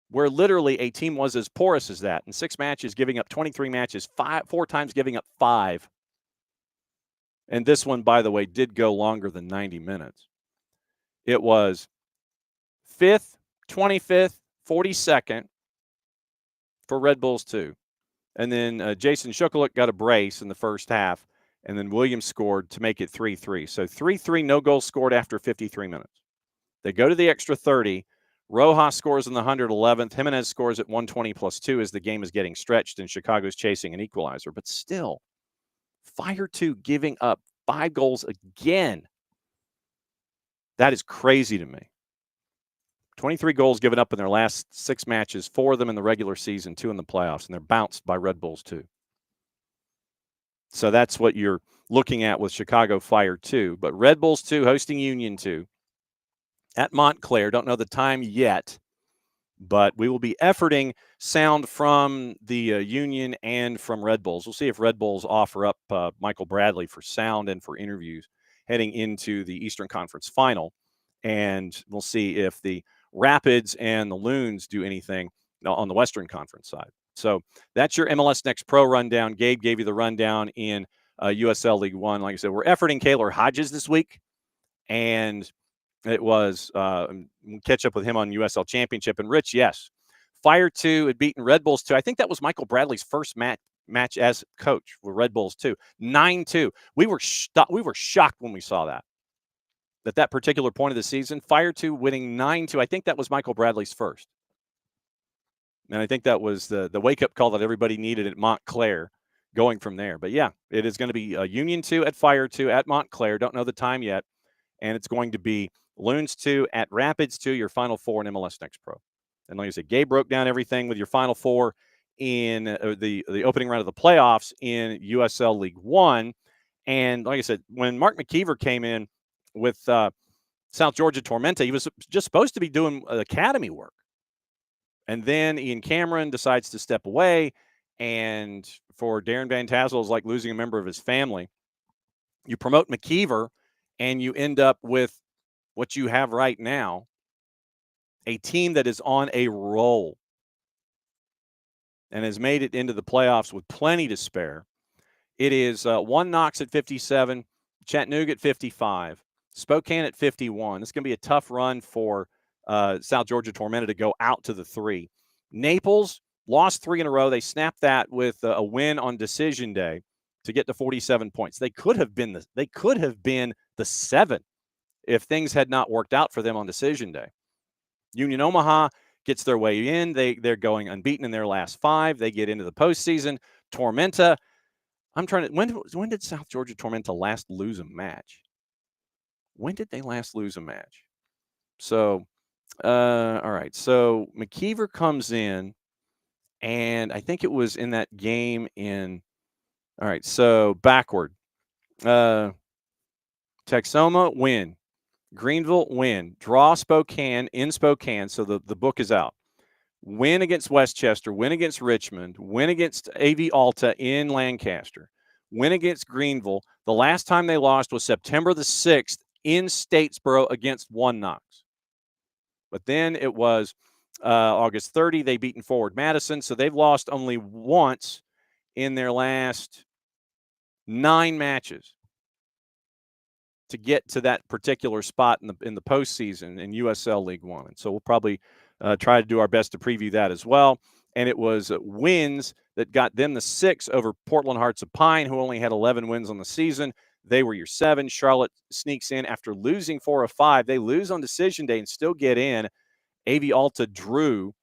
where literally a team was as porous as that. In 6 matches, giving up 23 matches, 4 times giving up 5. And this one, by the way, did go longer than 90 minutes. It was 5th, 25th, 42nd for Red Bulls 2. And then Jason Shukuluk got a brace in the first half, and then Williams scored to make it 3-3. So 3-3, no goals scored after 53 minutes. They go to the extra 30. Rojas scores in the 111th. Jimenez scores at 120 plus 2 as the game is getting stretched and Chicago's chasing an equalizer. But still, Fire 2 giving up 5 goals again. That is crazy to me. 23 goals given up in their last 6 matches, 4 of them in the regular season, 2 in the playoffs, and they're bounced by Red Bulls 2. So that's what you're looking at with Chicago Fire 2. But Red Bulls 2 hosting Union 2 at Montclair. Don't know the time yet, but we will be efforting sound from the Union and from Red Bulls. We'll see if Red Bulls offer up Michael Bradley for sound and for interviews heading into the Eastern Conference Final. And we'll see if the Rapids and the Loons do anything on the Western Conference side. So that's your MLS Next Pro rundown. Gabe gave you the rundown in USL League One. Like I said, we're efforting Kaylor Hodges this week, and it was catch up with him on USL Championship. And Rich, yes, Fire 2 had beaten Red Bulls 2. I think that was Michael Bradley's first match as coach with Red Bulls 2. 9-2. We were shocked when we saw that. At that particular point of the season, Fire 2 winning 9-2. I think that was Michael Bradley's first. And I think that was the wake-up call that everybody needed at Montclair going from there. But, yeah, it is going to be Union 2 at Fire 2 at Montclair. Don't know the time yet. And it's going to be Loons 2 at Rapids 2, your Final 4 in MLS Next Pro. And like I said, Gabe broke down everything with your Final 4 in the opening round of the playoffs in USL League One. And like I said, when Mark McKeever came in with South Georgia Tormenta, he was just supposed to be doing academy work. And then Ian Cameron decides to step away. And for Darren Van Tassel, it's like losing a member of his family. You promote McKeever, and you end up with what you have right now, a team that is on a roll and has made it into the playoffs with plenty to spare. It is one Knox at 57, Chattanooga at 55, Spokane at 51. It's going to be a tough run for South Georgia Tormenta to go out to the 3. Naples lost 3 in a row. They snapped that with a win on decision day to get to 47 points. They could have been the 7 if things had not worked out for them on decision day. Union Omaha gets their way in. They're going unbeaten in their last 5. They get into the postseason. Tormenta, when did South Georgia Tormenta last lose a match? When did they last lose a match? So, all right. So McKeever comes in, and I think it was in that game in, all right, so backward. Texoma, win. Greenville, win. Draw Spokane in Spokane, so the book is out. Win against Westchester, win against Richmond, win against AV Alta in Lancaster, win against Greenville. The last time they lost was September the 6th in Statesboro against One Knox. But then it was August 30, they beaten Forward Madison, so they've lost only once in their last 9 matches to get to that particular spot in the postseason in USL League One. And so we'll probably try to do our best to preview that as well. And it was wins that got them the 6 over Portland Hearts of Pine, who only had 11 wins on the season. They were your 7. Charlotte sneaks in after losing 4 of 5. They lose on decision day and still get in. AV Alta drew,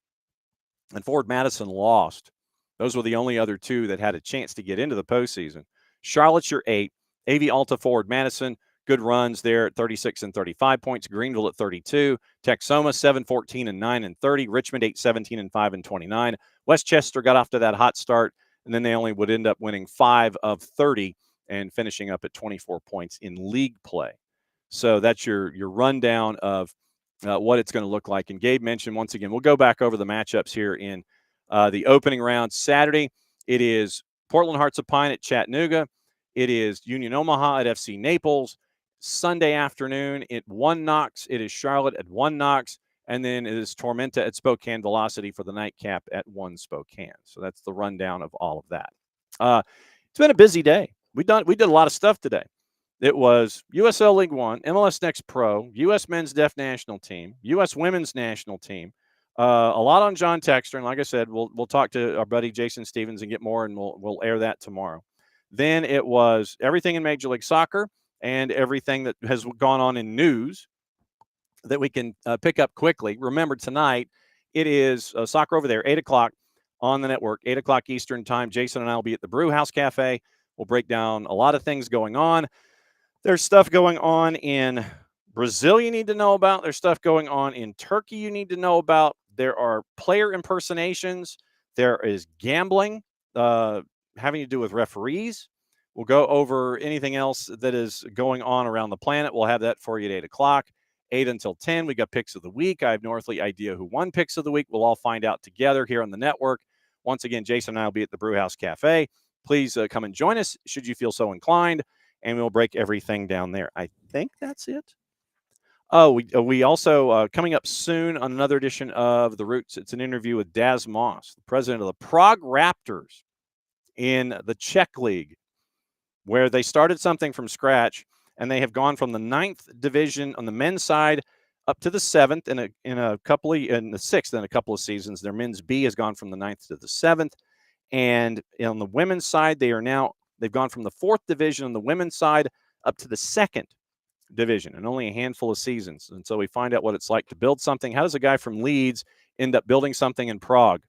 and Forward Madison lost. Those were the only other 2 that had a chance to get into the postseason. Charlotte's your 8. AV Alta Forward Madison, good runs there at 36 and 35 points. Greenville at 32. Texoma 7-14 and 9 and 30. Richmond 8-17 and 5 and 29. Westchester got off to that hot start, and then they only would end up winning 5 of 30 and finishing up at 24 points in league play. So that's your rundown of what it's going to look like. And Gabe mentioned, once again, we'll go back over the matchups here in the opening round. Saturday, it is Portland Hearts of Pine at Chattanooga. It is Union Omaha at FC Naples. Sunday afternoon at 1 Knox, it is Charlotte at 1 Knox. And then it is Tormenta at Spokane Velocity for the nightcap at 1 Spokane. So that's the rundown of all of that. It's been a busy day. We did a lot of stuff today. It was USL League One, MLS Next Pro, U.S. Men's Deaf National Team, U.S. Women's National Team. A lot on John Texter, and like I said, we'll talk to our buddy Jason Stevens and get more, and we'll air that tomorrow. Then it was everything in Major League Soccer and everything that has gone on in news that we can pick up quickly. Remember, tonight it is soccer over there, 8 o'clock on the network, 8 o'clock Eastern time. Jason and I will be at the Brew House Cafe. We'll break down a lot of things going on. There's stuff going on in Brazil you need to know about. There's stuff going on in Turkey you need to know about. There are player impersonations. There is gambling having to do with referees. We'll go over anything else that is going on around the planet. We'll have that for you at 8 o'clock, 8 until 10. We got picks of the week. I have no earthly idea who won picks of the week. We'll all find out together here on the network. Once again, Jason and I will be at the Brew House Cafe. Please come and join us should you feel so inclined, and we'll break everything down there. I think that's it. Oh, we also, coming up soon on another edition of The Roots, it's an interview with Daz Moss, the president of the Prague Raptors in the Czech League, where they started something from scratch, and they have gone from the 9th division on the men's side up to the 7th in the 6th in a couple of seasons. Their men's B has gone from the 9th to the 7th. And on the women's side, they've gone from the 4th division on the women's side up to the 2nd division in only a handful of seasons. And so we find out what it's like to build something. How does a guy from Leeds end up building something in Prague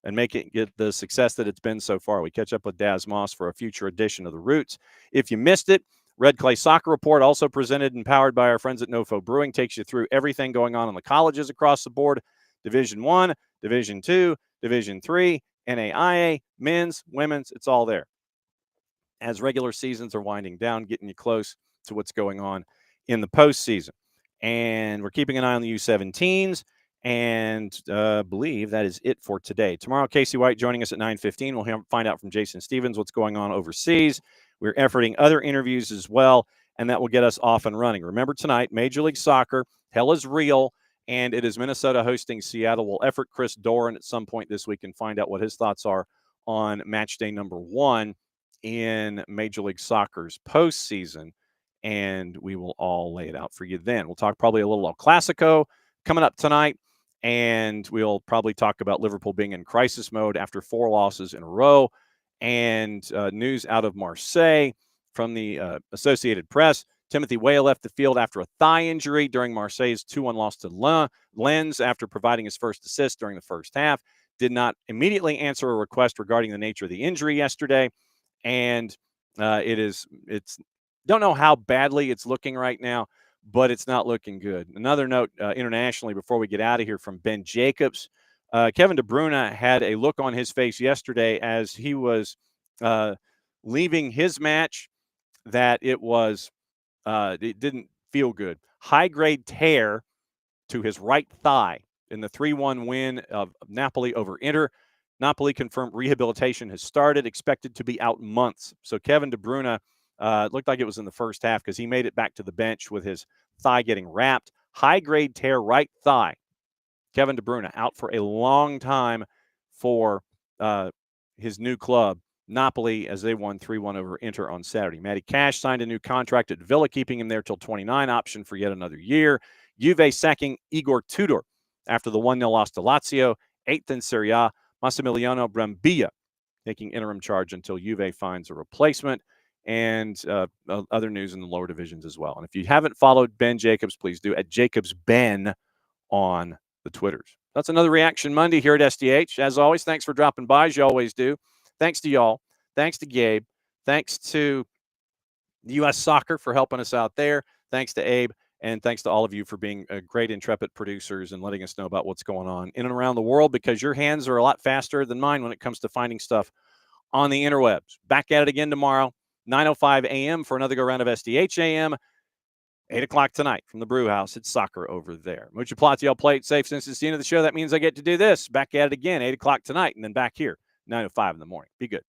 and make it get the success that it's been so far? We catch up with Daz Moss for a future edition of The Roots. If you missed it, Red Clay Soccer Report, also presented and powered by our friends at NoFo Brewing, takes you through everything going on in the colleges across the board. Division 1, Division 2, Division 3, NAIA, men's, women's, it's all there. As regular seasons are winding down, getting you close to what's going on in the postseason. And we're keeping an eye on the U17s, and believe that is it for today. Tomorrow, Casey White joining us at 9:15. We'll find out from Jason Stevens what's going on overseas. We're efforting other interviews as well, and that will get us off and running. Remember tonight, Major League Soccer, hell is real, and it is Minnesota hosting Seattle. We'll effort Chris Doran at some point this week and find out what his thoughts are on match day number 1 in Major League Soccer's postseason, and we will all lay it out for you then. We'll talk probably a little El Clasico coming up tonight, and we'll probably talk about Liverpool being in crisis mode after 4 losses in a row, and news out of Marseille from the Associated Press. Timothy Weah left the field after a thigh injury during Marseille's 2-1 loss to Lens after providing his first assist during the first half. Did not immediately answer a request regarding the nature of the injury yesterday, and don't know how badly it's looking right now, but it's not looking good. Another note internationally before we get out of here from Ben Jacobs. Kevin De Bruyne had a look on his face yesterday as he was leaving his match that it didn't feel good. High-grade tear to his right thigh in the 3-1 win of Napoli over Inter. Napoli confirmed rehabilitation has started, expected to be out months. So Kevin De Bruyne, looked like it was in the first half because he made it back to the bench with his thigh getting wrapped. High-grade tear right thigh. Kevin De Bruyne out for a long time for his new club, Napoli, as they won 3-1 over Inter on Saturday. Matty Cash signed a new contract at Villa, keeping him there till 29, option for yet another year. Juve sacking Igor Tudor after the 1-0 loss to Lazio, 8th in Serie A. Massimiliano Brambilla taking interim charge until Juve finds a replacement, and other news in the lower divisions as well. And if you haven't followed Ben Jacobs, please do at JacobsBen on the Twitters. That's another Reaction Monday here at SDH. As always, thanks for dropping by, as you always do. Thanks to y'all. Thanks to Gabe. Thanks to U.S. Soccer for helping us out there. Thanks to Abe. And thanks to all of you for being great, intrepid producers and letting us know about what's going on in and around the world, because your hands are a lot faster than mine when it comes to finding stuff on the interwebs. Back at it again tomorrow, 9:05 a.m. for another go-round of SDH AM. 8 o'clock tonight from the brew house. It's soccer over there. Mucha Platiel, play it safe. Since it's the end of the show, that means I get to do this. Back at it again, 8 o'clock tonight, and then back here, 9:05 in the morning. Be good.